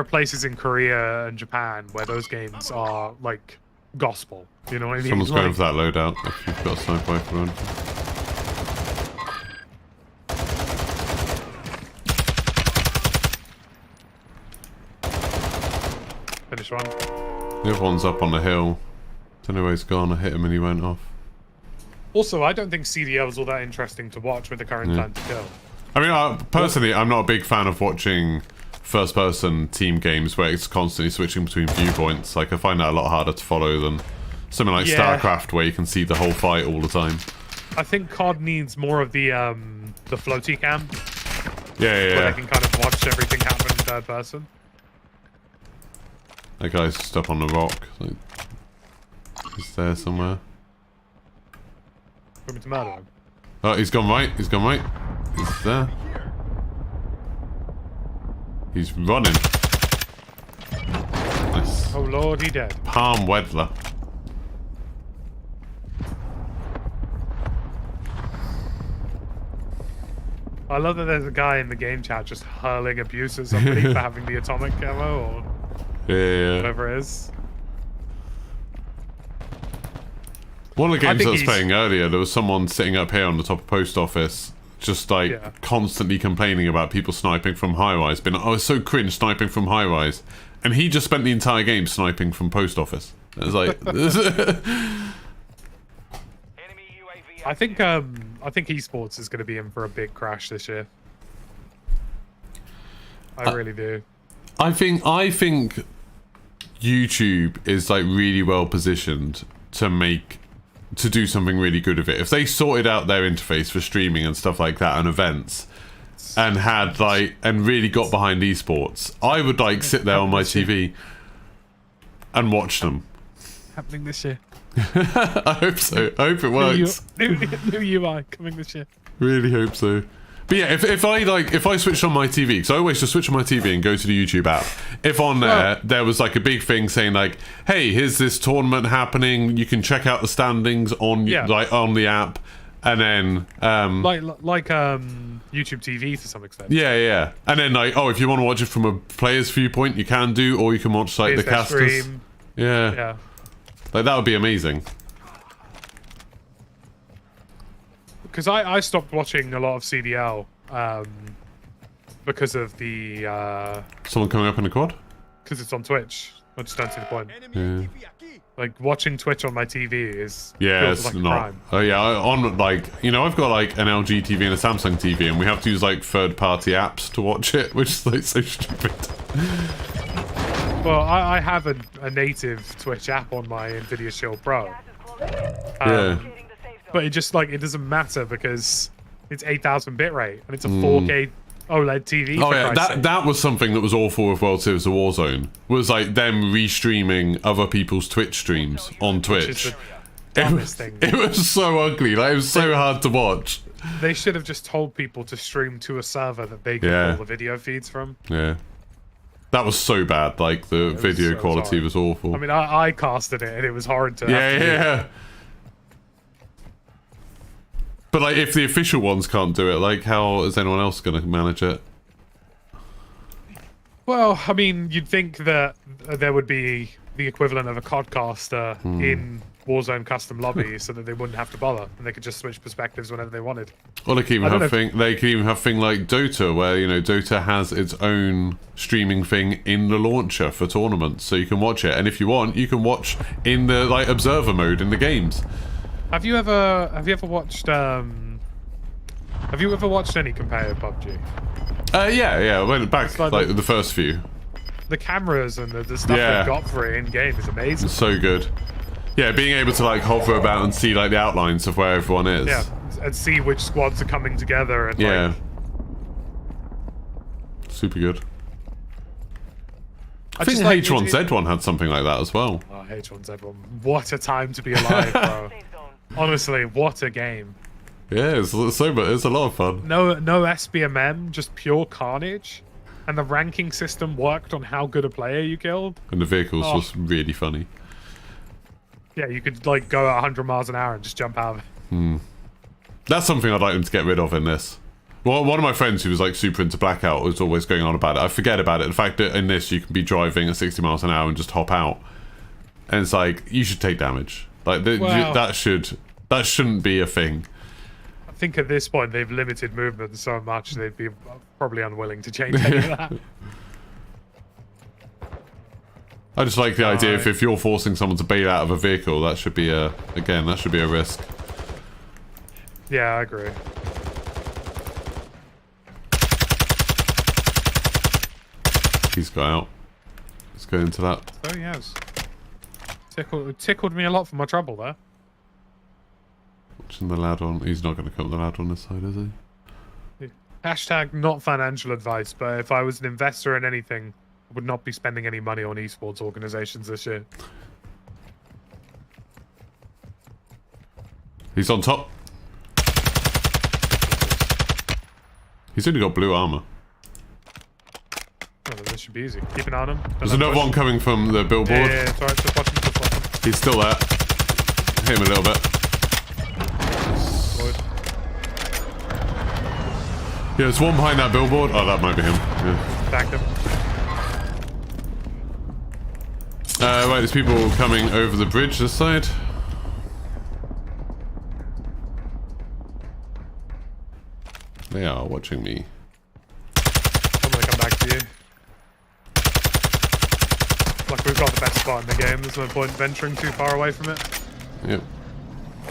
places in Korea and Japan where those games are like gospel. You know what I mean? Someone's Like, going for that loadout. If you've got a sniper rifle on. Finish one. The other one's up on the hill. Don't know where he's gone. I hit him and he went off. Also, I don't think CDL is all that interesting to watch with the current time to kill. I mean, personally, I'm not a big fan of watching first-person team games where it's constantly switching between viewpoints. Like, I find that a lot harder to follow than something like Yeah. StarCraft, where you can see the whole fight all the time. I think COD needs more of the floaty cam, Yeah, where yeah. they can kind of watch everything happen in third person. That guy's just up on the rock. Like, he's there somewhere. Want me to murder him? Oh, he's gone right. He's gone right. He's there. He's running. Nice. Oh lord, he dead. Palm Wedler. I love that there's a guy in the game chat just hurling abuse at somebody for having the atomic ammo or Yeah. whatever it is. One of the games I think was he's- playing earlier, there was someone sitting up here on the top of post office, just like Yeah. constantly complaining about people sniping from high rise. Being like, oh, it's so cringe sniping from high rise. And he just spent the entire game sniping from post office. It was like, Enemy UAV I think esports is going to be in for a big crash this year. I really do. I think YouTube is like really well positioned to do something really good with it. If they sorted out their interface for streaming and stuff like that and events and had like and really got behind esports, I would like sit there on my TV and watch them. Happening this year. I hope so. I hope it works. New UI coming this year. Really hope so. But yeah, if I switched on my TV, because I always just switch on my TV and go to the YouTube app. If on there was like a big thing saying like, "Hey, here's this tournament happening. You can check out the standings on on the app," and then Like YouTube TV to some extent. yeah, and then like, oh, if you want to watch it from a player's viewpoint, you can do, or you can watch like Here's the their casters. stream. Yeah, Yeah. like that would be amazing. Because I stopped watching a lot of CDL because of the Someone coming up in the quad. because it's on Twitch. I just don't see the point. Enemy ATV aquí. Like watching Twitch on my TV is Yeah, feels it's like a not. crime. Oh yeah, on like I've got like an LG TV and a Samsung TV, and we have to use like third-party apps to watch it, which is like so stupid. Well, I have a native Twitch app on my Nvidia Shield Pro, Gas is closing in. Yeah. Locating the safe zone. but it just like it doesn't matter because it's 8,000 bitrate and it's a 4K OLED TV. Oh for yeah, Christ's sake. that was something that was awful with World Series of Warzone. Was like them restreaming other people's Twitch streams on Which is Twitch. the dumbest thing. It was so ugly. Like it was so hard to watch. They should have just told people to stream to a server that they could Yeah. pull the video feeds from. Yeah, that was so bad. Like the was video so quality sorry. was awful. I mean, I casted it and it was hard to. yeah, have to do. yeah. But like, if the official ones can't do it, like, how is anyone else going to manage it? Well, I mean, you'd think that there would be the equivalent of a codcaster in Warzone custom lobbies so that they wouldn't have to bother and they could just switch perspectives whenever they wanted. Or they can I even don't have know thing. They can even have thing like Dota, where Dota has its own streaming thing in the launcher for tournaments, so you can watch it. And if you want, you can watch in the like observer mode in the games. Have you ever watched any competitive PUBG? Yeah. I went back like like the- the first few. The cameras and the stuff Yeah. they've got for it in game is amazing. So good. Yeah, being able to like hover about and see like the outlines of where everyone is. Yeah, and see which squads are coming together and Yeah. like, Super good. I just think like- H1Z1 had something like that as well. oh, H1Z1, what a time to be alive, bro. Safe zone. Honestly, what a game. Yeah, it's a lot of fun. No SBMM, just pure carnage. And the ranking system worked on how good a player you killed. And the vehicles Oh. was really funny. Yeah, you could like go at 100 miles an hour and just jump out of it. That's something I'd like them to get rid of in this. Well, one of my friends who was like super into Blackout was always going on about it. I forget about it. The fact that in this you can be driving at 60 miles an hour and just hop out, and it's like you should take damage. Like Well- that shouldn't be a thing. I think at this point they've limited movement so much they'd be probably unwilling to change any of that. I just like the idea if you're forcing someone to bail out of a vehicle, that should be a risk. Yeah, I agree. He's got out. Let's go into that. Oh yes. Tickled me a lot for my trouble there. Watching the lad on. He's not going to come the lad on this side, is he? Hashtag not financial advice, but if I was an investor in anything, I would not be spending any money on esports organizations this year. He's on top. He's only got blue armor. Oh, then this should be easy. Keep an eye on him. There's another one coming from the billboard. Yeah, it's alright, just watch him, just watch him. He's still there. Hit him a little bit. Good. Yeah, there's one behind that billboard. Oh, that might be him. Yeah. Backed him. Right, there's people coming over the bridge this side. They are watching me. I'm gonna come back to you. Like we've got the best spot in the game, there's no point venturing too far away from it. Yep.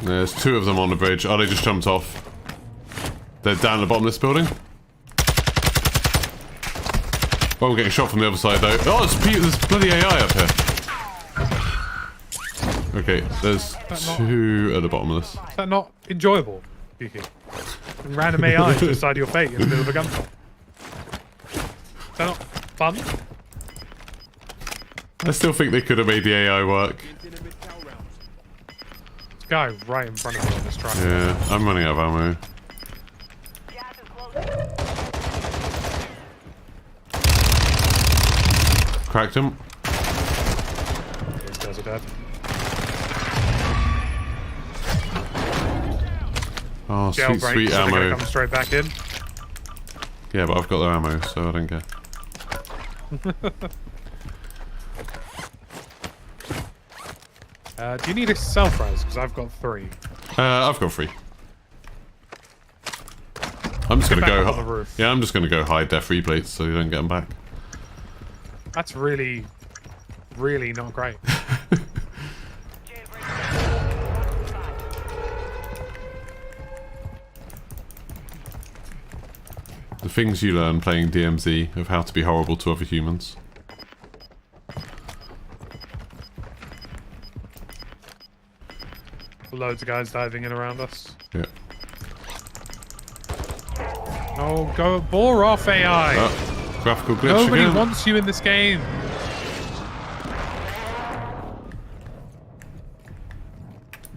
There's two of them on the bridge. Oh, they just jumped off. They're down at the bottom of this building. Oh, we're getting shot from the other side, though. Oh, there's bloody AI up here. Okay, there's two at the bottom of this. Is that not enjoyable, Kiki? Random AI to decide your fate in the middle of a gunfight. Is that not fun? I still think they could have made the AI work. Enemy cow rounds. This guy right in front of me on this truck. Yeah, I'm running out of ammo. Gas is closing. Cracked him. These guys are dead. Oh, sweet, Jailbreak, sweet so they're gonna ammo. come straight back in. Yeah, but I've got their ammo, so I don't care. Do you need a self-res? Because I've got 3. I've got 3. I'm just gonna back go. up on the roof. Yeah, I'm just gonna go hide their free plates so you don't get them back. That's really really not great. The things you learn playing DMZ of how to be horrible to other humans. Loads of guys diving in around us. Yeah. Oh, go bore off AI. Oh, graphical glitch Nobody again. wants you in this game.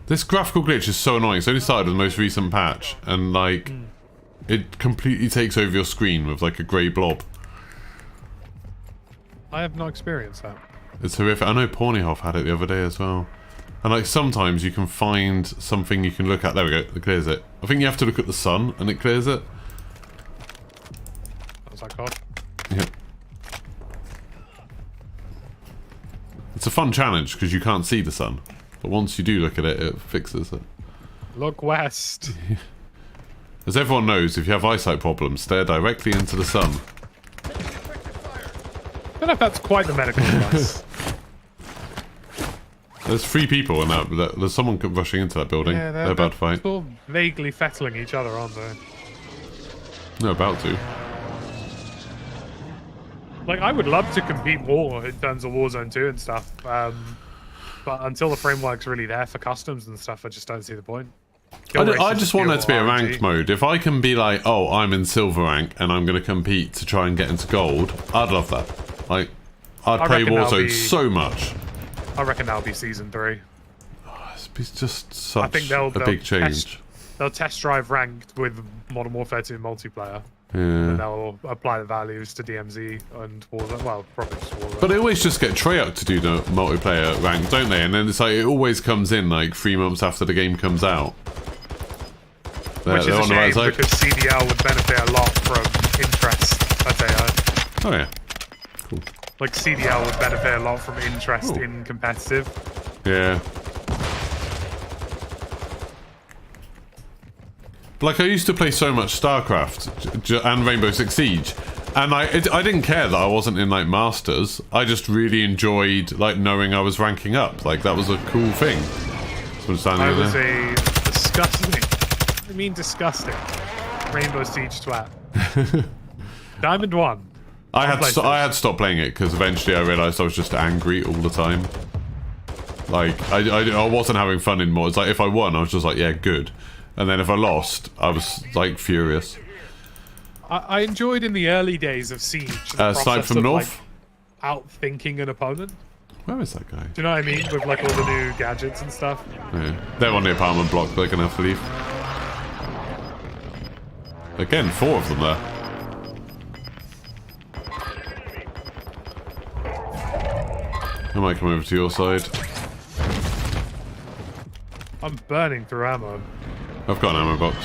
This graphical glitch is so annoying. It's only started with the most recent patch, and like, it completely takes over your screen with like a grey blob. I have not experienced that. It's horrific. I know Pornyhoff had it the other day as well. And like sometimes you can find something you can look at. There we go. It clears it. I think you have to look at the sun and it clears it. That was like God. Yeah. It's a fun challenge because you can't see the sun. But once you do look at it, it fixes it. Look west. As everyone knows, if you have eyesight problems, stare directly into the sun. I don't know if that's quite the medical advice. There's 3 people in that. There's someone rushing into that building. Yeah, they're about to fight. Sort of vaguely fettling each other, aren't they? They're about to. Like, I would love to compete more in terms of Warzone 2 and stuff. But until the framework's really there for customs and stuff, I just don't see the point. I just want that to be a ranked RNG. mode. If I can be like, oh, I'm in silver rank and I'm going to compete to try and get into gold, I'd love that. Like, I'd play reckon that'll Warzone be- so much. I reckon that'll be season 3. It's just such think a big change. They'll test drive ranked with Modern Warfare 2 multiplayer. Yeah. And they'll apply the values to DMZ and Warzone. Well, probably just Warzone. But they always just get Treyarch to do the multiplayer rank, don't they? And then it's like, it always comes in like 3 months after the game comes out. Which is a on the right shame side. because CDL would benefit a lot from interest at AI. Oh yeah. Cool. Like CDL would benefit a lot from interest Ooh. in competitive. Yeah. Like, I used to play so much StarCraft and Rainbow Six Siege, and I didn't care that I wasn't in, like, Masters. I just really enjoyed, like, knowing I was ranking up. Like, that was a cool thing. So I'm standing I in was there. a disgusting, I mean disgusting, Rainbow Siege twat. Diamond 1. I had PlayStation. to stop playing it because eventually I realised I was just angry all the time. Like, I wasn't having fun anymore. It's like, if I won, I was just like, yeah, good. And then if I lost, I was, like, furious. I enjoyed in the early days of Siege the Snipe process from of, North? like, outthinking an opponent. Where is that guy? Do you know what I mean? With like all the new gadgets and stuff. Yeah. They're on the apartment block, they're gonna have to leave. Again, 4 of them there. I might come over to your side. I'm burning through ammo. I've got an ammo box.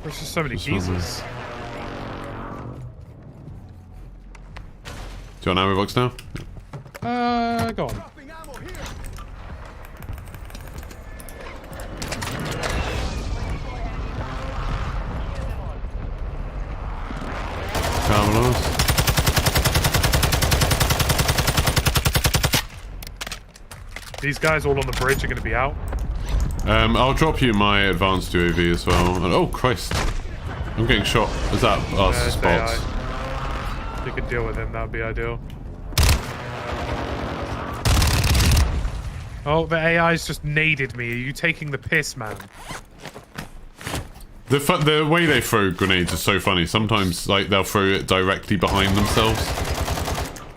There's just so many Just one geezers. Do you want an ammo box now? Go on. Dropping ammo here. Carmelos. These guys all on the bridge are going to be out. I'll drop you my advanced UAV as well. And, oh, Christ. I'm getting shot. Is that us It's spots? AI. If you could deal with him, that would be ideal. Oh, the AI's just naded me. Are you taking the piss, man? The way they throw grenades is so funny. Sometimes, like, they'll throw it directly behind themselves.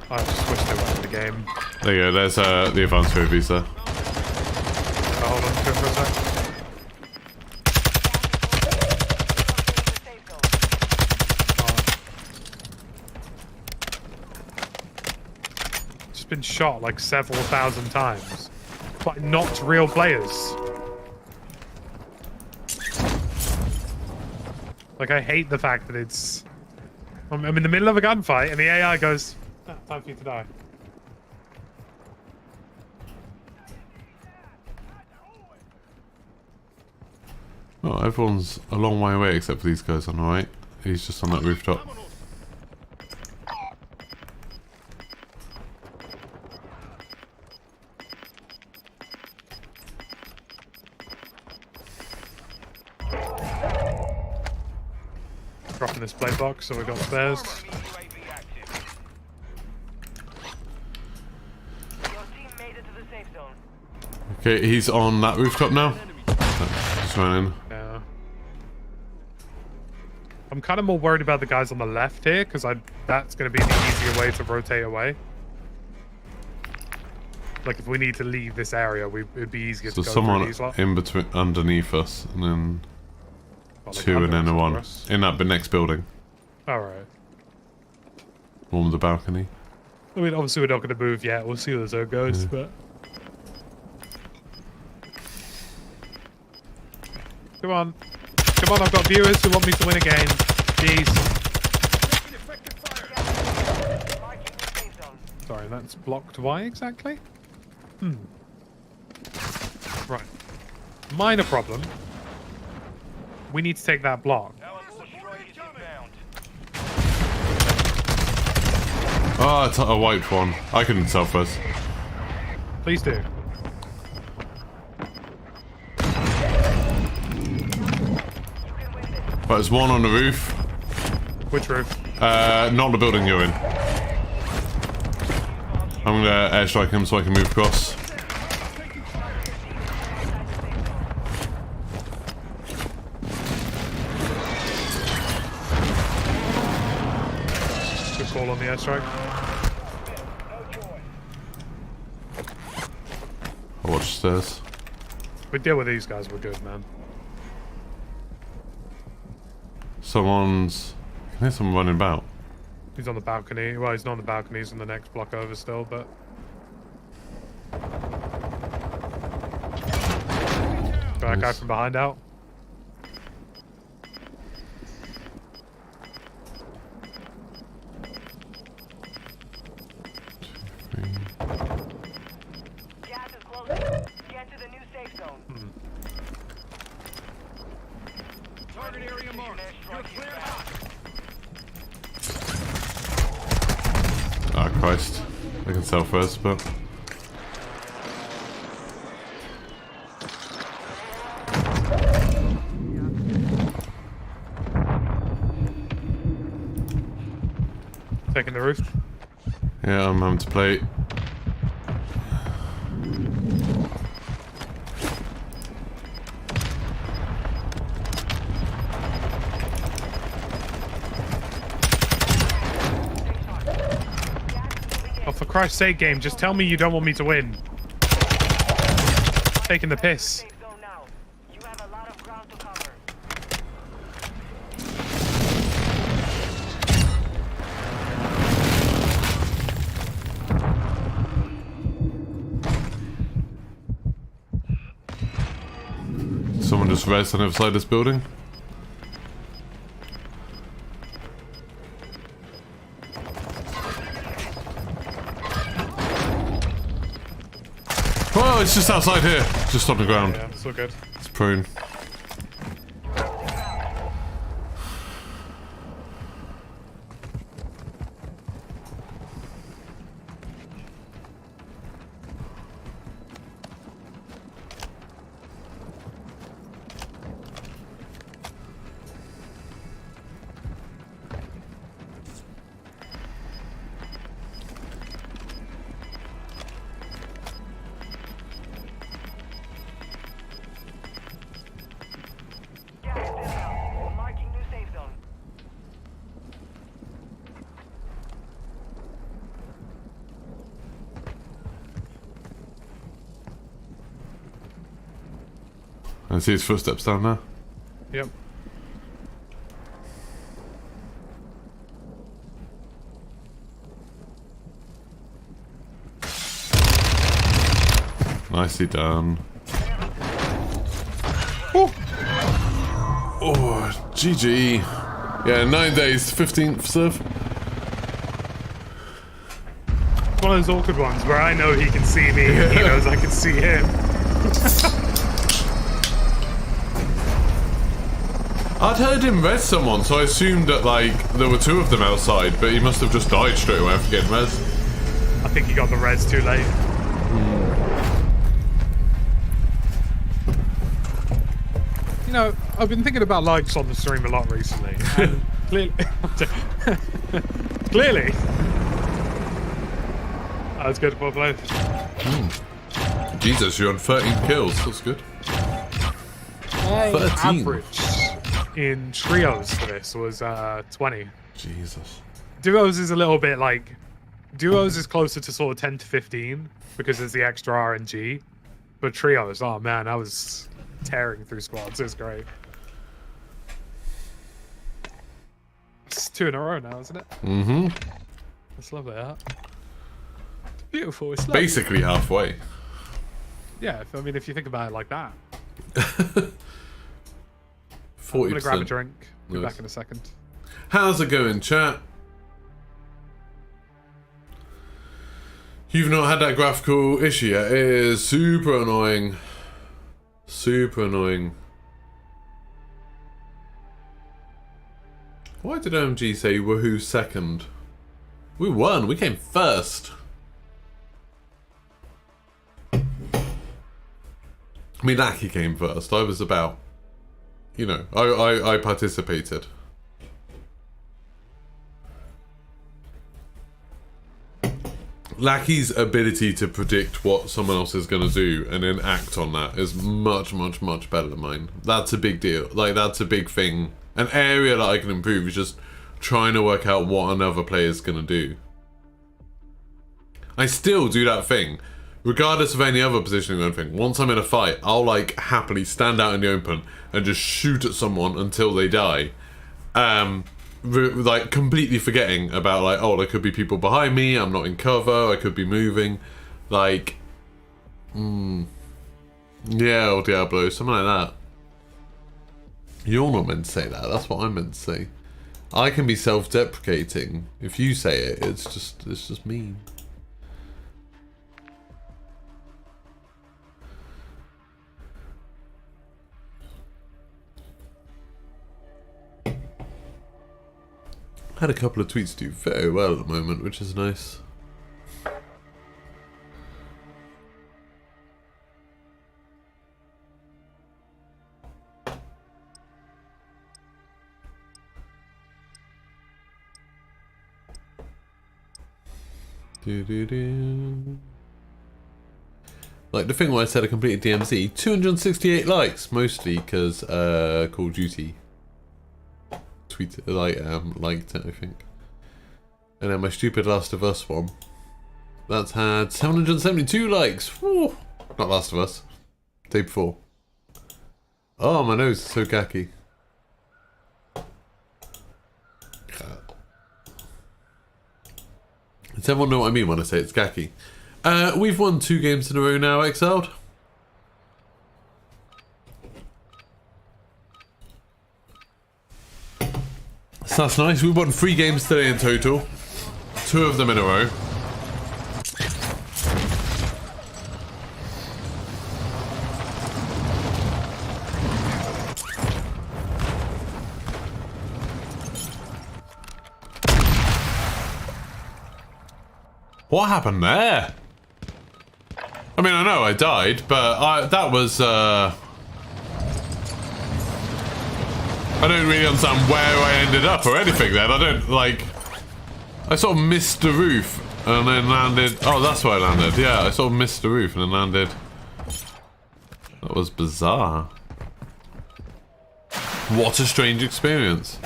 I just wish they were in the game. There you go. There's the advanced UAVs there. Hold on to it for a sec. Just been shot like several thousand times. But not real players. Like, I hate the fact that it's... I'm in the middle of a gunfight and the AI goes, "Ah, time for you to die." Oh, everyone's a long way away except for these guys on the right. He's just on that rooftop. Dropping this plate box, so we got spares. UAV active. Your team made it to the safe zone. Okay, he's on that rooftop now. Just ran in. Yeah. I'm kind of more worried about the guys on the left here, because that's going to be the easier way to rotate away. Like, if we need to leave this area, it'd be easier So to go someone through these lot. in between, underneath us, and then Well, like two, and then under the us, one of course. in that next building. Alright. One with the balcony. I mean, obviously we're not going to move yet. We'll see where the zone goes, but... Come on. Come on, I've got viewers who want me to win a game. Jeez. Taking effective fire. Marking the safe zone. Sorry, that's blocked. Why exactly? Right. Minor problem. We need to take that block. Allied strike is inbound. Oh, I wiped one. I couldn't self first. Please do. But there's one on the roof. Which roof? Not the building you're in. I'm gonna airstrike him so I can move across. Good call on the airstrike. I'll watch the stairs. If we deal with these guys, we're good, man. Someone's... I can hear someone running about. He's on the balcony. Well, he's not on the balcony. He's in the next block over still, but... Got that guy from behind out. Gas is closing. Get to the new safe zone. Target area marked. You're clear hot. Ah, Christ. I can sell first, but... Taking the roof. Yeah, I'm having to play. Oh, for Christ's sake, game, just tell me you don't want me to win. Taking the piss. Safe zone now. You have a lot of ground to cover. Someone just rezzed on the other side of this building. Oh, it's just outside here. Just on the ground. Yeah, it's all good. It's prone. Gas is inbound. Marking new safe zone. I see his footsteps down there. Yep. Nicely done. Oh, GG. Yeah, 9 days, 15th serve. It's one of those awkward ones where I know he can see me, and he knows I can see him. I'd heard him res someone, so I assumed that, like, there were two of them outside, but he must have just died straight away after getting res. I think he got the res too late. You know, I've been thinking about likes on the stream a lot recently, and Clearly. Clearly. That was good. Well played. Jesus, you're on 13 kills. That's good. My 13. average in trios for this was 20. Jesus. Duos is a little bit like... Duos is closer to sort of 10 to 15 because there's the extra RNG. But trios, oh man, I was tearing through squads. It was great. It's 2 in a row now, isn't it? Mm-hmm. That's lovely, that. It's beautiful. It's lovely. Basically halfway. Yeah, I mean, if you think about it like that. 40%. I'm gonna grab a drink. Be Nice. back in a second. How's it going, chat? You've not had that graphical issue yet. It is super annoying. Super annoying. Why did OMG say woohoo second? We won. We came first. I mean, Aki came first. I was about, you know, I participated. Lackey's ability to predict what someone else is going to do and then act on that is much, much, much better than mine. That's a big deal. Like, that's a big thing. An area that I can improve is just trying to work out what another player is going to do. I still do that thing, regardless of any other positioning or anything. Once I'm in a fight, I'll, like, happily stand out in the open and just shoot at someone until they die. Like, completely forgetting about, like, oh, there could be people behind me, I'm not in cover, I could be moving. Like, yeah, El Diablo, something like that. You're not meant to say that, that's what I'm meant to say. I can be self-deprecating. If you say it, it's just mean. Had a couple of tweets do very well at the moment, which is nice. Like the thing where I said I completed DMZ, 268 likes, mostly because Call of Duty tweeted, liked it, I think. And then my stupid Last of Us one, that's had 772 likes. Woo! Not Last of Us, day before. Oh, my nose is so gacky. Does everyone know what I mean when I say it's gacky? We've won 2 games in a row now, Exiled. So that's nice. We won 3 games today in total. 2 of them in a row. What happened there? I mean, I know I died, but that was, I don't really understand where I ended up or anything then. I don't, like... I sort of missed the roof and then landed... Oh, that's where I landed. Yeah, I sort of missed the roof and then landed... That was bizarre. What a strange experience.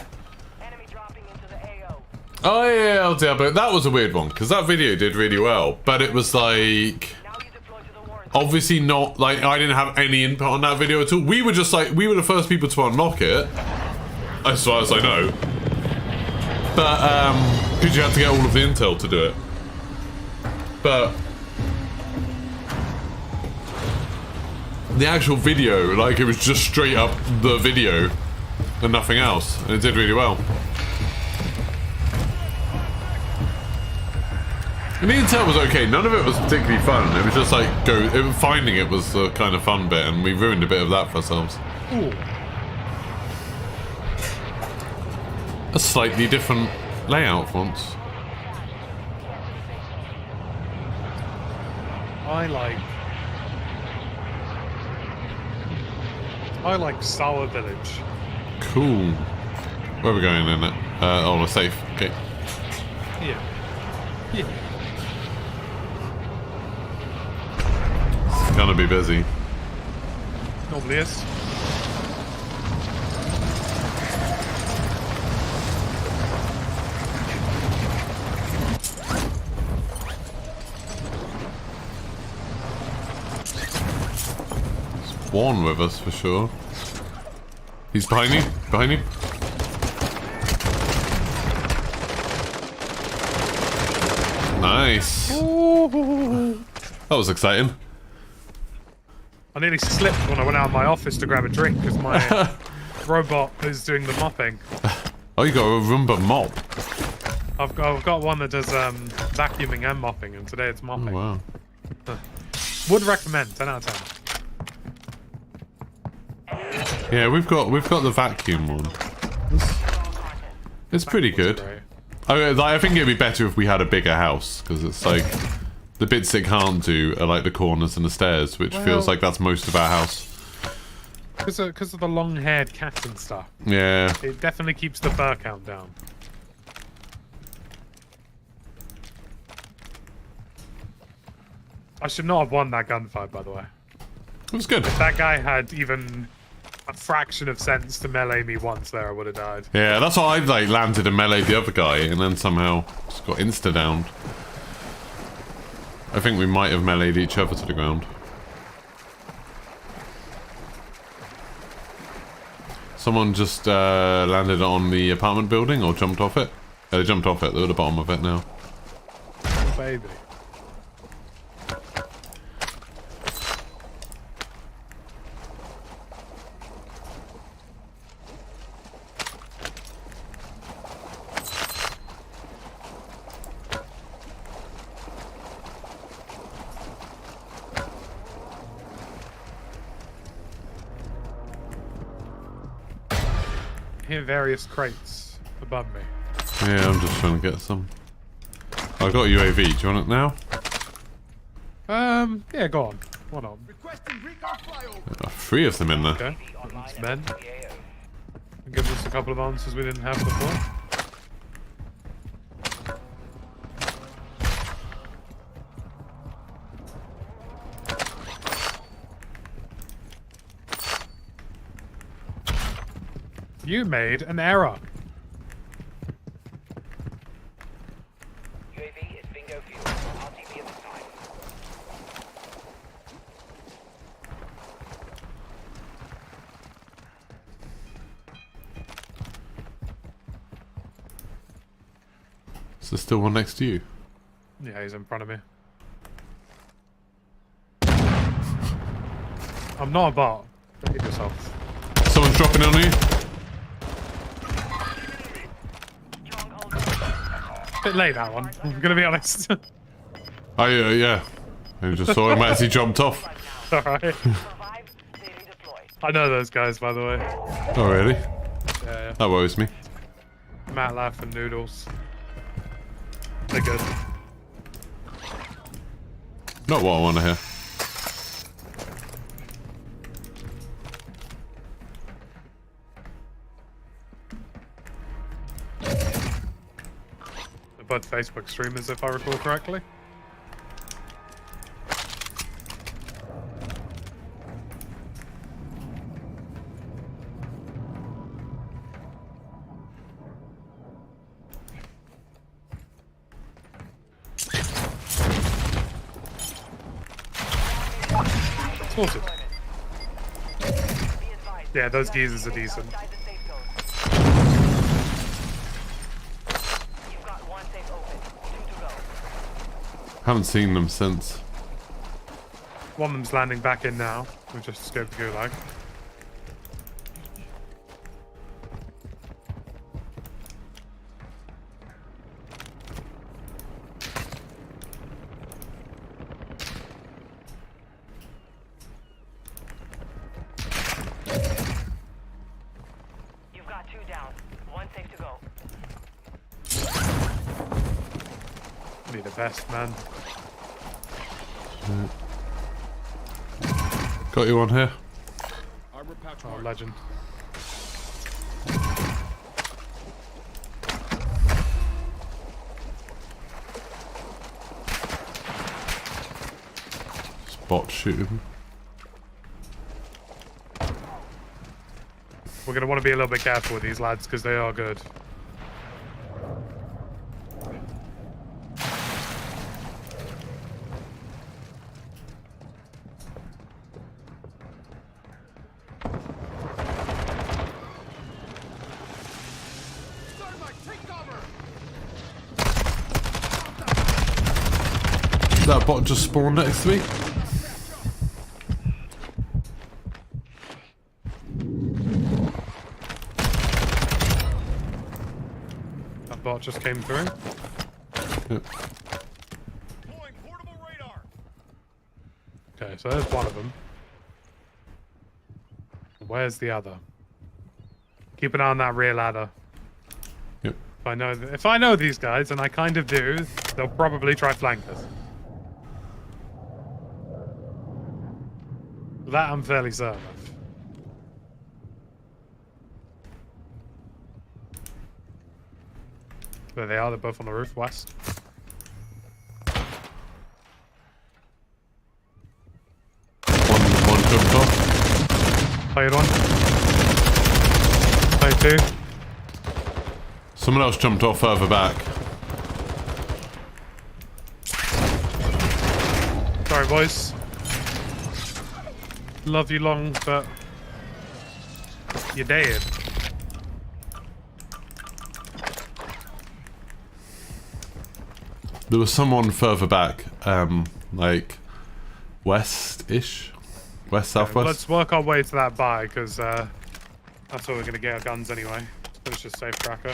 Enemy dropping into the AO. Oh yeah, El Diablo. That was a weird one, because that video did really well, but it was like... Now you deploy to the warrant. Obviously not, like, I didn't have any input on that video at all. We were just like, we were the first people to unlock it, as far as I know. But, because you had to get all of the intel to do it. But... the actual video, like, it was just straight up the video and nothing else, and it did really well. And the intel was okay, none of it was particularly fun, it was just like, finding it was the kind of fun bit, and we ruined a bit of that for ourselves. Ooh. A slightly different layout fonts. I like Sour Village. Cool. Where are we going in it? Oh, we're safe. Okay. Yeah. Yeah. It's gonna be busy. Normally is. One with us for sure. He's behind you. Behind you. Nice. That was exciting. I nearly slipped when I went out of my office to grab a drink because my robot is doing the mopping. Oh, you got a Roomba mop. I've got one that does vacuuming and mopping, and today it's mopping. Wow. Would recommend. 10 out of 10. Yeah, we've got the vacuum one. It's pretty good. Great. I think it'd be better if we had a bigger house, because it's like the bits it can't do are like the corners and the stairs, which feels like that's most of our house. Because of the long-haired cat and stuff. Yeah. It definitely keeps the fur count down. I should not have won that gunfight, by the way. It was good. If that guy had even a fraction of sense to melee me once there, I would have died. Yeah, that's why I like landed and meleeed the other guy, and then somehow just got insta-downed. I think we might have meleeed each other to the ground. Someone just landed on the apartment building or jumped off it. Yeah, they jumped off it. They're at the bottom of it now. Oh, baby. Hear various crates above me. Yeah, I'm just trying to get some. I got a UAV. Do you want it now? Yeah, go on. Why not? Requesting recon flyover. 3 of them in there. Okay. It's men. Gives us a couple of answers we didn't have before. You made an error. UAV is bingo fuel. RTB at this time. Is there still one next to you? Yeah, he's in front of me. I'm not a bot. Don't hit yourself. Someone's dropping on you. Bit late that one. I'm gonna be honest. Oh yeah. I just saw him as he jumped off. Alright. Survive, they redeploy. I know those guys, by the way. Oh really? Yeah, That worries me. yeah. Matt Laugh and Noodles. They're good. Not what I want to hear. They're both Facebook streamers, if I recall correctly. Sorted. Be advised. Yeah, those geezers are decent. Outside the safe zone. You've got one safe open. 2 to go. Haven't seen them since. One of them's landing back in now. We just escaped the gulag. You've got 2 down. 1 safe to go. Need a vest, man. Got you on here. Armor pouch Oh, marked. legend. bot shooting. We're gonna want to be a little bit careful with these lads because they are good. That bot just spawned next to me. That bot just came through. Yep. Deploying portable radar. Okay, so there's one of them. Where's the other? Keep an eye on that rear ladder. Yep. If I know these guys, and I kind of do, they'll probably try flank us. That I'm fairly certain of. There they are, they're both on the roof, west. One jumped off. Played one. Played two. Someone else jumped off further back. Sorry, boys. Love you long, but you're dead. There was someone further back, like west-ish, west-southwest. Let's work our way to that buy, because that's where we're going to get our guns anyway. Let's just safe tracker.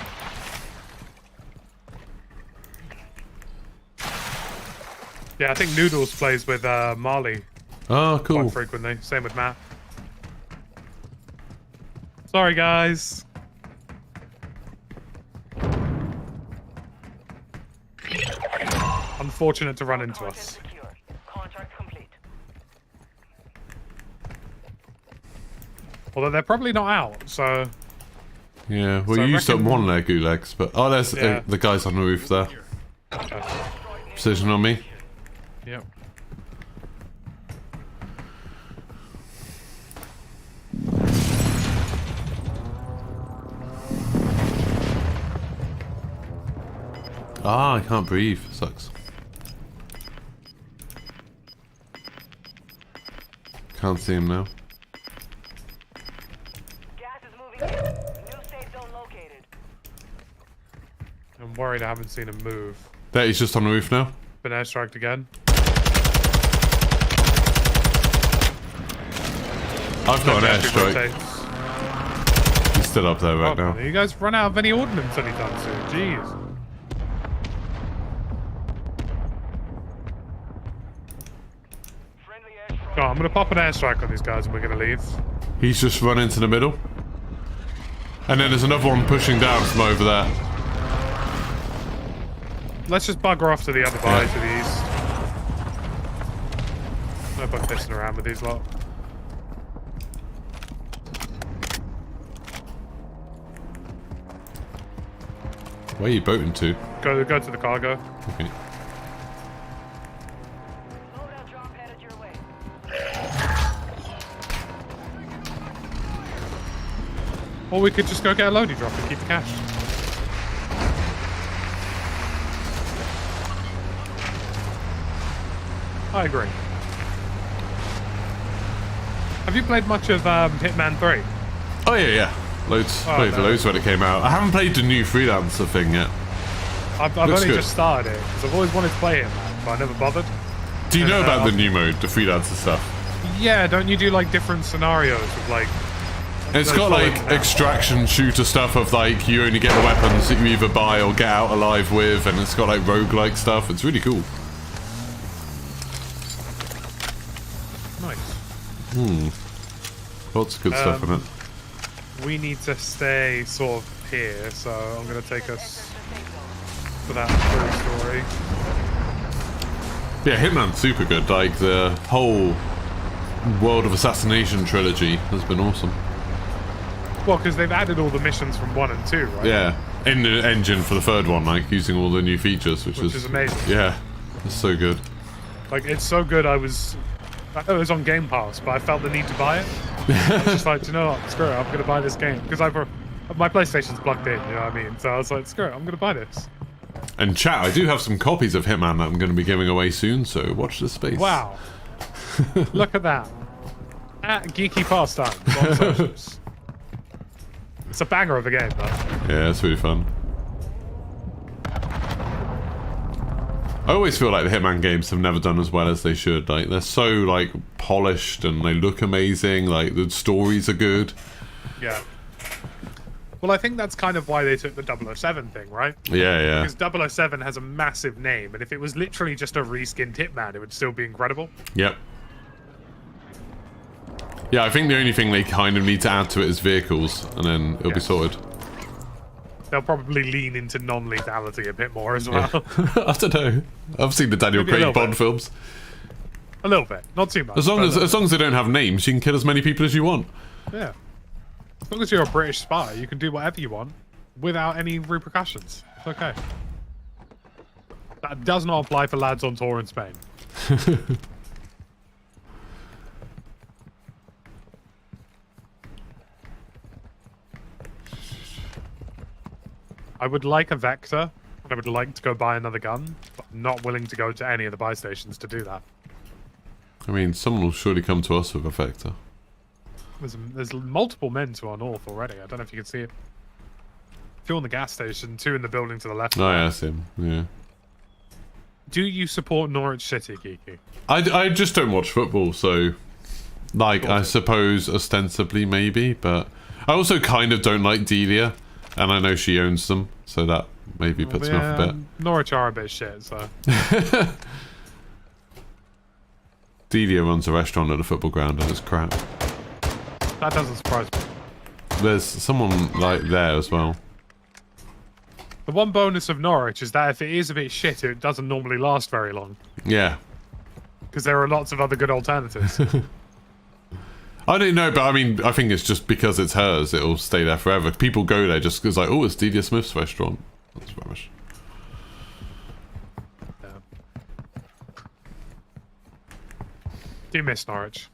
Yeah, I think Noodles plays with Marley Oh, cool. quite frequently. Same with Matt. Sorry, guys. Unfortunate to run into us. Secure. Contract complete. Although they're probably not out, so... Yeah, well, So I you used up reckon- one there, Gulags, but oh, there's Yeah. the guys on the roof there. Precision on me. Yep. Ah, I can't breathe. Sucks. Can't see him now. Gas is moving in. New safe zone located. I'm worried I haven't seen him move. There, he's just on the roof now. Been airstriked again. I've got an Actually airstrike. rotates. He's still up there right Oh, now. you guys run out of any ordnance anytime soon. Jeez. Friendly airstrike. Go on, I'm gonna pop an airstrike on these guys and we're gonna leave. He's just run into the middle. And then there's another one pushing down from over there. Let's just bugger off to the other buy Yeah. to the east. No point pissing around with these lot. Where are you boating to? Go to the cargo. Okay. Loadout drop headed your way. Or we could just go get a loadie drop and keep the cash. I agree. Have you played much of Hitman 3? Oh yeah, yeah. Loads. Oh, Played no. loads when it came out. I haven't played the new freelancer thing yet. I've Looks only good. just started it, because I've always wanted to play it, but I never bothered. Do you know about the Um, new mode, the freelancer stuff? Yeah, don't you do like different scenarios with like... It's Those got like following now. extraction shooter stuff of like you only get the weapons that you either buy or get out alive with, and it's got like roguelike stuff. It's really cool. Nice. Lots of good stuff in it. We need to stay sort of here, so I'm going to take us for that full story. Yeah, Hitman's super good. Like the whole World of Assassination trilogy has been awesome. Well, because they've added all the missions from 1 and 2, right? Yeah, in the engine for the third one, like using all the new features, which Which is amazing. Yeah, it's so good. Like, it's so good, I was I know it was on Game Pass, but I felt the need to buy it. I was just like, you know what, screw it, I'm gonna buy this game because my PlayStation's plugged in. You know what I mean? So I was like, screw it, I'm gonna buy this. And chat, I do have some copies of Hitman that I'm going to be giving away soon, so watch this space. Wow, look at that. At Geeky Pastimes on socials. It's a banger of a game, though. Yeah, it's really fun. I always feel like the Hitman games have never done as well as they should. Like, they're so, like, polished and they look amazing. Like, the stories are good. Yeah. Well, I think that's kind of why they took the 007 thing, right? Yeah, yeah. Because 007 has a massive name, and if it was literally just a reskinned Hitman, it would still be incredible. Yep. Yeah, I think the only thing they kind of need to add to it is vehicles, and then it'll be sorted. They'll probably lean into non-lethality a bit more as well. Yeah. I don't know. I've seen the Daniel Maybe a Craig little Bond bit. films. A little bit, not too much. As long as they don't have names, you can kill as many people as you want. Yeah. As long as you're a British spy, you can do whatever you want without any repercussions. It's okay. That does not apply for lads on tour in Spain. I would like a Vector, and I would like to go buy another gun, but I'm not willing to go to any of the buy stations to do that. I mean, someone will surely come to us with a Vector. There's multiple men to our north already. I don't know if you can see it. 2 on the gas station, 2 in the building to the left. Oh, yeah, I see him. Yeah. Do you support Norwich City, Geeky? I just don't watch football, so... Like, I suppose ostensibly, maybe, but... I also kind of don't like Delia, and I know she owns them, so that maybe puts me off a bit. Norwich are a bit shit, so... Delia runs a restaurant at a football ground, and it's crap. That doesn't surprise me. There's someone, like, there as well. The one bonus of Norwich is that if it is a bit shit, it doesn't normally last very long. Yeah. Because there are lots of other good alternatives. I don't know, but I mean, I think it's just because it's hers, it'll stay there forever. People go there just because, like, oh, it's Delia Smith's restaurant. That's rubbish. Yeah. Do you miss Norwich?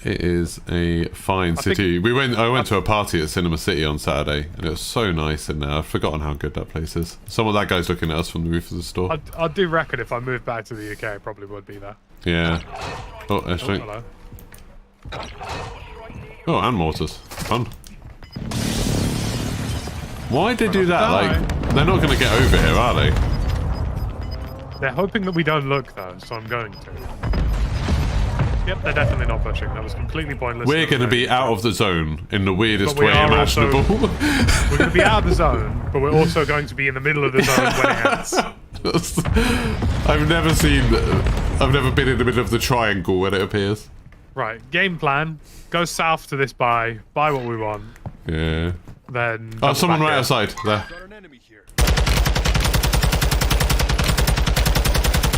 It is a fine city. I went to a party at Cinema City on Saturday, and it was so nice in there. I've forgotten how good that place is. Some of that guy's looking at us from the roof of the store. I do reckon if I moved back to the UK, I probably would be there. Yeah. Oh, Oh, airstrike. hello. Oh, and mortars. Fun. Why'd they do that? Like, they're not going to get over here, are they? They're hoping that we don't look, though, so I'm going to. Yep, they're definitely not pushing. That was completely pointless. We're going to be out of the zone in the weirdest But we way are imaginable. We're going to be out of the zone, but we're also going to be in the middle of the zone when it ends. I've never been in the middle of the triangle when it appears. Right, game plan. Go south to this buy what we want, Yeah. then... Oh, double someone back right in. outside. There. Got an enemy here.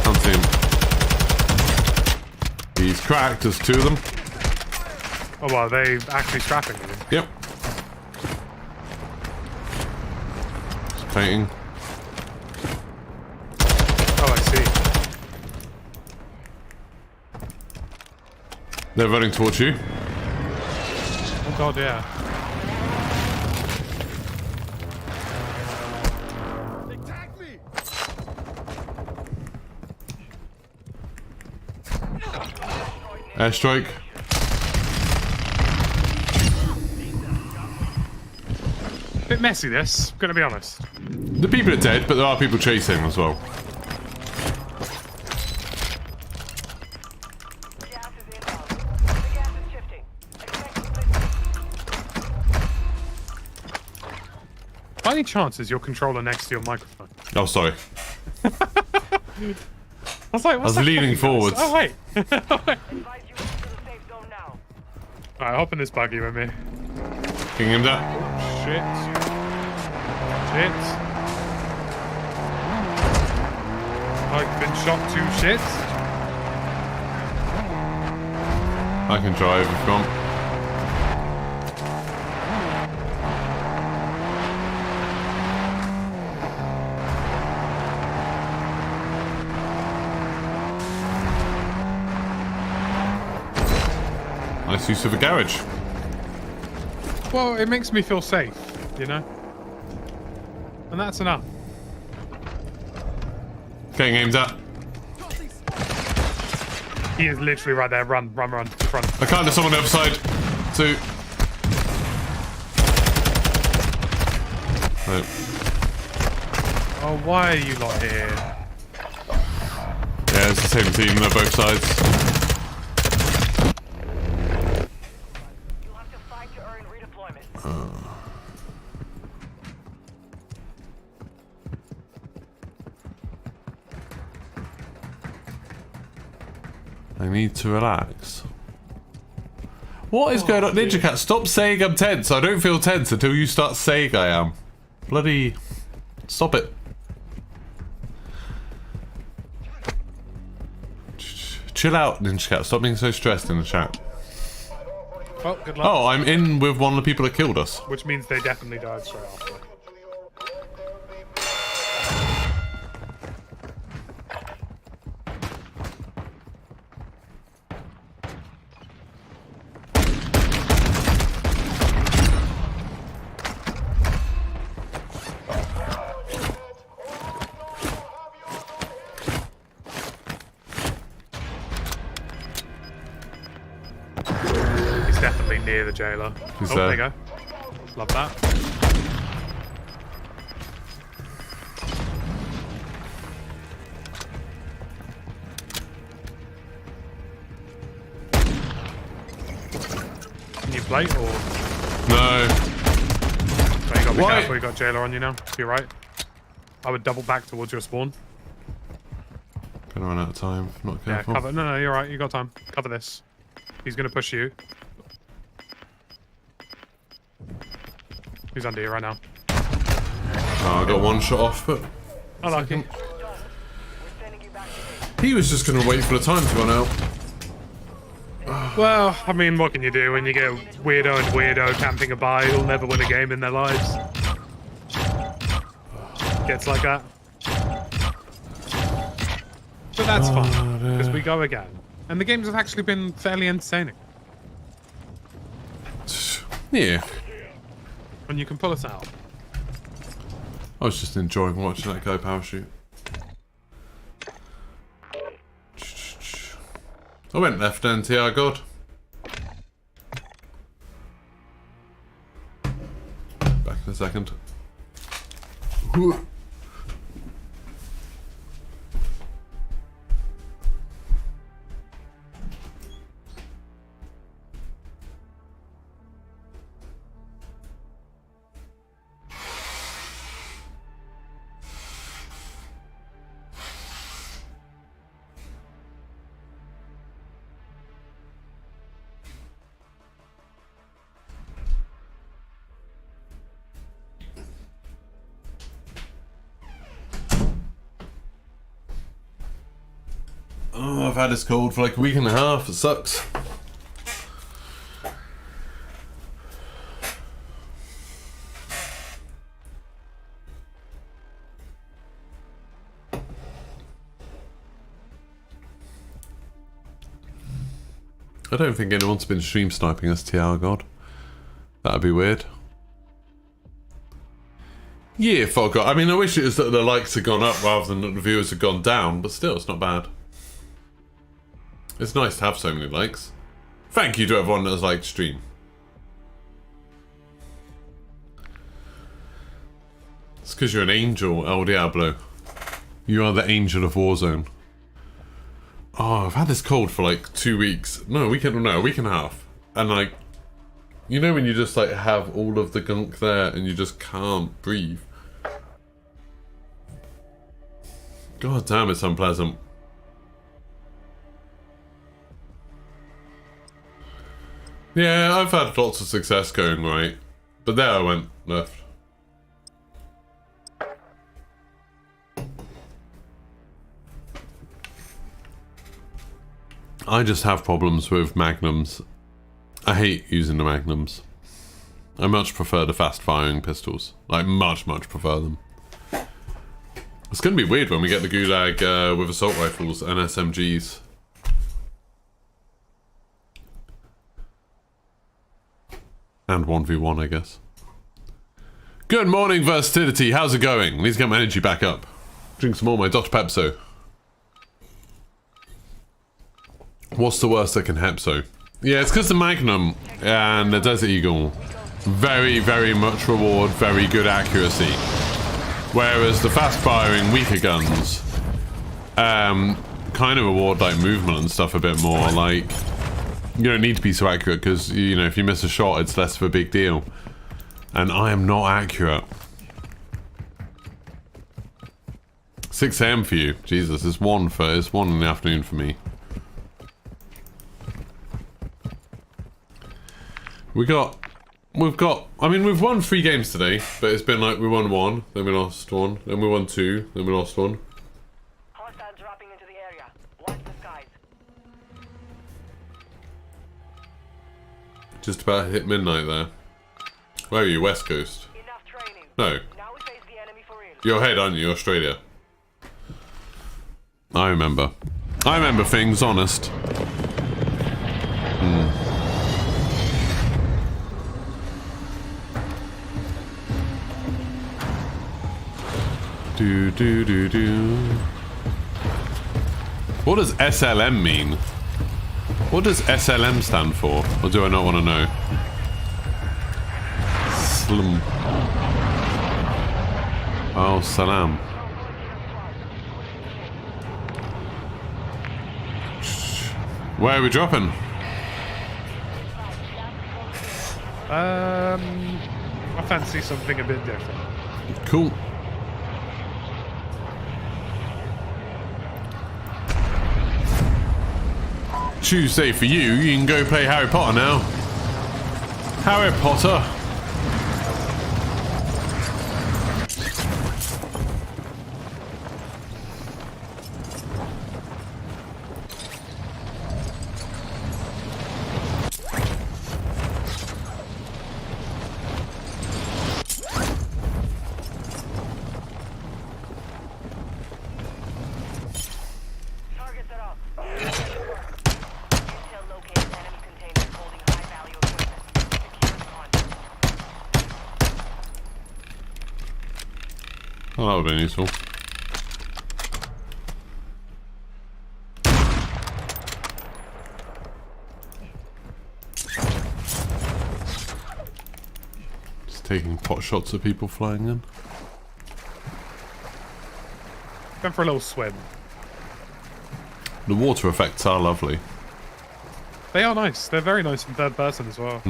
Can't see him. He's cracked. There's 2 of them. Oh, well, they actually strapping you. Yep. Just painting. Oh, I see. They're running towards you. Oh, God, yeah. They tagged me. Airstrike. Bit messy, this. I'm gonna be honest. The people are dead, but there are people chasing as well. Gas is inbound. The gas is shifting. Expect to By any chance, is your controller next to your microphone? Oh, sorry. I was like, I was leaning forwards. Oh, wait. advise you enter the safe zone now. Alright, hop in this buggy with me. King him down. Shit. Shit. I've been shot to shit. I can drive if you want. Nice use of a garage. Well, it makes me feel safe, you know? And that's enough. Getting aimed at. He is literally right there. Run, run, run. Front. I can't do someone on the other side. 2. No. Oh, why are you lot here? Yeah, it's the same team. They're both sides. You'll have to fight to earn redeployment. I need to relax. What is going on? Ninja Cat, stop saying I'm tense. I don't feel tense until you start saying I am. Bloody... Stop it. Chill out, Ninja Cat. Stop being so stressed in the chat. Oh, good luck. Oh, I'm in with one of the people that killed us. Which means they definitely died straight after. He's definitely near the jailer. He's oh, there. there you go. Love that. Can you plate or? No. Oh, you got to be Why? careful, you got jailer on you now. You're right. I would double back towards your spawn. Gonna run out of time. If not Yeah, careful. cover. No, you're right. You got time. Cover this. He's gonna push you. He's under you right now. Oh, I got one shot off, but I like him. We're sending you back to base. he was just gonna wait for the time to run out. Well, I mean, what can you do when you get weirdo and weirdo camping a bar who'll never win a game in their lives? Gets like that. But that's fine, because we go again. And the games have actually been fairly entertaining. Yeah. And you can pull us out. I was just enjoying watching that guy parachute. I went left NTR God. Back in a second. Oh, I've had this cold for like a week and a half. It sucks. I don't think anyone's been stream sniping us, TR God. That'd be weird. Yeah, fuck off. I mean, I wish it was that the likes had gone up rather than that the viewers had gone down, but still, it's not bad. It's nice to have so many likes. Thank you to everyone that has liked stream. It's because you're an angel, El Diablo. You are the angel of Warzone. Oh, I've had this cold for like 2 weeks. No, a week and a half. And like, you know when you just like have all of the gunk there and you just can't breathe? God damn, it's unpleasant. Yeah, I've had lots of success going right. But there I went left. I just have problems with magnums. I hate using the magnums. I much prefer the fast firing pistols. Like much prefer them. It's gonna be weird when we get the gulag with assault rifles and SMGs. And 1v1, I guess. Good morning, Versatility. How's it going? Need to get my energy back up. Drink some more of my Dr. Pepso. What's the worst that can Hepso? Yeah, it's because the Magnum and the Desert Eagle very, very much reward very good accuracy. Whereas the fast-firing, weaker guns kind of reward like movement and stuff a bit more. Like, you don't need to be so accurate because, you know, if you miss a shot, it's less of a big deal. And I am not accurate. 6 AM for you. Jesus, it's 1 in the afternoon for me. We've won 3 games today, but it's been like we won 1, then we lost 1, then we won 2, then we lost 1. Hostiles dropping into the area. Watch the skies. Just about hit midnight there. Where are you, West Coast? Enough training. No. Now we face the enemy for real. You're ahead, aren't you? Australia. I remember. I remember things, honest. Do do do do. What does SLM mean? What does SLM stand for? Or do I not want to know? Slum. Oh, salam. Where are we dropping? I fancy something a bit different. Cool. Tuesday for you. You can go play Harry Potter now. Harry Potter. Targets are up. Intel located enemy containers holding high-value equipment. Secure the content. Oh, that would have been useful. Just taking pot shots at people flying in. Going for a little swim. The water effects are lovely. They are nice. They're very nice in third person as well.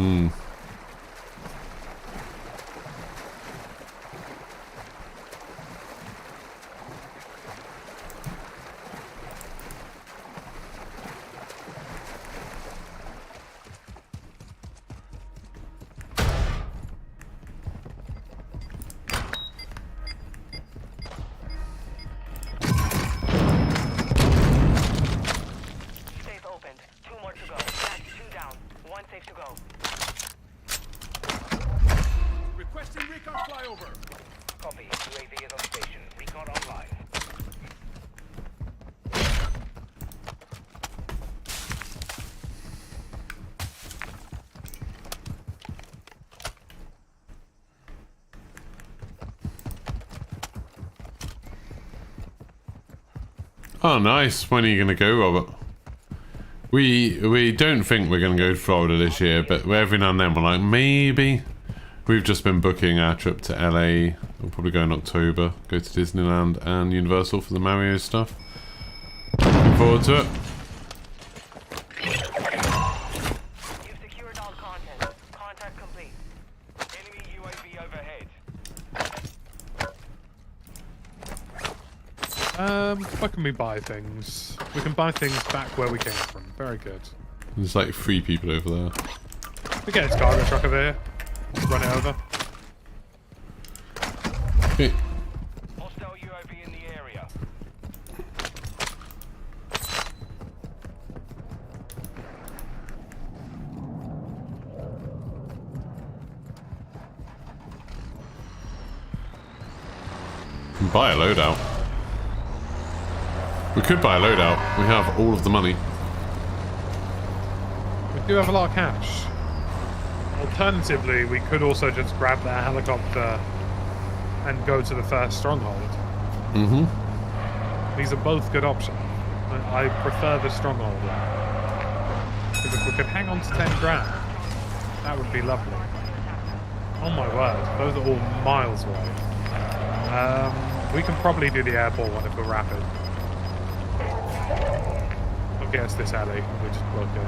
Safe opened. 2 more to go. That's 2 down. 1 safe to go. Requesting recon flyover. Copy. UAV is on station. Recon online. Oh, nice. When are you going to go, Robert? We don't think we're going to go to Florida this year, but every now and then we're like, maybe. We've just been booking our trip to LA. We'll probably go in October. Go to Disneyland and Universal for the Mario stuff. Looking forward to it. You've secured all content. Contact complete. Enemy UAV overhead. Where can we buy things? We can buy things back where we came from. Very good. There's like 3 people over there. We get his cargo truck over here. Run it over. Okay. Hostile UAV in the area. Can buy a loadout. We could buy a loadout. We have all of the money. We do have a lot of cash. Alternatively, we could also just grab that helicopter and go to the first stronghold. Mm-hmm. These are both good options. I prefer the stronghold one. Because if we could hang on to 10 grand, that would be lovely. Oh my word, those are all miles away. We can probably do the airport one if we're rapid. I'll get us this alley, and we just block it.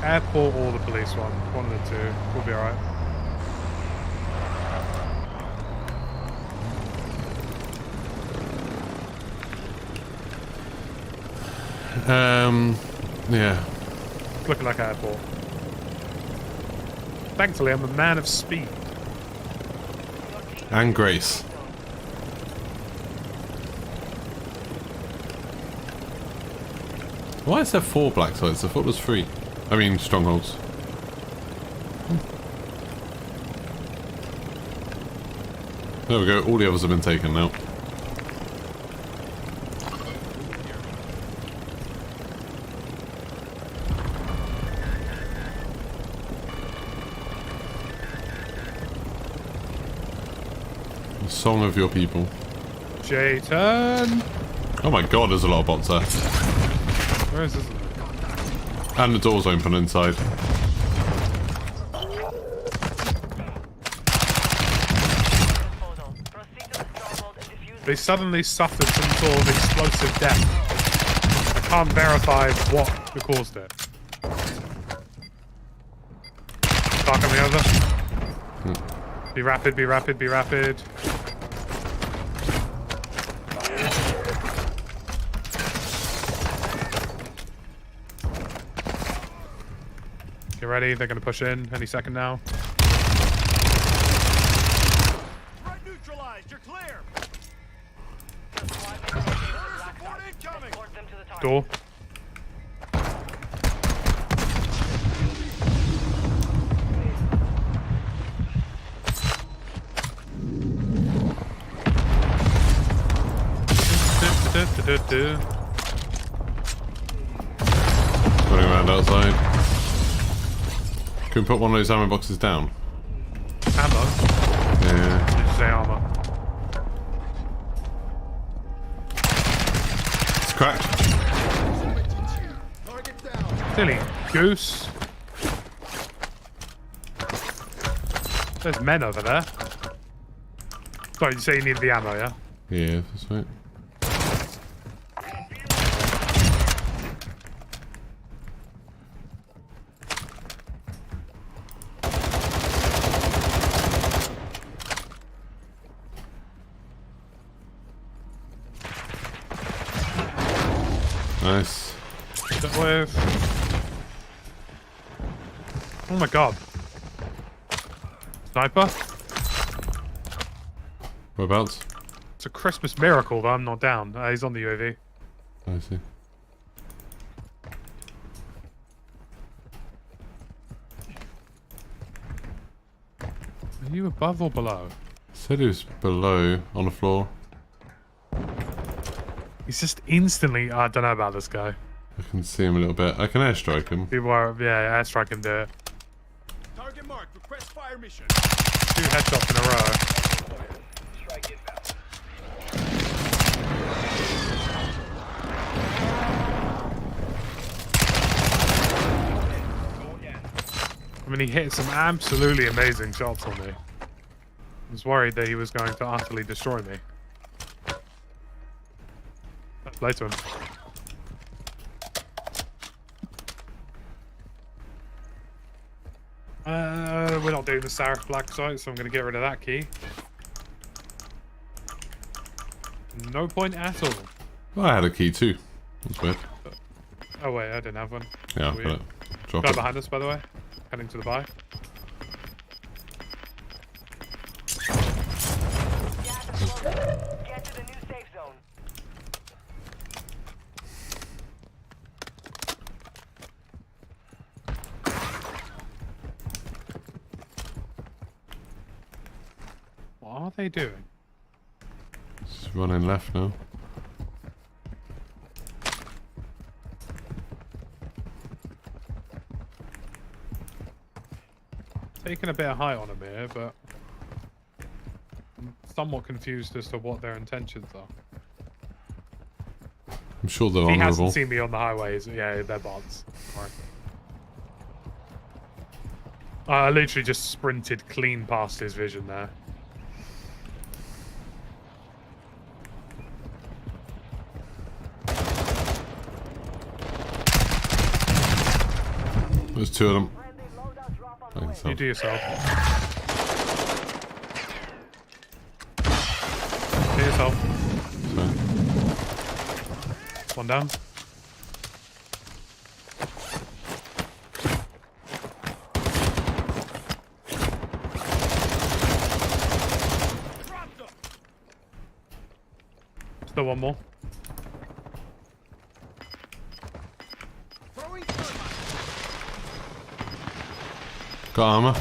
Airport or the police one. One of the two. We'll be alright. Yeah. It's looking like airport. Thankfully, I'm a man of speed. And grace. Why is there 4 black sites? I thought it was 3. I mean, strongholds. There we go. All the others have been taken now. The song of your people. J-turn! Oh my god, there's a lot of bots there. Where is this? And the door's open inside. They suddenly suffered some sort of explosive death. I can't verify what caused it. Car coming over. Be rapid, be rapid, be rapid. Get ready, they're gonna push in any second now. Right neutralized. You're clear. Support incoming. Door. Running around outside. Can we put one of those ammo boxes down? Ammo. Yeah. Did you say armor? It's cracked. Silly goose. There's men over there. Sorry, you say you need the ammo, yeah? Yeah, that's right. Nice. With. Oh my god. Sniper? Whereabouts? It's a Christmas miracle that I'm not down. He's on the UAV. I see. Are you above or below? Said he was below on the floor. He's just instantly. I don't know about this guy. I can see him a little bit. I can airstrike him. People are. Yeah, airstrike him there. Target marked. Request fire mission. 2 headshots in a row. Strike inbound. I mean, he hit some absolutely amazing shots on me. I was worried that he was going to utterly destroy me. Play to him. We're not doing the Sarif black site, so I'm going to get rid of that key. No point at all. Well, I had a key too. That's weird. Oh wait, I didn't have one. Yeah, I've Weird. got it. Drop Guy it. behind us, by the way. Heading to the buy. Get to the new safe zone. they doing? Just running left now. Taking a bit of height on him here, but I'm somewhat confused as to what their intentions are. I'm sure they're He honourable. hasn't seen me on the highways. Yeah, they're bots. Right. I literally just sprinted clean past his vision there. There's two of them. Friendly loadout drop on the I way. think so. You do yourself. Do yourself. So, One down. Dropped them. Still one more. Throwing thermite. got armor.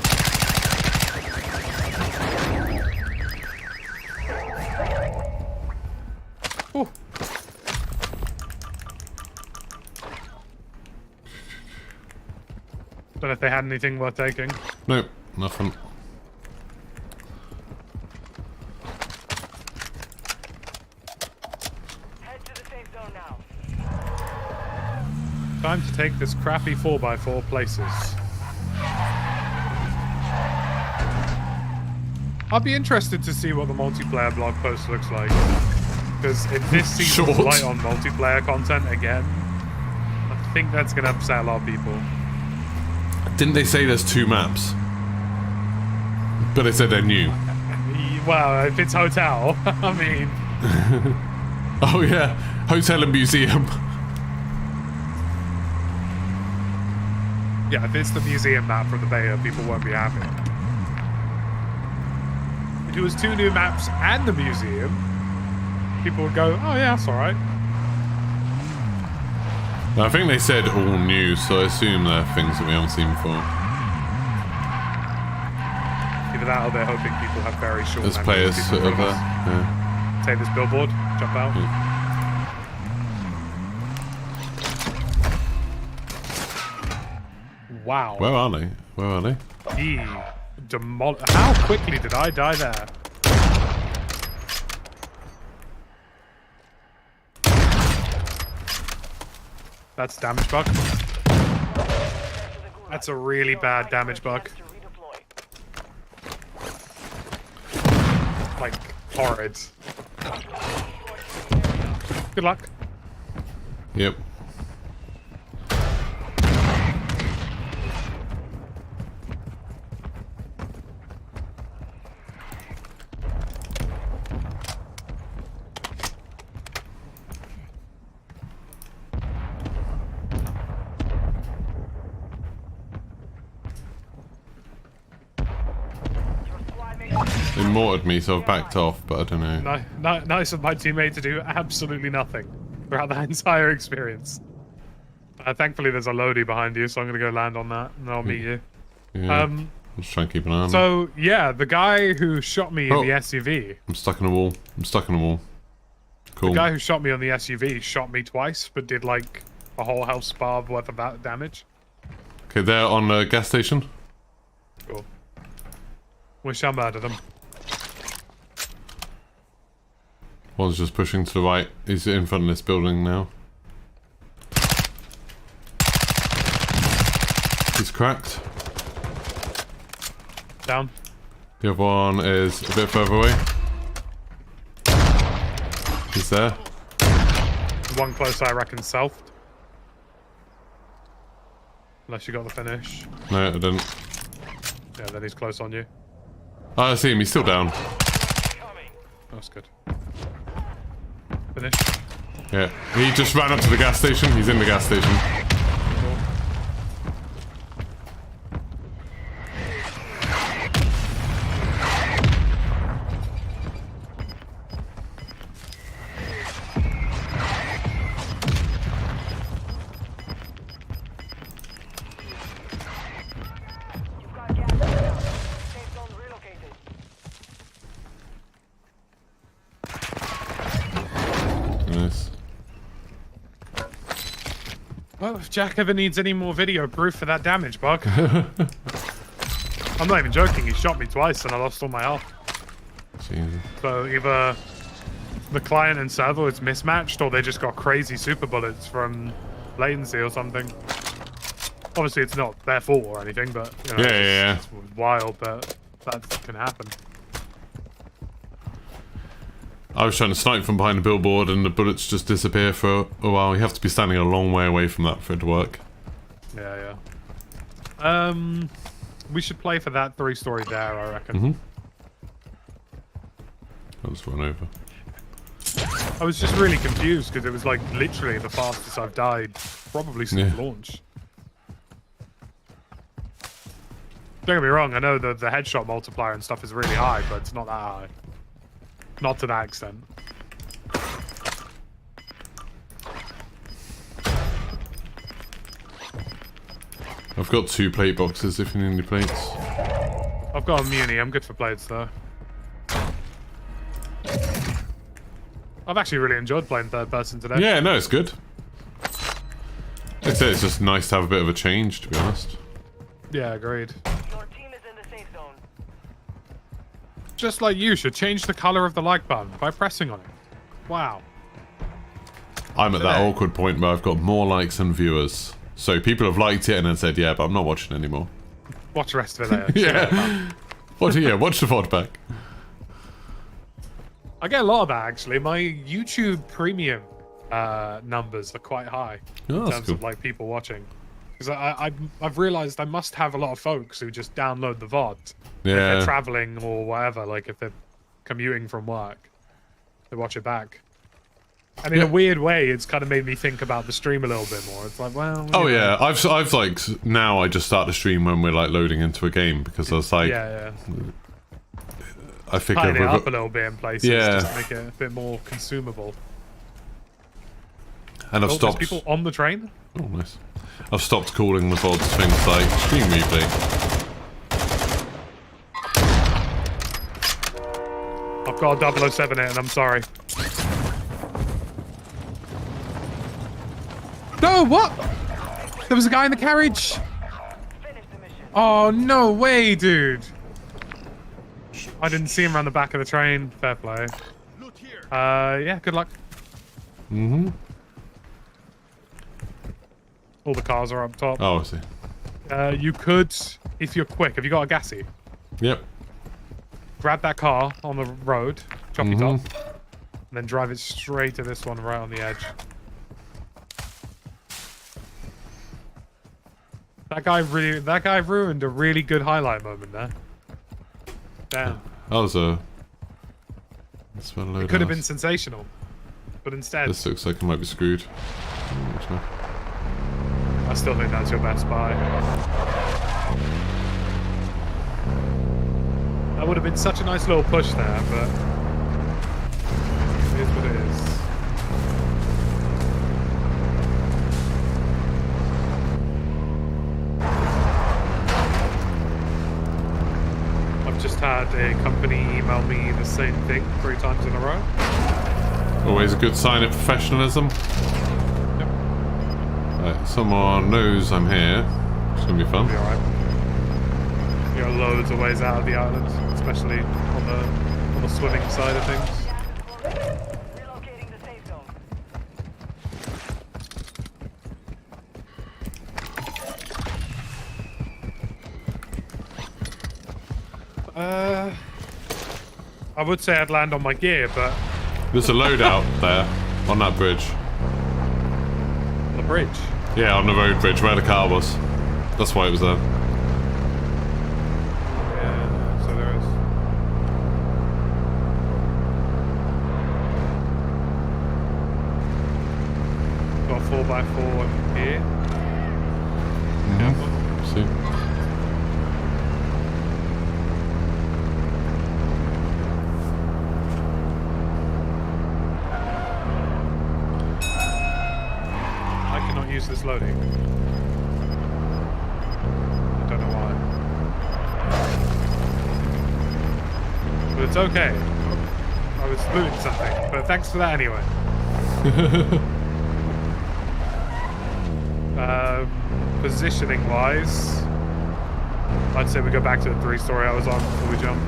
Ooh. Don't know if they had anything worth taking. Nope, nothing. Head to the safe zone now. Time to take this crappy 4x4 places. I'll be interested to see what the multiplayer blog post looks like. Because if this season's Short. light on multiplayer content again, I think that's going to upset a lot of people. Didn't they say there's 2 maps? But they said they're new. Well, if it's hotel, I mean, Oh yeah, hotel and museum. yeah, if it's the museum map from the beta, people won't be happy. If it was 2 new maps and the museum, people would go, oh yeah, that's alright. I think they said all new, so I assume they're things that we haven't seen before. Either that or they're hoping people have very short There's memories players before over there. Christmas. Yeah. Take this billboard, jump out. Wow. Where are they? Where are they? He How quickly did I die there? That's damage bug. That's a really bad damage bug. Like, horrid. Good luck. Yep. They mortared me, so I've backed off, but I don't know. Nice of my teammate to do absolutely nothing throughout the entire experience. Thankfully, there's a loadie behind you, so I'm gonna go land on that, and I'll meet you. Yeah. I'll just try and keep an eye on them. So yeah, the guy who shot me in Oh. the SUV. I'm stuck in a wall. I'm stuck in a wall. Cool. The guy who shot me on the SUV shot me twice, but did like a whole house bar worth of that damage. Okay, they're on the gas station. Cool. Wish I murdered him. One's just pushing to the right. He's in front of this building now. He's cracked. Down. The other one is a bit further away. He's there. One close, I reckon, south. Unless you got the finish. No, I didn't. Yeah, then he's close on you. Oh, I see him. He's still down. That's good. Finish. Yeah. He just ran up to the gas station. He's in the gas station. Cool. You've got gas. Safe zone relocated. Well, if Jack ever needs any more video proof for that damage, Bug. I'm not even joking, he shot me twice and I lost all my health. Jesus. So either the client and server is mismatched or they just got crazy super bullets from latency or something. Obviously it's not their fault or anything, but you know, it's wild, but that can happen. I was trying to snipe from behind a billboard and the bullets just disappear for a while. You have to be standing a long way away from that for it to work. Yeah, yeah. We should play for that 3-story there, I reckon. I'll just run over. I was just really confused because it was like literally the fastest I've died probably since launch. Don't get me wrong, I know the headshot multiplier and stuff is really high, but it's not that high. Not to that extent. I've got 2 plate boxes if you need any plates. I've got a muni, I'm good for plates though. I've actually really enjoyed playing third person today. Yeah, no, it's good. Like I say, it's just nice to have a bit of a change, to be honest. Yeah, agreed. Your team is in the safe zone. Just like you should change the color of the like button by pressing on it. Wow. I'm at that awkward point where I've got more likes than viewers. So people have liked it and then said, yeah, but I'm not watching anymore. Watch the rest of it later. Yeah. Watch the VOD back. I get a lot of that actually. My YouTube premium numbers are quite high in terms of like people watching. Because I've realized I must have a lot of folks who just download the VOD. Yeah. If they're traveling or whatever, like if they're commuting from work, they watch it back. And in a weird way, it's kind of made me think about the stream a little bit more. It's like, well... Oh, yeah. I've like... Now I just start the stream when we're, like, loading into a game. Because I was like... Yeah, yeah. I think Tighten it up a little bit in places. Yeah. Just to make it a bit more consumable. And I've stopped... There's people on the train? Oh, nice. I've stopped calling the VODs things like stream replay. I've got a 007 it and I'm sorry. No, what? There was a guy in the carriage. Oh, no way, dude. I didn't see him around the back of the train. Fair play. Loot here. Yeah, good luck. Mm-hmm. All the cars are up top. Oh, I see. You could, if you're quick, have you got a gassy? Yep. Grab that car on the road, choppy top, and then drive it straight to this one right on the edge. That guy ruined a really good highlight moment there. Damn. That was a... That's what a load It could have been sensational, but instead... This looks like it might be screwed. I still think that's your best buy. That would have been such a nice little push there, but... It is what it is. I've just had a company email me the same thing 3 times in a row. Always a good sign of professionalism. Yep. Right, someone knows I'm here. It's gonna be fun. Be alright. You're loads of ways out of the island, especially on the swimming side of things. Relocating the safe zone. I would say I'd land on my gear, but There's a loadout there on that bridge. the bridge. Yeah, on the road bridge where the car was. That's why it was there. Yeah, so there is. Got a 4x4 here. Careful. See? I cannot use this loading. I don't know why. But it's okay. I was looting something, but thanks for that anyway. Positioning wise, I'd say we go back to the 3-story I was on before we jump.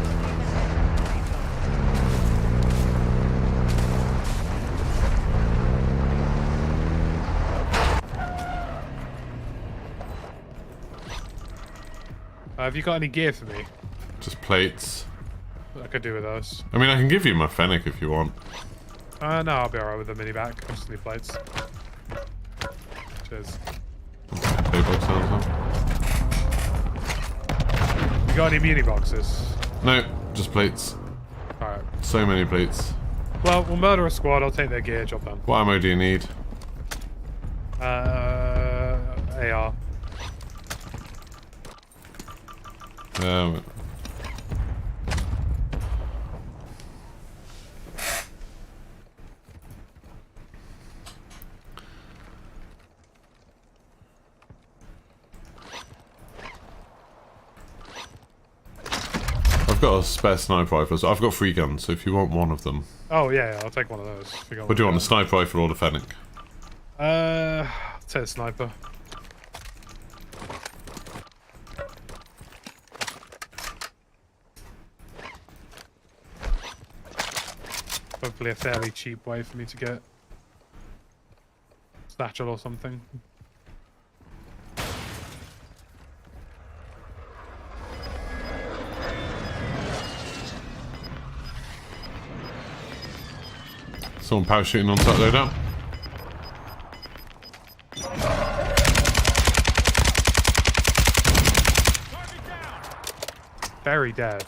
Have you got any gear for me? Just plates. I could do with those. I mean, I can give you my fennec if you want. No, I'll be alright with the mini back. I just need plates. Cheers. Plate box sounds. You got any muni boxes? No, just plates. Alright. So many plates. Well, we'll murder a squad. I'll take their gear. Job done. What ammo do you need? AR. I've got a spare sniper rifle, so I've got 3 guns, so if you want one of them. Oh, yeah, I'll take one of those. What do you want, a sniper rifle or the fennec? I'll take a sniper. Hopefully a fairly cheap way for me to get satchel or something. Someone parachuting on top loadout. Very dead.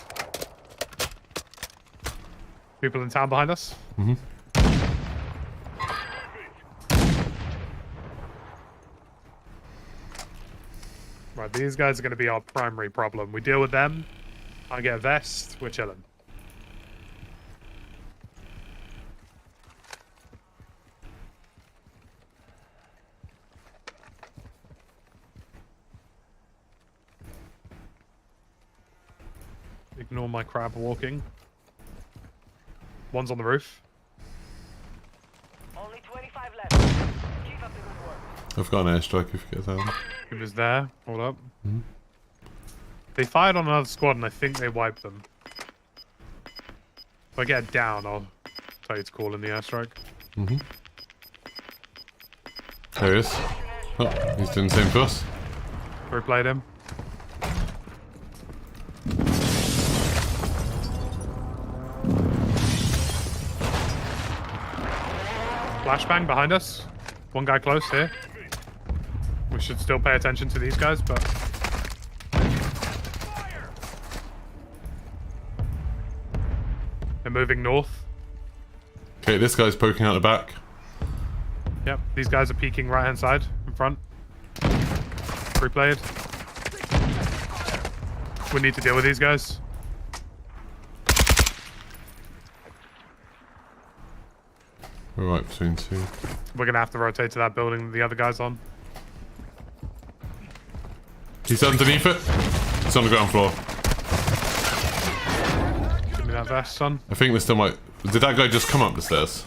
People in town behind us? Mm-hmm. Right, these guys are going to be our primary problem. We deal with them. I get a vest. We're chilling. Ignore my crab walking. One's on the roof. Only 25 left. Keep up the good work. I've got an airstrike if you get that. He was there. Hold up. They fired on another squad and I think they wiped them. If I get down, I'll tell you to call in the airstrike. There he is. Oh, he's doing the same to us. Replayed him. Flashbang behind us. One guy close here. We should still pay attention to these guys, but... They're moving north. Okay, this guy's poking out the back. Yep, these guys are peeking right-hand side, in front. Replayed. We need to deal with these guys. We're right between 2. We're gonna have to rotate to that building the other guy's on. He's underneath it. It's on the ground floor. Give me that vest, son. I think there still might... Did that guy just come up the stairs?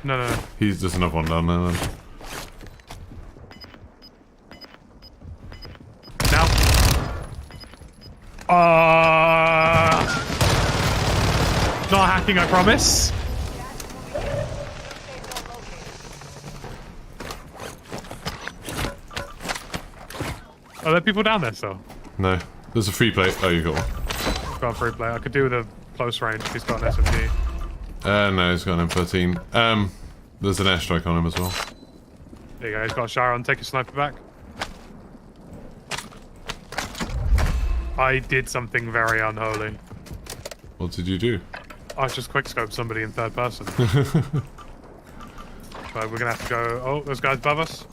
No, no, no. He's just another one down there then. Now. Not hacking, I promise. Are there people down there still? No. There's a free plate. Oh, you got one. Got a free play. I could do with a close range. He's got an SMG. No, he's got an M13. There's an airstrike on him as well. There you go. He's got a shower on. Take a sniper back. I did something very unholy. What did you do? I just quickscoped somebody in third person. So we're gonna have to go. Oh, those guys above us.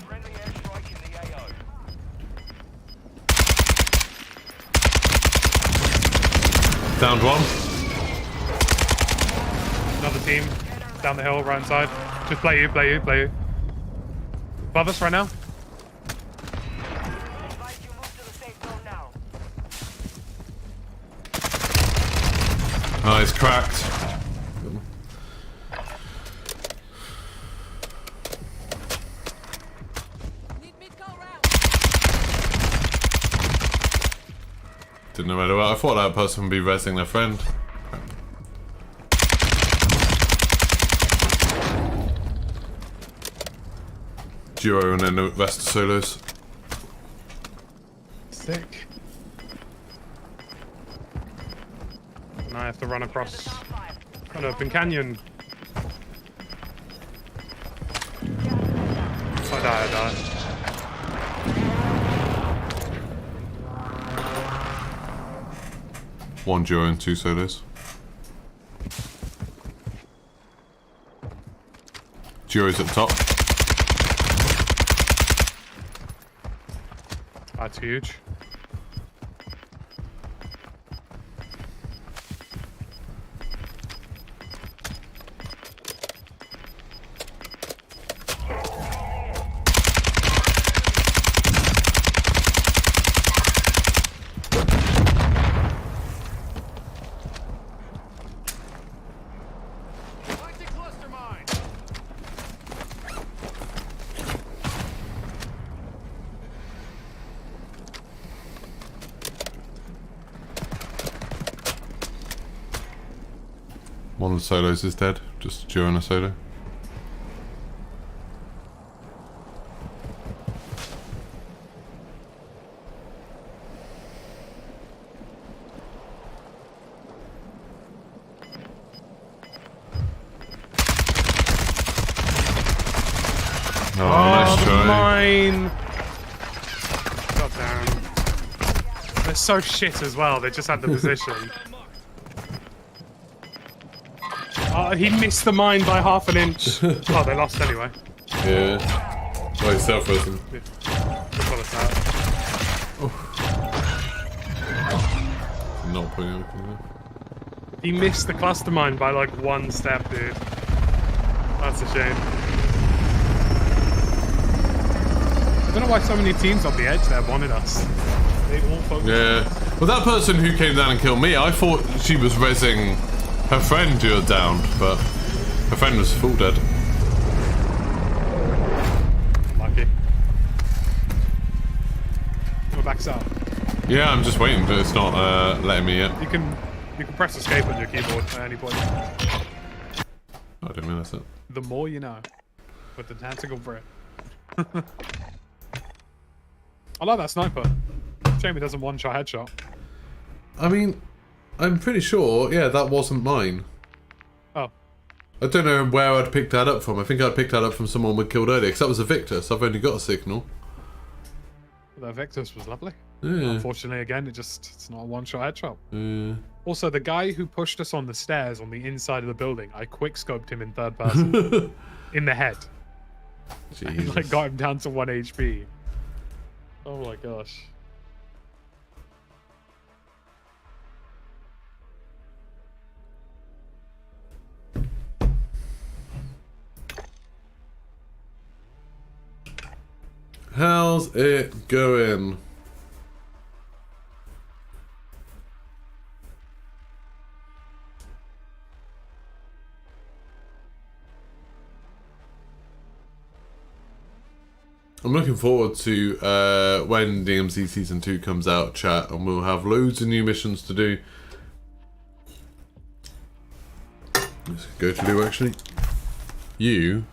Friendly airstrike in the AO. Downed one. Another team down the hill, right inside. Just play you. Above us right now. Advise you move to the safe zone now. Oh, he's cracked. Didn't know where. I thought that person would be rezzing their friend. Duo and then the rest of solos. Sick. And I have to run across an open canyon. If I die, I die. One duo and 2 solos. Duo's at the top. That's huge. Planting cluster mine. One of the solos is dead. Just duo and a solo. Oh, nice try. Mine. God damn. They're so shit as well. They just had the position. He missed the mine by half an inch. Oh, they lost anyway. Yeah. Oh, he's self-roasting. Just got us out. Not putting anything there. He missed the cluster mine by like 1 step, dude. That's a shame. I don't know why so many teams on the edge there wanted us. They all focused. Yeah. Well, that person who came down and killed me, I thought she was rezzing her friend who was down, but her friend was full dead. Lucky. We're back up. Yeah, I'm just waiting, but it's not letting me yet. You can press escape on your keyboard at any point. I didn't realise that. The more you know. With the tactical Brit. I like that sniper. Shame he doesn't one-shot headshot. I mean, I'm pretty sure, yeah, that wasn't mine. Oh. I don't know where I'd picked that up from. I think I'd picked that up from someone we killed earlier, because that was a Victus. I've only got a signal. The Victus was lovely. Yeah. Unfortunately, again, it's not a one-shot headshot. Yeah. Also, the guy who pushed us on the stairs on the inside of the building, I quick-scoped him in third person. In the head. And, Jesus. like, got him down to 1 HP. Oh my gosh. How's it going? I'm looking forward to when DMZ Season 2 comes out, chat, and we'll have loads of new missions to do. Let's go to Lou, actually. You,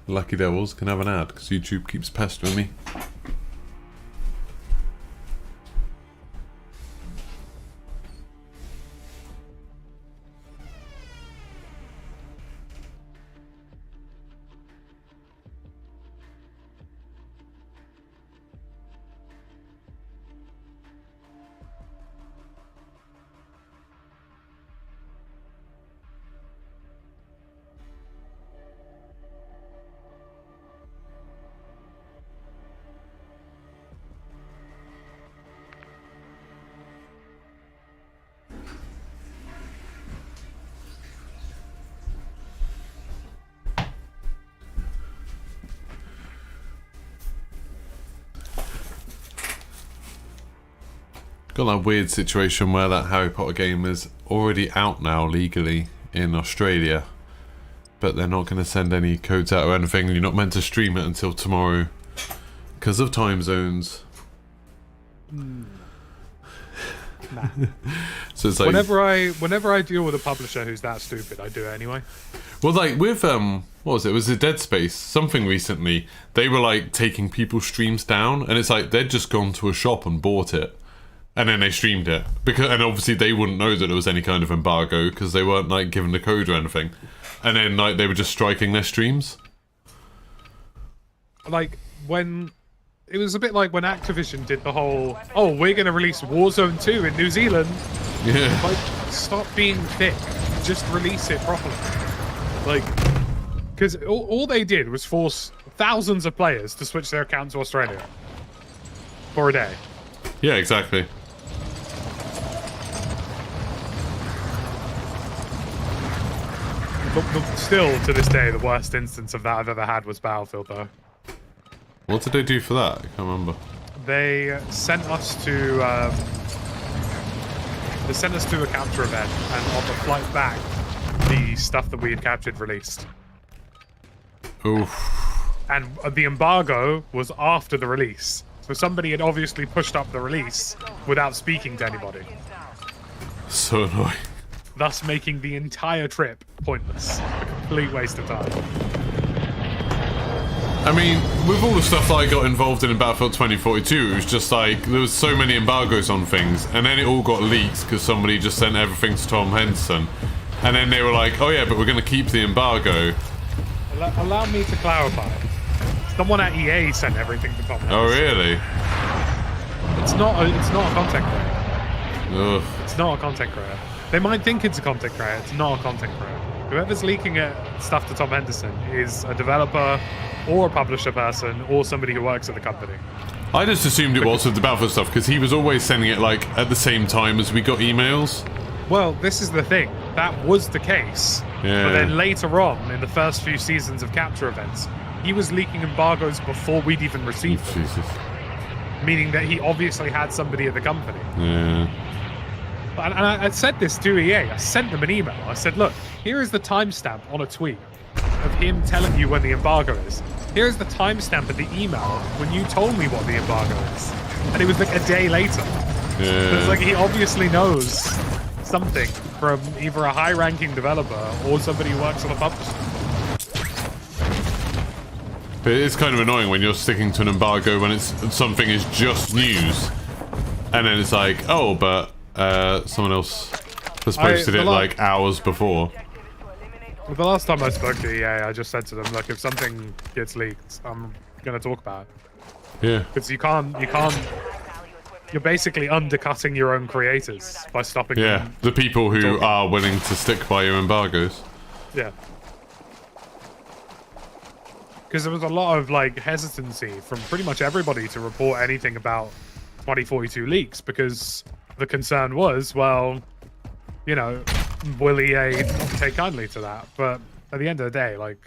lucky devils, can have an ad, because YouTube keeps pestering me. Got that weird situation where that Harry Potter game is already out now legally in Australia, but they're not going to send any codes out or anything. You're not meant to stream it until tomorrow because of time zones. Nah. So it's like Whenever I deal with a publisher who's that stupid, I do it anyway. well, like with what was it? Was it Dead Space? Something recently. They were like taking people's streams down, and it's like they'd just gone to a shop and bought it, and then they streamed it and obviously they wouldn't know that there was any kind of embargo because they weren't like given the code or anything, and then like they were just striking their streams. Like when it was a bit like when Activision did the whole, oh, we're going to release Warzone 2 in New Zealand. Yeah. Like, stop being thick. Just release it properly. Like, because all they did was force thousands of players to switch their account to Australia for a day. Yeah, exactly. But still, to this day, the worst instance of that I've ever had was Battlefield, though. What did they do for that? I can't remember. They sent us to a capture event, and on the flight back, the stuff that we had captured released. Oof. And the embargo was after the release, so somebody had obviously pushed up the release without speaking to anybody, So annoying. thus making the entire trip pointless. A complete waste of time. I mean, with all the stuff that I got involved in Battlefield 2042, it was just like, there was so many embargoes on things, and then it all got leaked because somebody just sent everything to Tom Henderson. And then they were like, oh yeah, but we're going to keep the embargo. Allow me to clarify. Someone at EA sent everything to Tom Henderson. Oh really? It's not a content creator. Ugh. It's not a content creator. They might think it's a content creator. It's not a content creator. Whoever's leaking stuff to Tom Henderson is a developer or a publisher person or somebody who works at the company. I just assumed it was with the Battlefield stuff because he was always sending it like at the same time as we got emails. Well, this is the thing. That was the case. Yeah. But then later on, in the first few seasons of capture events, he was leaking embargoes before we'd even received them. Jesus. Meaning that he obviously had somebody at the company. Yeah. And I said this to EA. I sent them an email. I said, look, here is the timestamp on a tweet of him telling you when the embargo is. Here is the timestamp of the email when you told me what the embargo is. And it was like a day later. Yeah. It's like he obviously knows something from either a high-ranking developer or somebody who works on a publisher. But it's kind of annoying when you're sticking to an embargo when something is just news. And then it's like, oh, but someone else has posted it like hours before. Well, the last time I spoke to EA, I just said to them, look, if something gets leaked, I'm going to talk about it. Yeah. Because you're basically undercutting your own creators by stopping Yeah, them. the people who talking. are willing to stick by your embargoes. Yeah. Because there was a lot of like hesitancy from pretty much everybody to report anything about 2042 leaks because the concern was, well, you know, will EA take kindly to that? But at the end of the day, like,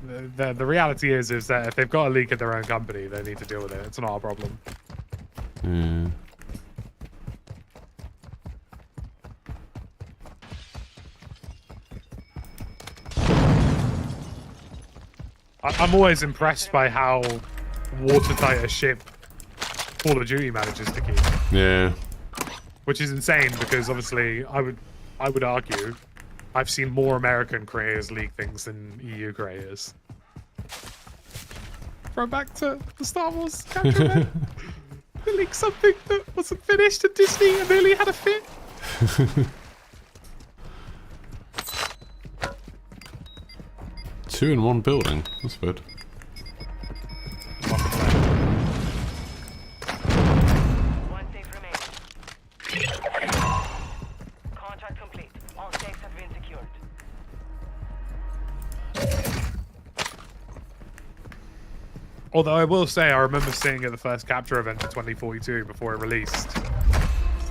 the reality is that if they've got a leak at their own company, they need to deal with it. It's not a problem. Yeah. I'm always impressed by how watertight a ship Call of Duty manages to keep. Yeah. Which is insane because obviously I would argue I've seen more American creators leak things than EU creators. Throw back to the Star Wars capture event. They leaked something that wasn't finished and Disney and nearly had a fit. Two in one building. That's good. One safe remaining. Contract complete. All safes have been secured. Although I will say I remember seeing at the first capture event for 2042 before it released,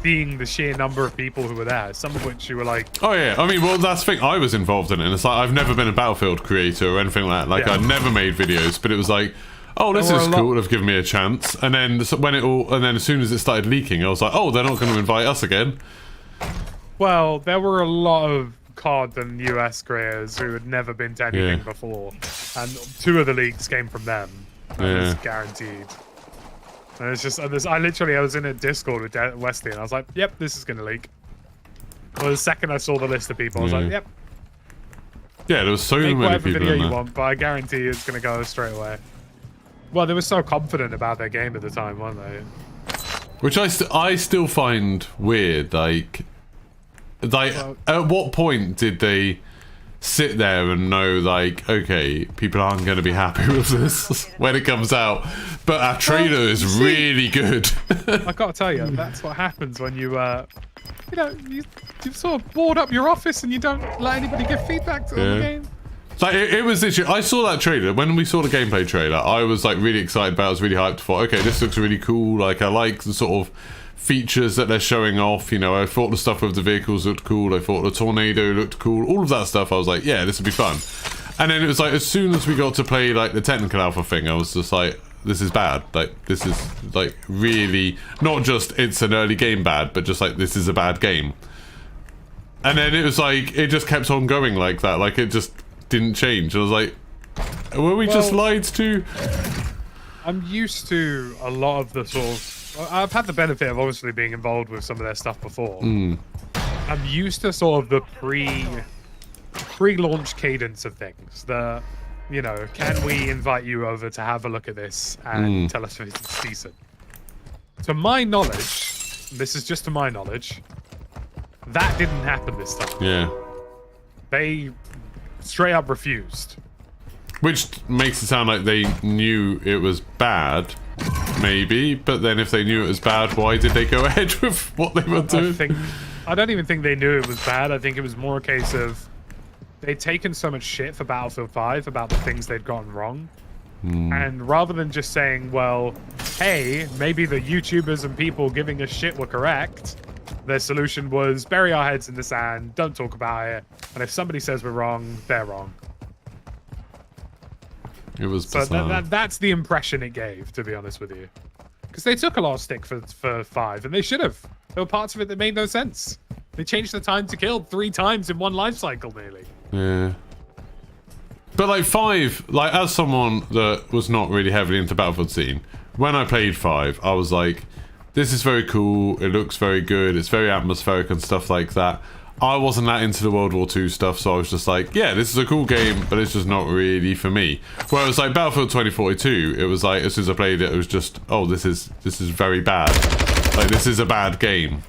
seeing the sheer number of people who were there, some of which you were like, Oh yeah, I mean, well, that's the thing. I was involved in it. And it's like I've never been a Battlefield creator or anything like that. Like Yeah. I never made videos, but it was like, oh, this There were is a cool. lot- They've given me a chance. And then as soon as it started leaking, I was like, oh, they're not going to invite us again. well, there were a lot of COD and US creators who had never been to anything Yeah. before, and two of the leaks came from them. That was Yeah. guaranteed. And it's just, I was in a Discord with Wesley, and I was like, "Yep, this is gonna leak." Well, the second I saw the list of people, I was like, "Yep, Yeah, there was so make many whatever people video in you there. want, but I guarantee it's gonna go straight away." Well, they were so confident about their game at the time, weren't they? Which I still find weird. Like, at what point did they sit there and know, like, okay, people aren't going to be happy with this when it comes out, but our trailer is really good. I gotta tell you, that's what happens when you sort of board up your office and you don't let anybody give feedback to the game. Like, it was literally, I saw that trailer. When we saw the gameplay trailer, I was like really excited about it. I was really hyped for, okay, this looks really cool. Like, I like the sort of features that they're showing off. You know, I thought the stuff with the vehicles looked cool. I thought the tornado looked cool. All of that stuff, I was like, yeah, this would be fun. And then it was like, as soon as we got to play like the technical alpha thing, I was just like, this is bad. Like, this is like really, not just it's an early game bad, but just like, this is a bad game. And then it was like, it just kept on going like that. Like, it just didn't change. I was like, were we just lied to? I'm used to a lot of the sort of... I've had the benefit of obviously being involved with some of their stuff before. I'm used to sort of the pre-launch cadence of things. The, you know, can we invite you over to have a look at this and tell us if it's decent? To my knowledge, this is just to my knowledge, that didn't happen this time. Yeah. They straight up refused. Which makes it sound like they knew it was bad, maybe, but then if they knew it was bad, why did they go ahead with what they were doing? I don't even think they knew it was bad. I think it was more a case of they'd taken so much shit for Battlefield 5 about the things they'd gotten wrong. And rather than just saying, well, hey, maybe the YouTubers and people giving us shit were correct, their solution was bury our heads in the sand, don't talk about it, and if somebody says we're wrong, they're wrong. It was So bizarre. that's the impression it gave, to be honest with you. Because they took a lot of stick for 5, and they should have. There were parts of it that made no sense. They changed the time to kill 3 times in one life cycle, nearly. Yeah. But like 5, like as someone that was not really heavily into Battlefield scene, when I played 5, I was like, this is very cool, it looks very good, it's very atmospheric and stuff like that. I wasn't that into the World War II stuff, so I was just like, yeah, this is a cool game, but it's just not really for me. Whereas like Battlefield 2042, it was like, as soon as I played it, it was just, oh, this is very bad. Like, this is a bad game.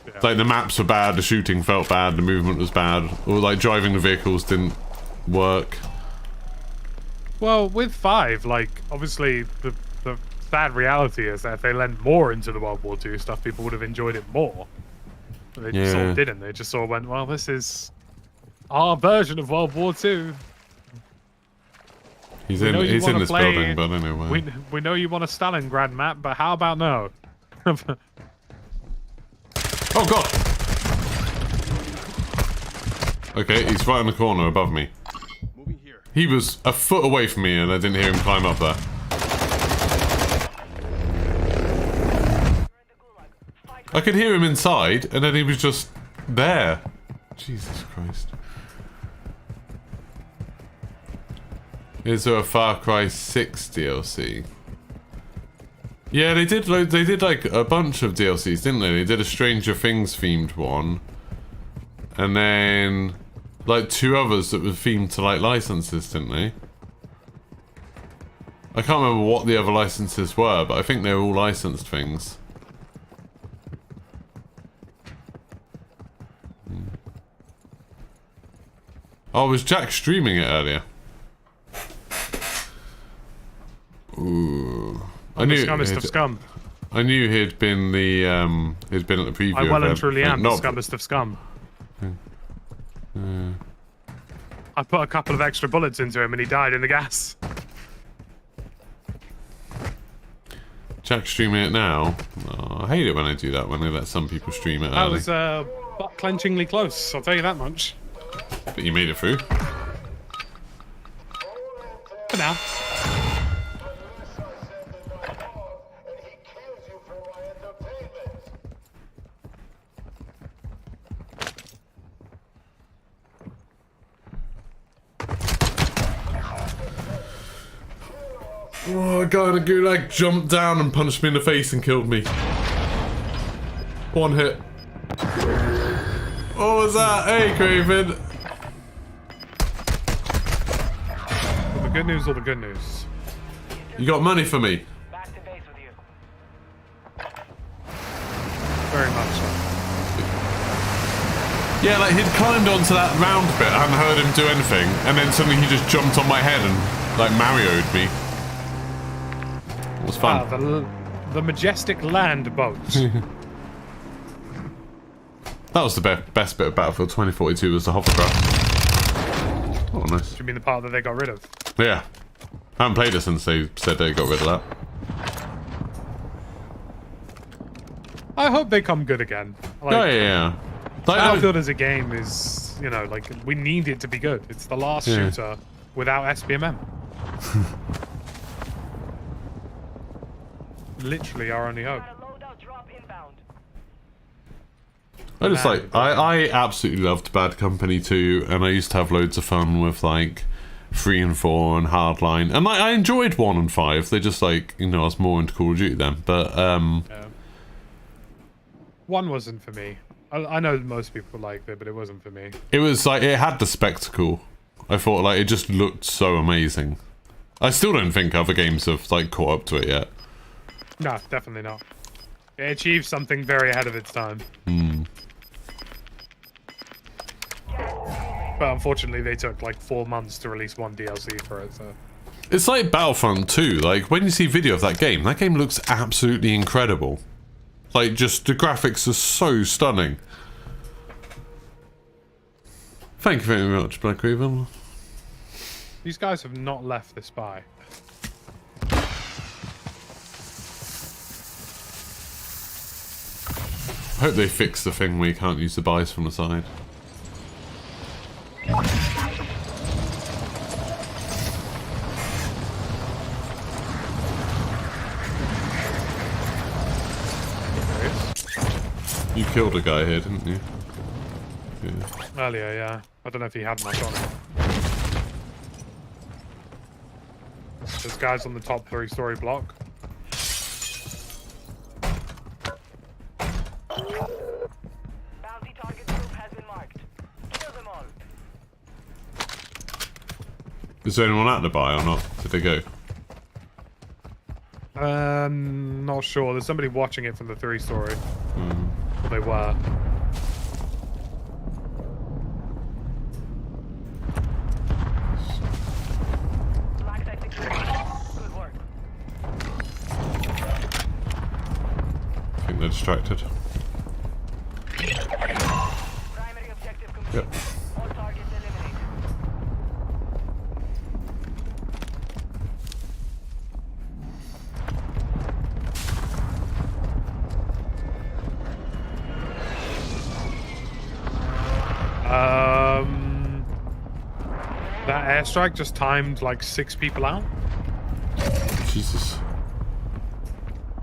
Yeah. Like, the maps were bad, the shooting felt bad, the movement was bad, or like driving the vehicles didn't work. Well, with 5, like, obviously, the sad reality is that if they lent more into the World War II stuff, people would have enjoyed it more. But they sort of didn't. They just sort of went, well, this is our version of World War II. He's in this building, but anyway. We know you want a Stalingrad map, but how about no? Oh god! Okay, he's right in the corner above me. Moving here. He was a foot away from me and I didn't hear him climb up there. I could hear him inside and then he was just there. Jesus Christ. Is there a Far Cry 6 DLC? Yeah, they did like a bunch of DLCs, didn't they? They did a Stranger Things themed one. And then like 2 others that were themed to like licenses, didn't they? I can't remember what the other licenses were, but I think they were all licensed things. Oh, was Jack streaming it earlier? Ooh. I knew the scummest of scum. I knew he'd been at the preview. I well and event, truly but am the not- scummest of scum. I put a couple of extra bullets into him and he died in the gas. Jack streaming it now. Oh, I hate it when I do that, when they let some people stream it That early. was butt-clenchingly close, I'll tell you that much. But you made it through. For now. Oh, a guy in a gulag jumped down and punched me in the face and killed me. One hit. What was that? Hey, Craven. Well, the good news or the good news? You got money for me? Back to base with you. Very much so. Yeah, like he'd climbed onto that round bit. I hadn't heard him do anything, and then suddenly he just jumped on my head and like Mario'd me. It was fun. The majestic land boat. That was the best bit of Battlefield 2042 was the hovercraft. Oh, nice. Do you mean the part that they got rid of? Yeah. I haven't played it since they said they got rid of that. I hope they come good again. Like, Oh, yeah. Like, Battlefield as a game is, you know, like, we need it to be good. It's the last shooter without SBMM. Literally our only hope. Got a loadout drop inbound. I just like, I absolutely loved Bad Company 2, and I used to have loads of fun with, like, 3 and 4 and Hardline. And, like, I enjoyed 1 and 5. They just, like, you know, I was more into Call of Duty then. But, Yeah. 1 wasn't for me. I know most people liked it, but it wasn't for me. it was, like, it had the spectacle. I thought, like, it just looked so amazing. I still don't think other games have, like, caught up to it yet. No, definitely not. It achieved something very ahead of its time. But unfortunately, they took like 4 months to release one DLC for it, so... It's like Battlefront 2, like, when you see video of that game looks absolutely incredible. Like, just, the graphics are so stunning. Thank you very much, Black Raven. These guys have not left this buy. I hope they fix the thing where you can't use the buys from the side. You killed a guy here, didn't you? Yeah. Earlier, yeah. I don't know if he had much on him. There's guys on the top 3-story block. Bounty target group has been marked. Kill them all. Is there anyone at the buy or not? Did they go? Not sure. There's somebody watching it from the 3-story. Well, they were. Black site security. Good work. I think they're distracted. Primary objective complete. Yep. All targets eliminated. That airstrike just timed like 6 people out, Jesus.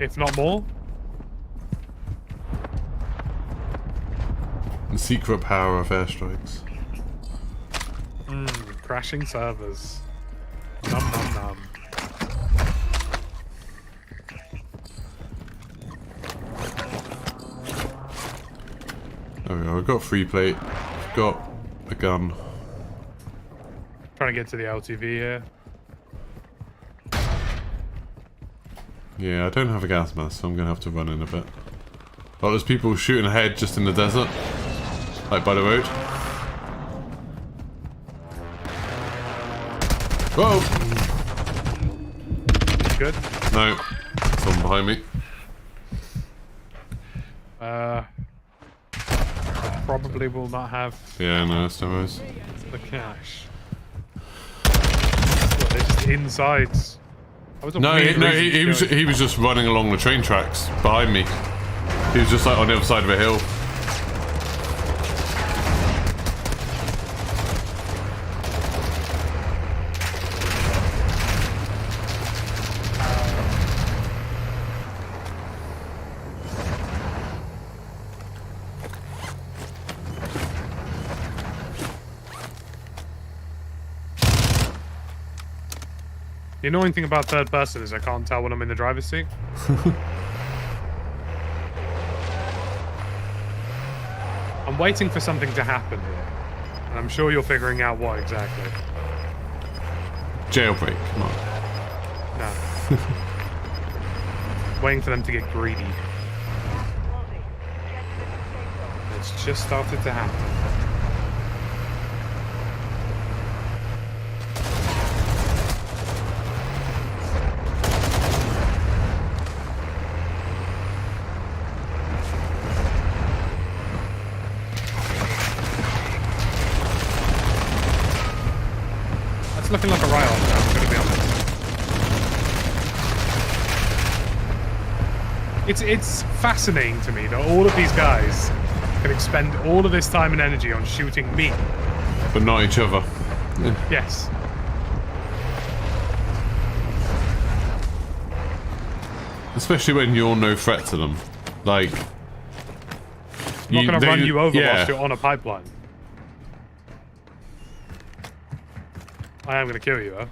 if not more. The secret power of airstrikes. Crashing servers. Num num num. There we go, I've got free plate. I've got a gun. Trying to get to the LTV here. Yeah, I don't have a gas mask, so I'm gonna have to run in a bit. Oh, there's people shooting ahead just in the desert. Like by the road. Whoa! Good. No. Someone behind me. I probably will not have Yeah, no, it's no worries. the cash. What, they're just inside. That was a No, weird reason he to was go in. he was just running along the train tracks behind me. He was just like on the other side of a hill. The annoying thing about third person is I can't tell when I'm in the driver's seat. I'm waiting for something to happen here. And I'm sure you're figuring out what exactly. Jailbreak, come on. No. Waiting for them to get greedy. Gas closing. Get to the safe zone. It's just started to happen. That's looking like a write-off now, I'm gonna be honest. It's fascinating to me that all of these guys can expend all of this time and energy on shooting me. But not each other. Yeah. Yes. Especially when you're no threat to them. Like... I'm not gonna run you over yeah. whilst you're on a pipeline. I am gonna kill you, though.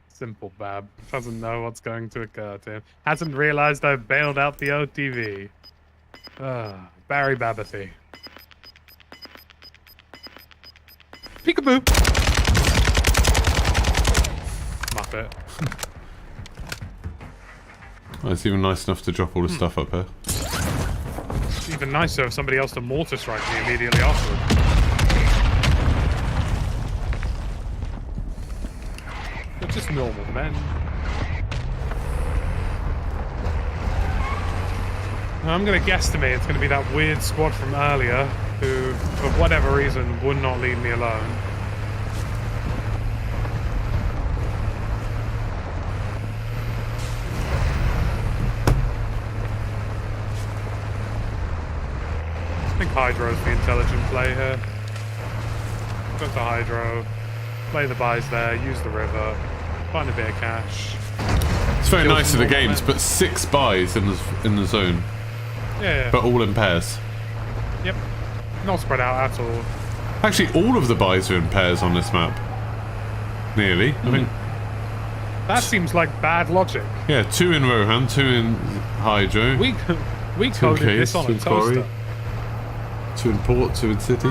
Simple Bab. Doesn't know what's going to occur to him. Hasn't realized I've bailed out the OTV. Barry Babathy. Peekaboo! Muppet. Oh, it's even nice enough to drop all the stuff up here. It's even nicer if somebody else to mortar strike me immediately afterwards. They're just normal men. I'm gonna guesstimate it's gonna be that weird squad from earlier who, for whatever reason, would not leave me alone. I think Hydro's the intelligent play here. Go to Hydro, play the buys there, use the river, find a bit of cash. It's very Kill nice some of the normal games, men. but 6 buys in the zone. Yeah. But all in pairs. Yep. Not spread out at all. Actually, all of the buys are in pairs on this map. Nearly. I mean, That seems like bad logic. yeah, 2 in Rohan, 2 in Hydro. We 2 in coded Case, this on 2 a in Quarry, toaster. 2 in Port, 2 in City.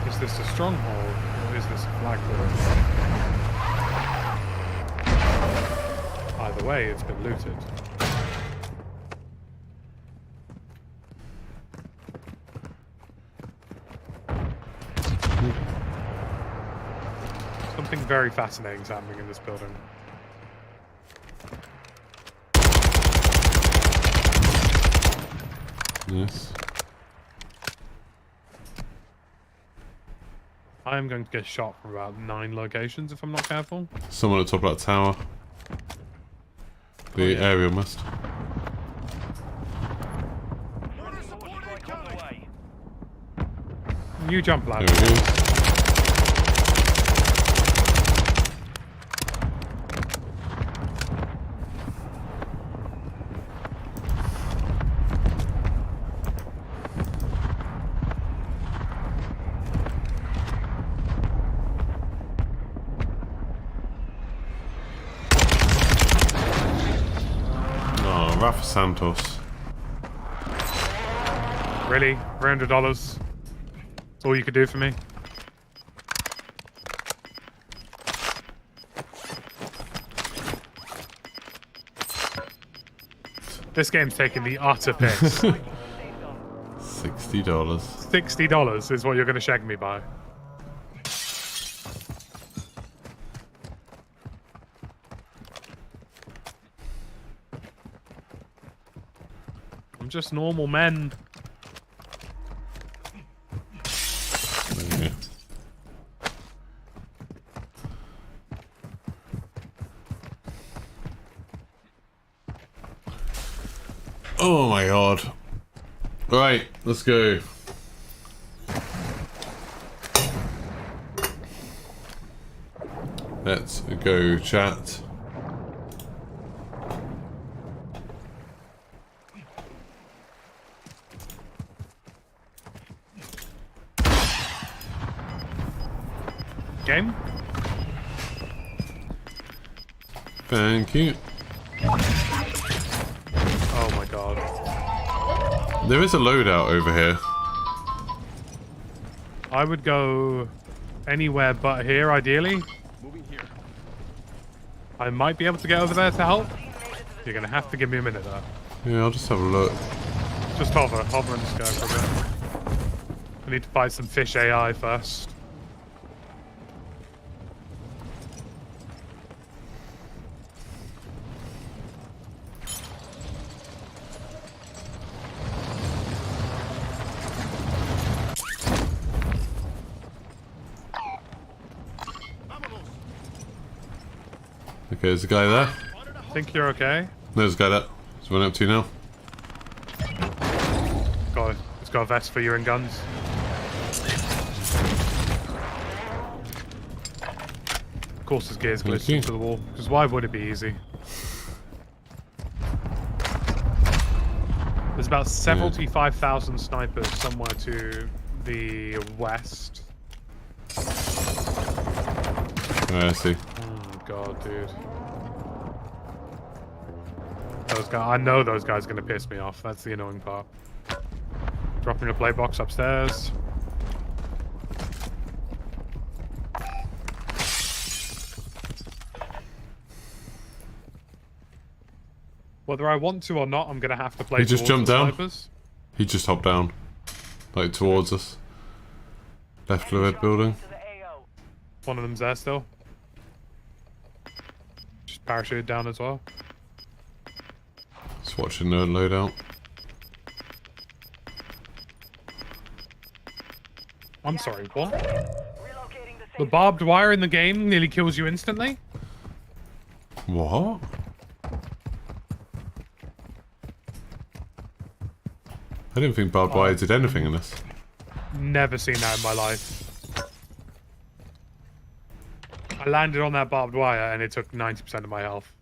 Is this a stronghold or is this a flagpole? Either way, it's been looted. Something very fascinating is happening in this building. Yes. I am going to get shot from about 9 locations if I'm not careful. Someone at the top of that tower. The aerial must. Mortar support incoming. You jump, lad. There we go. Oh, Rafa Santos. Really? $300? That's all you could do for me? This game's taking the utter piss. $60. $60 is what you're going to shag me by. I'm just normal men. Yeah. Oh my god. Right, let's go. Let's go, chat. Game? Thank you. Oh my god. There is a loadout over here. I would go anywhere but here, ideally. Moving here. I might be able to get over there to help. You're gonna have to give me a minute though. Yeah, I'll just have a look. Just hover and just go for a bit. I need to fight some fish AI first. Okay, there's a guy there. Think you're okay? There's a guy there. He's running up to you now. It's got a vest for you and guns. Of course his gear's Thank glitched you. into the wall, because why would it be easy? There's about 75,000 snipers somewhere to the west. I see. Oh god, dude. Those guys, I know those guys are gonna piss me off. That's the annoying part. Dropping a play box upstairs. Whether I want to or not, I'm gonna have to play. He just towards jumped the down? snipers. He just hopped down. Like towards us. Left of the red building. To the AO. One of them's there still. Just parachuted down as well. Just watching the loadout. I'm sorry, what? Relocating the The safe. barbed wire in the game nearly kills you instantly? What? I didn't think barbed wire did anything in this. Never seen that in my life. I landed on that barbed wire and it took 90% of my health.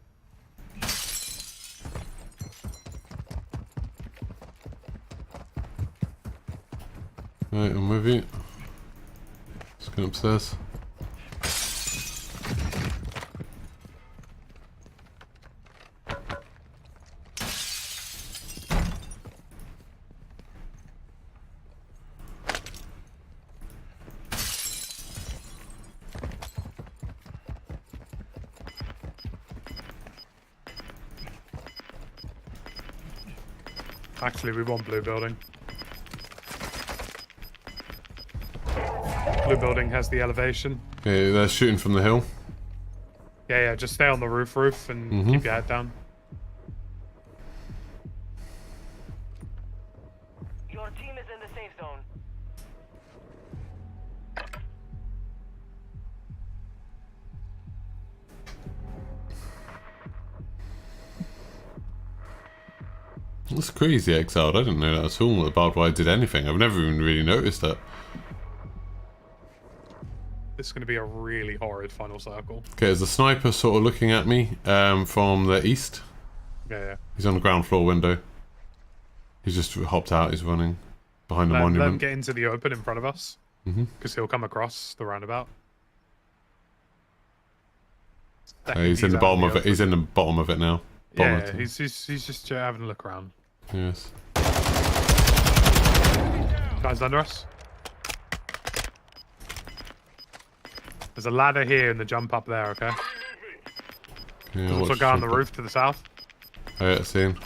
Right, I'm with you. Let's go upstairs. Actually, we want blue building. Blue building has the elevation. Okay, they're shooting from the hill. Yeah, just stay on the roof and keep your head down. Your team is in the safe zone. That's crazy, Exiled. I didn't know that at all, that barbed wire did anything. I've never even really noticed that. This is going to be a really horrid final circle. Okay, there's a sniper sort of looking at me from the east. Yeah. He's on the ground floor window. He's just hopped out, he's running behind the Let him monument. get into the open in front of us. Because he'll come across the roundabout. He's in the bottom of it. He's in the bottom of it now. Bottom Yeah, of it. he's just having a look around. Yes. Guys under us. There's a ladder here and the jump up there, okay? Yeah, There's also a watch guy on the something. roof to the south. Oh, yeah, I see him.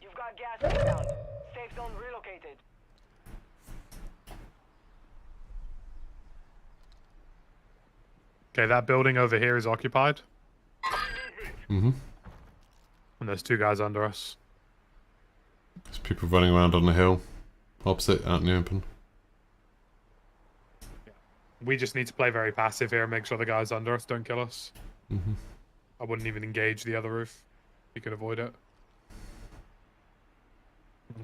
You've got gas inbound. Safe zone relocated. Okay, that building over here is occupied. Mm-hmm. And there's two guys under us. There's people running around on the hill. Opposite, out in the open. We just need to play very passive here and make sure the guys under us don't kill us. I wouldn't even engage the other roof. You could avoid it.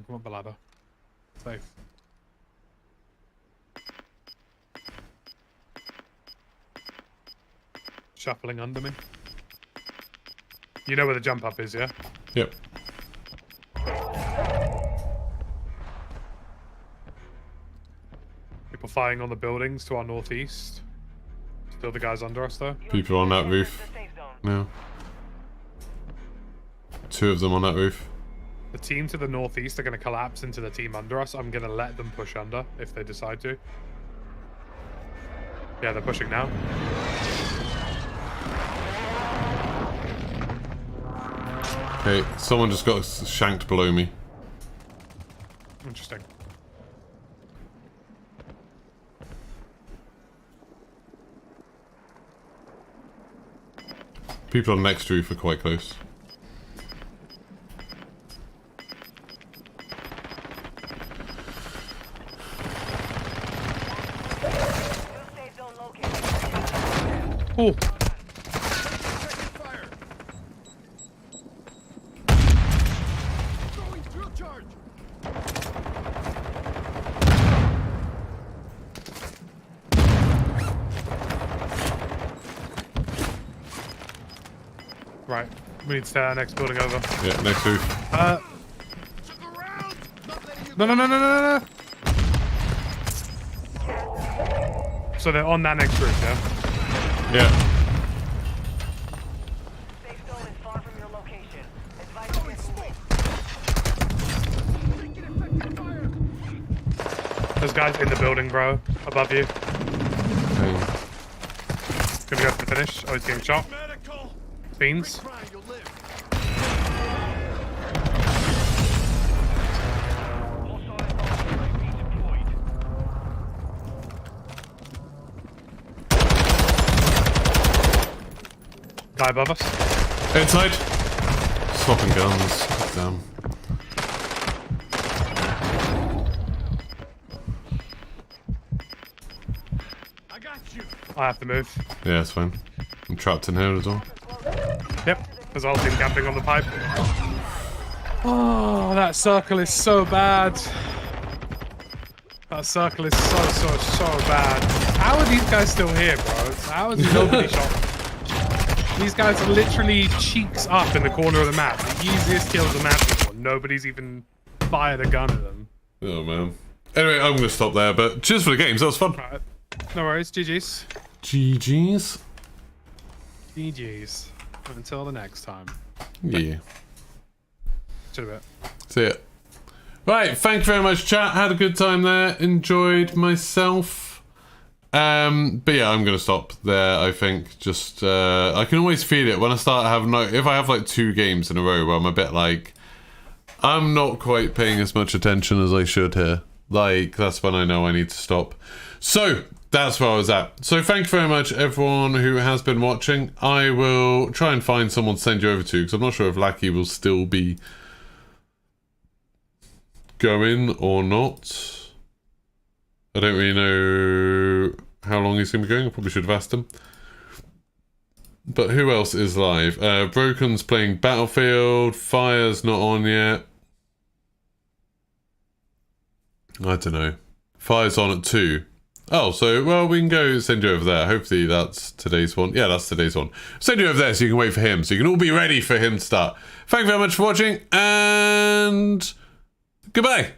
Come up the ladder. Safe. shuffling under me. You know where the jump up is, yeah? Yep. People firing on the buildings to our northeast. Still the guys under us, though. People on that roof. The safe zone. No. 2 of them on that roof. The team to the northeast are going to collapse into the team under us. I'm going to let them push under if they decide to. Yeah, they're pushing now. Okay, someone just got shanked below me. Interesting. People on the next roof are quite close. New safe zone located. Oh, Fire. Throwing drill charge. right. We need to stay our next building over. Yeah, next roof. Took a round. Not letting you No, no, no, no, no, no, no. So they're on that next roof, yeah? Yeah. Safe zone is far from your location. Advise you get moving. taking effective fire. There's guys in the building, bro. Above you. Okay. Gonna go for the finish. Oh, he's getting shot. Medical. Fiends. Grind, you'll live. Hostile UAV deployed. Guy above us. Inside. Swapping guns. Damn. I got you. I have to move. Yeah, it's fine. I'm trapped in here as well. Yep. There's a whole team camping on the pipe. Oh, that circle is so bad. That circle is so bad. How are these guys still here, bro? How is nobody shot? These guys are literally cheeks up in the corner of the map. The easiest kills imaginable. Nobody's even fired a gun at them. Oh, man. Anyway, I'm going to stop there, but cheers for the games. That was fun. Right. No worries. GG's. GG's. GG's. Until the next time. Yeah. Should have it. See ya. Right, thank you very much, chat. Had a good time there. Enjoyed myself. But yeah, I'm gonna stop there. I think just I can always feel it when I start having if I have like 2 games in a row where I'm a bit like I'm not quite paying as much attention as I should here. Like that's when I know I need to stop. So that's where I was at. So thank you very much, everyone who has been watching. I will try and find someone to send you over to because I'm not sure if Lackey will still be going or not. I don't really know how long he's going to be going. I probably should have asked him. But who else is live? Broken's playing Battlefield. Fire's not on yet. I don't know. Fire's on at 2. Oh, so, well, we can go send you over there. Hopefully that's today's one. Yeah, that's today's one. Send you over there so you can wait for him. So you can all be ready for him to start. Thank you very much for watching. And goodbye.